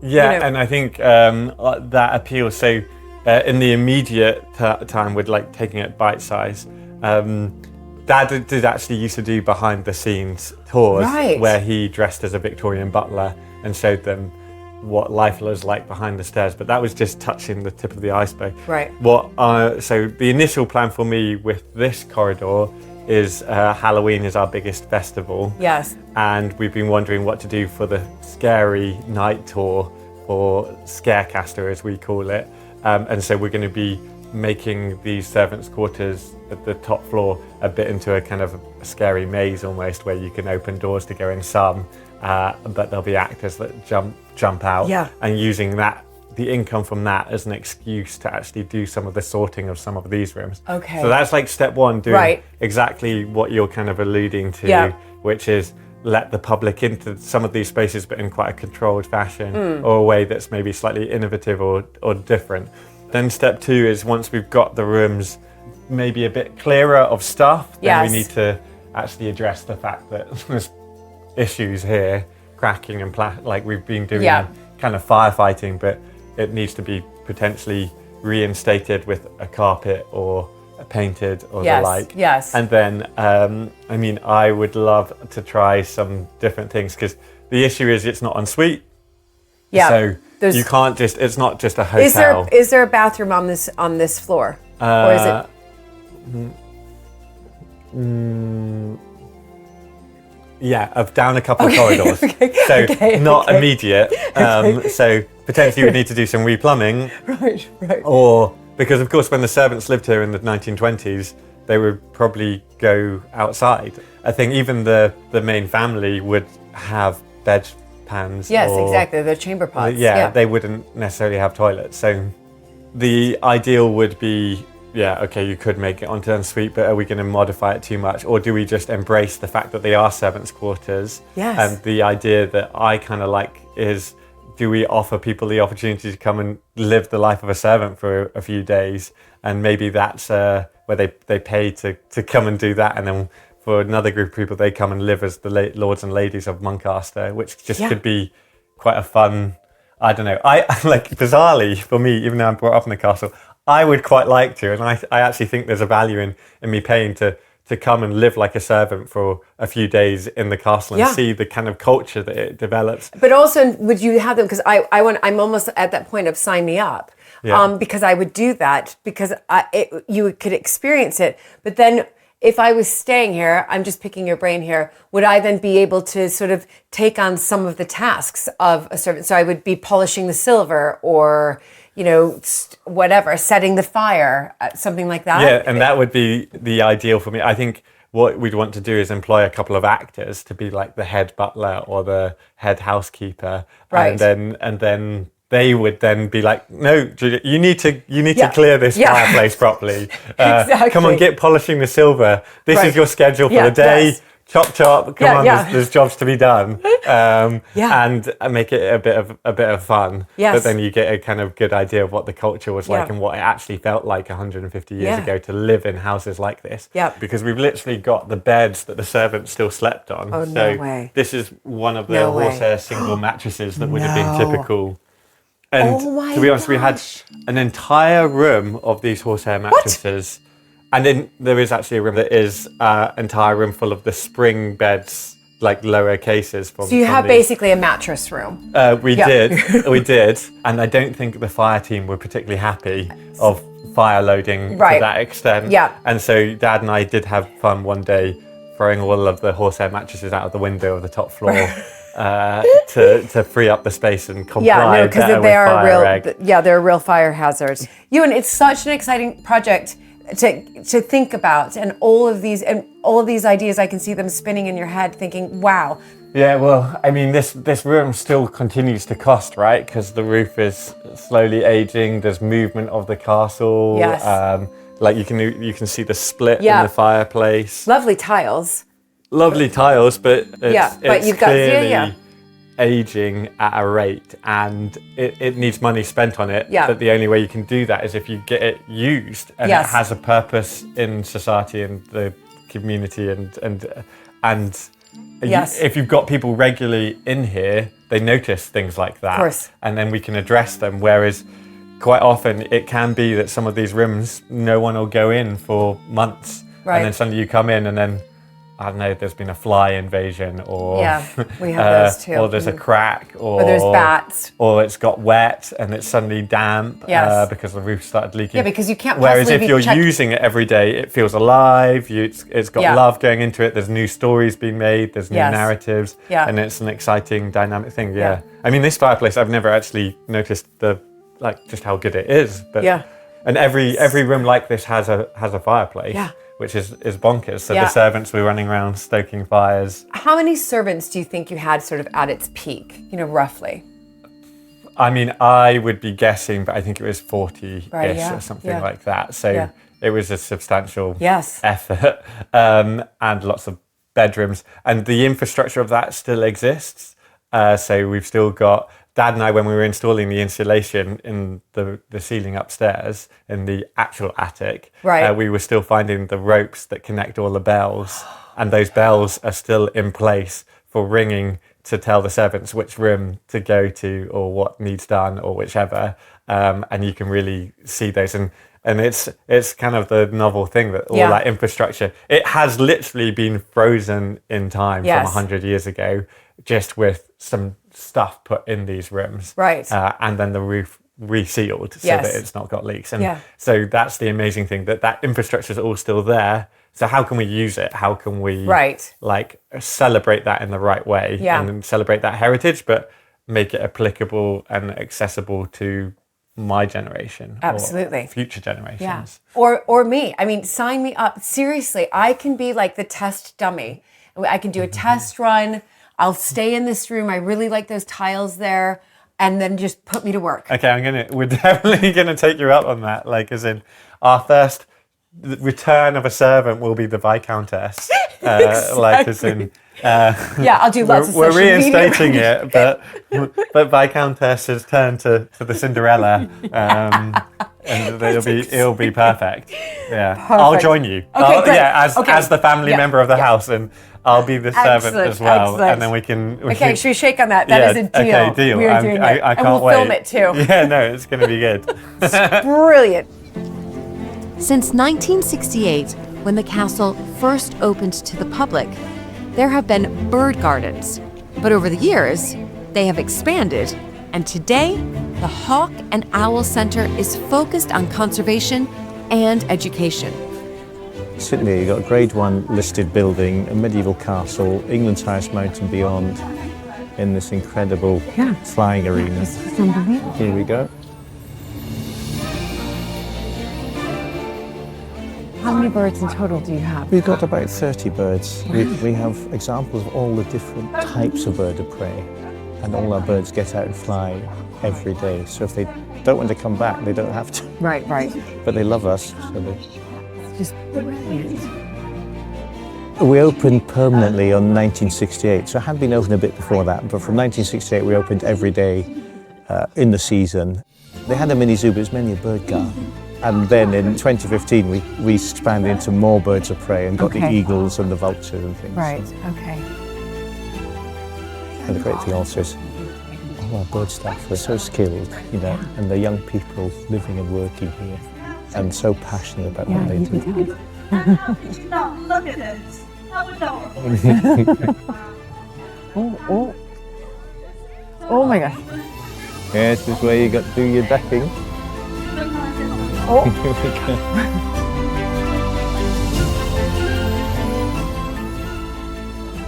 Yeah, and I think that appeals. So in the immediate time with like taking it bite size, Dad did actually used to do behind the scenes tours where he dressed as a Victorian butler and showed them what life was like behind the stairs, but that was just touching the tip of the iceberg. Right. So the initial plan for me with this corridor is Halloween is our biggest festival. Yes. And we've been wondering what to do for the scary night tour, or Scarecaster as we call it. And so we're going to be making these servants' quarters at the top floor a bit into a kind of a scary maze almost, where you can open doors to go in some, but there'll be actors that jump out, and using that, the income from that, as an excuse to actually do some of the sorting of some of these rooms. Okay. So that's like step one, doing exactly what you're kind of alluding to, which is let the public into some of these spaces, but in quite a controlled fashion, or a way that's maybe slightly innovative or different. Then step two is, once we've got the rooms maybe a bit clearer of stuff, then we need to actually address the fact that there's issues here, cracking and like we've been doing kind of firefighting, but it needs to be potentially reinstated with a carpet or painted or Yes, the like. yes. And then, I mean, I would love to try some different things, because the issue is it's not en suite. Yeah. So you can't just, it's not just a hotel. Is there a bathroom on this floor? Or is it? Yeah, down a couple of corridors. So not immediate. So potentially you would need to do some replumbing. Right. Or, because of course when the servants lived here in the 1920s, they would probably go outside. I think even the main family would have bed pans. Yes, exactly. The chamber pots. Yeah, they wouldn't necessarily have toilets. So the ideal would be, yeah, okay, you could make it onto en suite, but are we going to modify it too much? Or do we just embrace the fact that they are servants' quarters? Yes. And the idea that I kind of like is, do we offer people the opportunity to come and live the life of a servant for a few days? And maybe that's where they pay to come and do that. And then for another group of people, they come and live as the lords and ladies of Muncaster, which just could be quite a fun, I don't know. I like, bizarrely for me, even though I'm brought up in the castle, I would quite like to, and I actually think there's a value in me paying to come and live like a servant for a few days in the castle and see the kind of culture that it develops. But also, would you have them? Because I'm almost at that point of sign me up, because I would do that, because you could experience it. But then, if I was staying here, I'm just picking your brain here, would I then be able to sort of take on some of the tasks of a servant? So I would be polishing the silver, or whatever, setting the fire, something like that. Yeah, and that would be the ideal for me. I think what we'd want to do is employ a couple of actors to be like the head butler or the head housekeeper, right? And then they would then be like, no, Julia, you need to clear this fireplace properly. Exactly. Come on, get polishing the silver. This is your schedule for the day. Yes. Chop, come on, there's jobs to be done. And make it a bit of fun. Yes. But then you get a kind of good idea of what the culture was like and what it actually felt like 150 years ago to live in houses like this. Yeah. Because we've literally got the beds that the servants still slept on. Oh, so no way. This is one of the horsehair single mattresses that would have been typical. And to be honest, we had an entire room of these horsehair mattresses. And then there is actually a room that is an entire room full of the spring beds, like lower cases. So you have basically a mattress room. We did. And I don't think the fire team were particularly happy of fire loading to that extent. Yeah. And so Dad and I did have fun one day throwing all of the horsehair mattresses out of the window of the top floor. To free up the space and comply because they're a real fire hazard. Ewan, it's such an exciting project to think about, and all of these ideas, I can see them spinning in your head, thinking, wow. Yeah, well, I mean, this room still continues to cost, right? Because the roof is slowly aging. There's movement of the castle. Yes. Like you can see the split in the fireplace. Lovely tiles. Lovely tiles, but it's you've got clearly aging at a rate, and it needs money spent on it. Yeah. But the only way you can do that is if you get it used and it has a purpose in society and the community, and if you've got people regularly in here, they notice things like that. Of course. And then we can address them. Whereas quite often it can be that some of these rooms, no one will go in for months. Right. And then suddenly you come in and then, I don't know, there's been a fly invasion, or we have those too. Or there's a crack, or there's bats, or it's got wet and it's suddenly damp because the roof started leaking. Yeah, because you can't. Whereas if you're using it every day, it feels alive. It's got love going into it. There's new stories being made. There's new narratives, and it's an exciting, dynamic thing. Yeah. I mean, this fireplace, I've never actually noticed just how good it is. But and every room like this has a fireplace. Yeah. Which is bonkers. So the servants were running around stoking fires. How many servants do you think you had sort of at its peak, roughly? I mean, I would be guessing, but I think it was 40-ish or something like that. So it was a substantial effort, and lots of bedrooms. And the infrastructure of that still exists. So we've still got... Dad and I, when we were installing the insulation in the ceiling upstairs in the actual attic, we were still finding the ropes that connect all the bells, and those bells are still in place for ringing to tell the servants which room to go to or what needs done or whichever, and you can really see those. And it's kind of the novel thing that all that infrastructure, it has literally been frozen in time from 100 years ago, just with some stuff put in these rooms. Right. And then the roof resealed so that it's not got leaks. And so that's the amazing thing, that infrastructure is all still there. So how can we use it? How can we like celebrate that in the right way and celebrate that heritage, but make it applicable and accessible to my generation, absolutely, or future generations, or me. I mean, sign me up. Seriously, I can be like the test dummy. I can do a test run. I'll stay in this room. I really like those tiles there, and then just put me to work. Okay, we're definitely gonna take you up on that. Like, as in, our first return of a servant will be the Viscountess. Exactly. Like, as in. I'll do lots of We're social reinstating media. it, but Viscountess has turned to the Cinderella, and it'll be perfect. Yeah, perfect. I'll join you. Okay, great. As the family member of the house, and I'll be the servant as well, and then we can. Should we shake on that? That is a deal. Okay, deal. We are doing it. I can't and we'll wait. film it too. Yeah, no, it's going to be good. Brilliant. Since 1968, when the castle first opened to the public, there have been bird gardens, but over the years, they have expanded, and today, the Hawk and Owl Center is focused on conservation and education. Sitting here, you've got a Grade 1 listed building, a medieval castle, England's highest mountain beyond, in this incredible flying arena. Here we go. How many birds in total do you have? We've got about 30 birds. We have examples of all the different types of bird of prey, and all our birds get out and fly every day. So if they don't want to come back, they don't have to. Right. But they love us. So It's just brilliant. we opened permanently on 1968, so it had been open a bit before that, but from 1968 we opened every day in the season. They had a mini zoo, but it was mainly a bird garden. And then in 2015, we expanded into more birds of prey and got the eagles and the vultures and things. Right, okay. And the great thing also is all our bird staff are so skilled, and the young people living and working here and so passionate about what they do. Look at this. Oh my gosh. Yes, this is where you got to do your ducking.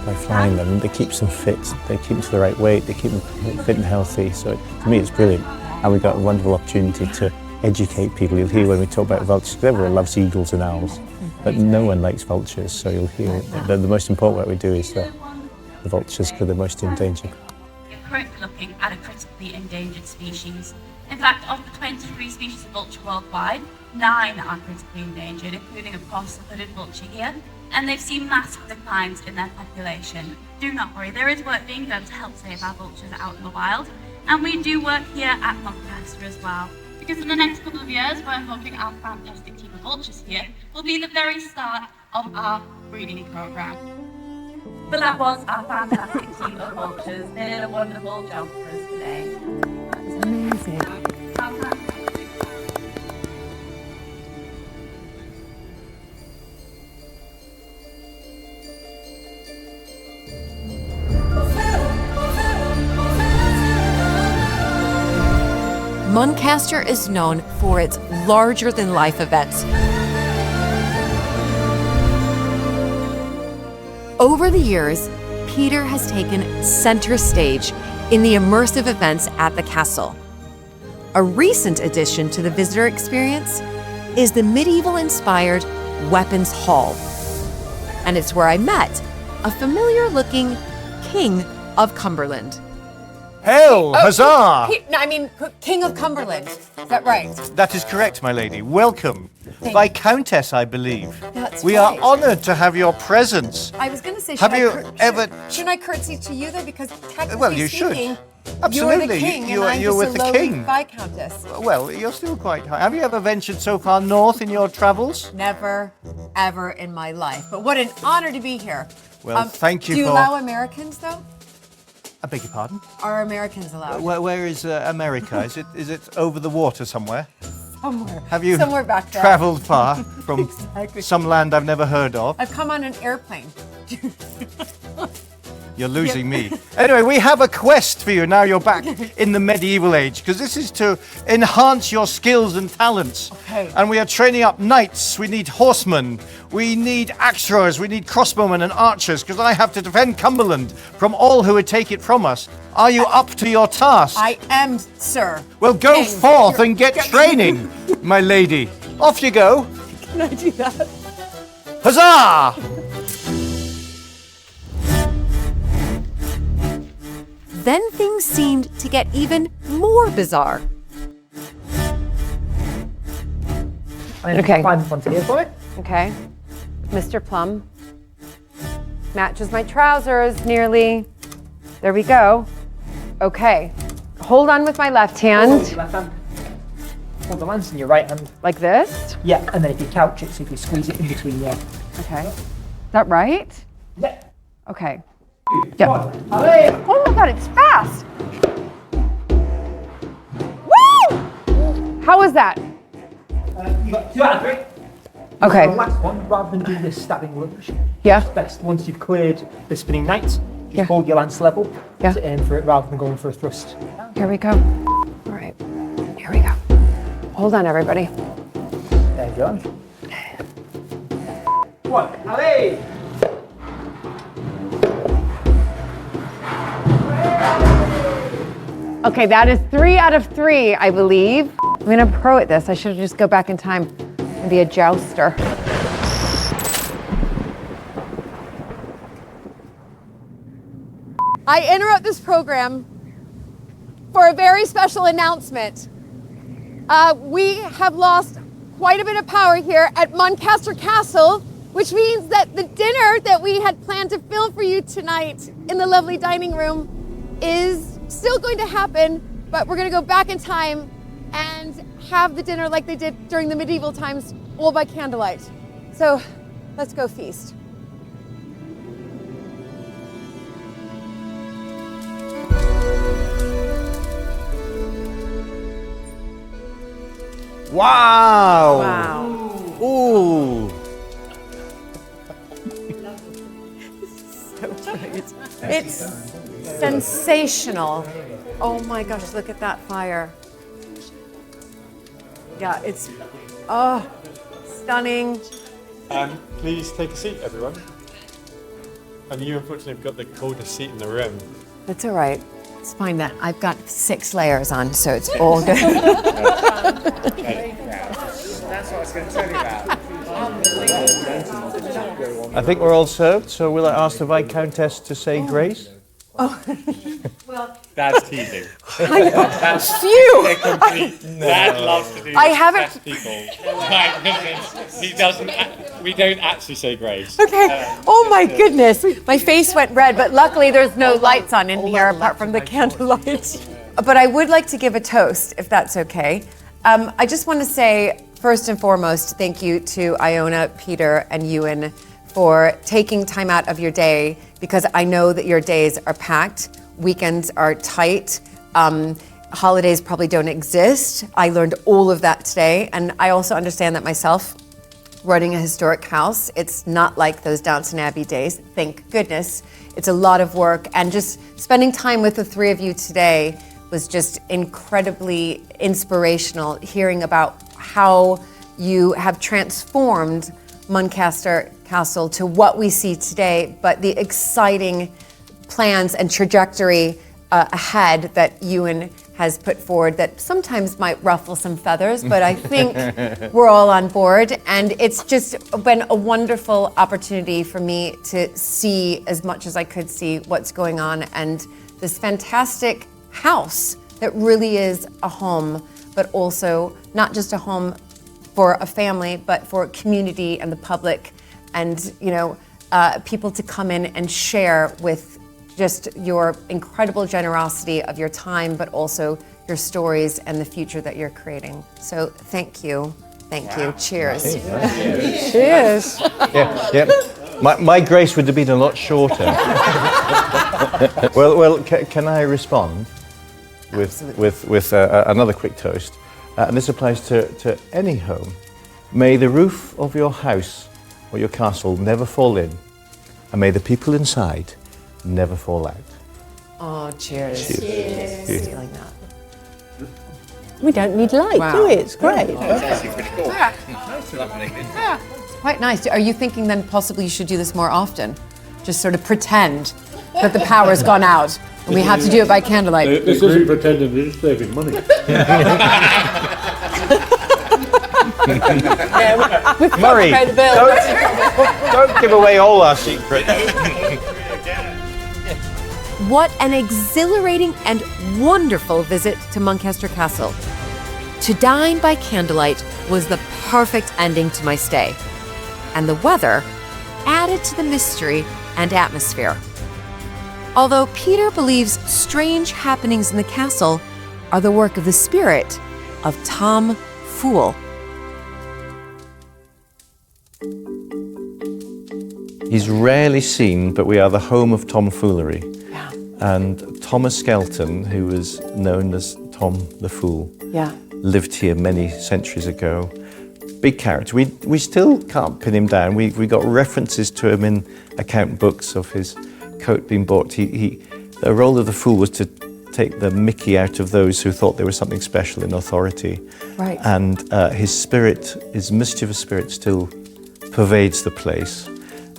By flying them, they keep them fit, they keep them to the right weight, they keep them fit and healthy. So to me, it's brilliant. And we've got a wonderful opportunity to educate people. You'll hear when we talk about vultures, because everyone loves eagles and owls, but no one likes vultures. So you'll hear the most important work we do is the vultures, because they're most endangered. You're currently looking at a critically endangered species. In fact, of the 23 species of vulture worldwide, 9 are critically endangered, including, of course, the hooded vulture here, and they've seen massive declines in their population. Do not worry, there is work being done to help save our vultures out in the wild, and we do work here at Doncaster as well. Because in the next couple of years, we're hoping our fantastic team of vultures here will be the very start of our breeding programme. But that was our fantastic team of vultures. They did a wonderful job for us today. That's amazing. Doncaster is known for its larger-than-life events. Over the years, Peter has taken center stage in the immersive events at the castle. A recent addition to the visitor experience is the medieval-inspired Weapons Hall. And it's where I met a familiar-looking King of Cumberland. Hail, huzzah! King of Cumberland. Is that right? That is correct, my lady. Welcome. Viscountess, I believe. That's we right. are honoured to have your presence. I was going to say, Shouldn't I curtsy to you though? Because technically well, you speaking, should. Absolutely. You're the king, you're and I'm just with a the lowly king. Viscountess. Well, you're still quite high. Have you ever ventured so far north in your travels? Never, ever in my life. But what an honor to be here. Well, thank you Do you for... allow Americans though? I beg your pardon? Are Americans allowed? Where is America? Is it over the water somewhere? Somewhere. Have you somewhere back there. travelled far from some land I've never heard of? I've come on an airplane. You're losing me. Anyway, we have a quest for you now you're back in the medieval age, because this is to enhance your skills and talents. Okay. And we are training up knights, we need horsemen, we need axe throwers, we need crossbowmen and archers, because I have to defend Cumberland from all who would take it from us. Are you up to your task? I am, sir. Well, go King. forth and get training, my lady. Off you go. Can I do that? Huzzah! Then things seemed to get even more bizarre. Okay. Climb onto here for it. Okay. Mr. Plum. Matches my trousers nearly. There we go. Okay. Hold on with my left hand. Your left hand. Hold the lance in your right hand. Like this? Yeah, and then if you couch it, so if you squeeze it in between, yeah. Okay. Is that right? Yeah. Okay. Yep. Oh my God, it's fast! Woo! How was that? You got 2 out of 3. Okay. The last one, rather than do this stabbing lunge, Yeah. best once you've cleared the spinning knight, just Yeah. hold your lance level Yeah. to aim for it rather than going for a thrust. Here we go. All right. Here we go. Hold on, everybody. There you go. One. Allez! Okay, that is 3 out of 3, I believe. I'm gonna pro at this. I should just go back in time and be a jouster. I interrupt this program for a very special announcement. We have lost quite a bit of power here at Muncaster Castle, which means that the dinner that we had planned to film for you tonight in the lovely dining room is still going to happen, but we're going to go back in time and have the dinner like they did during the medieval times, all by candlelight. So let's go feast. Wow! Wow. Ooh! It's sensational. Oh my gosh, look at that fire. Yeah, it's, oh, stunning. Please take a seat, everyone. And you unfortunately have got the coldest seat in the room. That's all right. It's fine that I've got 6 layers on, so it's all good. That's what I was going to tell you about. I think we're all served, so will I ask the Viscountess to say grace? That's teasing. That's phew! Dad loves to do I haven't- test people. My goodness. He doesn't. We don't actually say grace. Okay. Oh my goodness. My face went red, but luckily there's no lights on in here apart from the candlelight. But I would like to give a toast, if that's okay. I just want to say, first and foremost, thank you to Iona, Peter, and Ewan for taking time out of your day, because I know that your days are packed, weekends are tight, holidays probably don't exist. I learned all of that today, and I also understand that myself, running a historic house, it's not like those Downton Abbey days, thank goodness. It's a lot of work, and just spending time with the 3 of you today was just incredibly inspirational, hearing about how you have transformed Muncaster Castle to what we see today, but the exciting plans and trajectory ahead that Ewan has put forward that sometimes might ruffle some feathers, but I think we're all on board. And it's just been a wonderful opportunity for me to see as much as I could see what's going on, and this fantastic house that really is a home, but also not just a home for a family, but for community and the public, and people to come in and share with just your incredible generosity of your time, but also your stories and the future that you're creating. So thank you. Thank you. Cheers. Cheers. My grace would have been a lot shorter. well, can I respond with another quick toast? And this applies to any home. May the roof of your house or your castle never fall in, and may the people inside never fall out. Oh, cheers. Cheers. Cheers. Like that. We don't need light, do we? It's great. That's actually pretty cool. Yeah. It's quite nice. Are you thinking then possibly you should do this more often? Just sort of pretend that the power's gone out and we have to do it by candlelight. This isn't pretending, it's saving money. Murray, don't give away all our secrets. What an exhilarating and wonderful visit to Muncaster Castle. To dine by candlelight was the perfect ending to my stay, and the weather added to the mystery and atmosphere. Although Peter believes strange happenings in the castle are the work of the spirit of Tom Fool. He's rarely seen, but we are the home of tomfoolery. Yeah. And Thomas Skelton, who was known as Tom the Fool, Yeah. lived here many centuries ago. Big character. We still can't pin him down. We got references to him in account books of his coat being bought. The role of the fool was to take the mickey out of those who thought there was something special in authority. Right. And his spirit, his mischievous spirit, still pervades the place.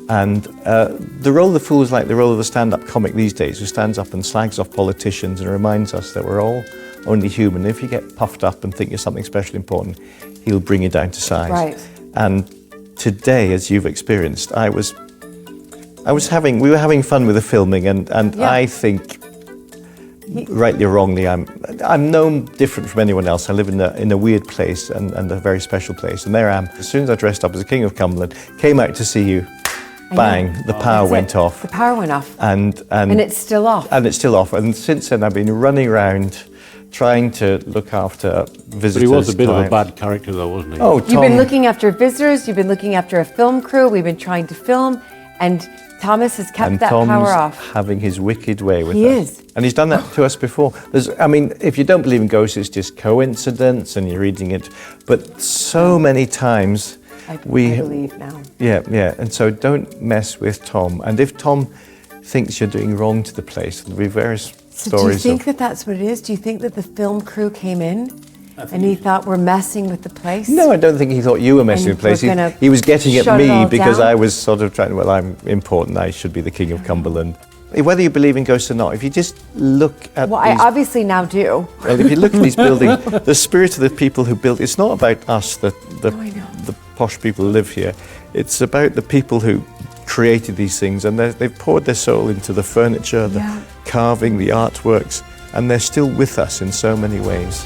And the role of the fool is like the role of the stand-up comic these days, who stands up and slags off politicians and reminds us that we're all only human. If you get puffed up and think you're something special important, he'll bring you down to size. Right. And today, as you've experienced, we were having fun with the filming, and Yeah. I think, rightly or wrongly, I'm no different from anyone else. I live in a weird place and a very special place, and there I am. As soon as I dressed up as the King of Cumberland, came out to see you, bang, the power went off. The power went off. And it's still off. And it's still off. And since then, I've been running around trying to look after visitors. But he was a bit clients. of a bad character, though, wasn't he? Oh, Tom. You've been looking after visitors, you've been looking after a film crew, we've been trying to film, and Thomas has kept that Tom's power off. having his wicked way with He us. is. And he's done that to us before. If you don't believe in ghosts, it's just coincidence and you're reading it. But so many times I believe now. Yeah. And so don't mess with Tom. And if Tom thinks you're doing wrong to the place, there'll be various So stories. do you think that that's what it is? Do you think that the film crew came in and he thought we're messing with the place? No, I don't think he thought you were messing And with the place. we're gonna He was getting at shut it me all because down? I was sort of trying, well, I'm important, I should be the King of Cumberland. Whether you believe in ghosts or not, if you just look at Well, these, I obviously now do. well, if you look at these buildings, the spirit of the people who built, it's not about us, the posh people who live here. It's about the people who created these things, and they've poured their soul into the furniture, the carving, the artworks, and they're still with us in so many ways.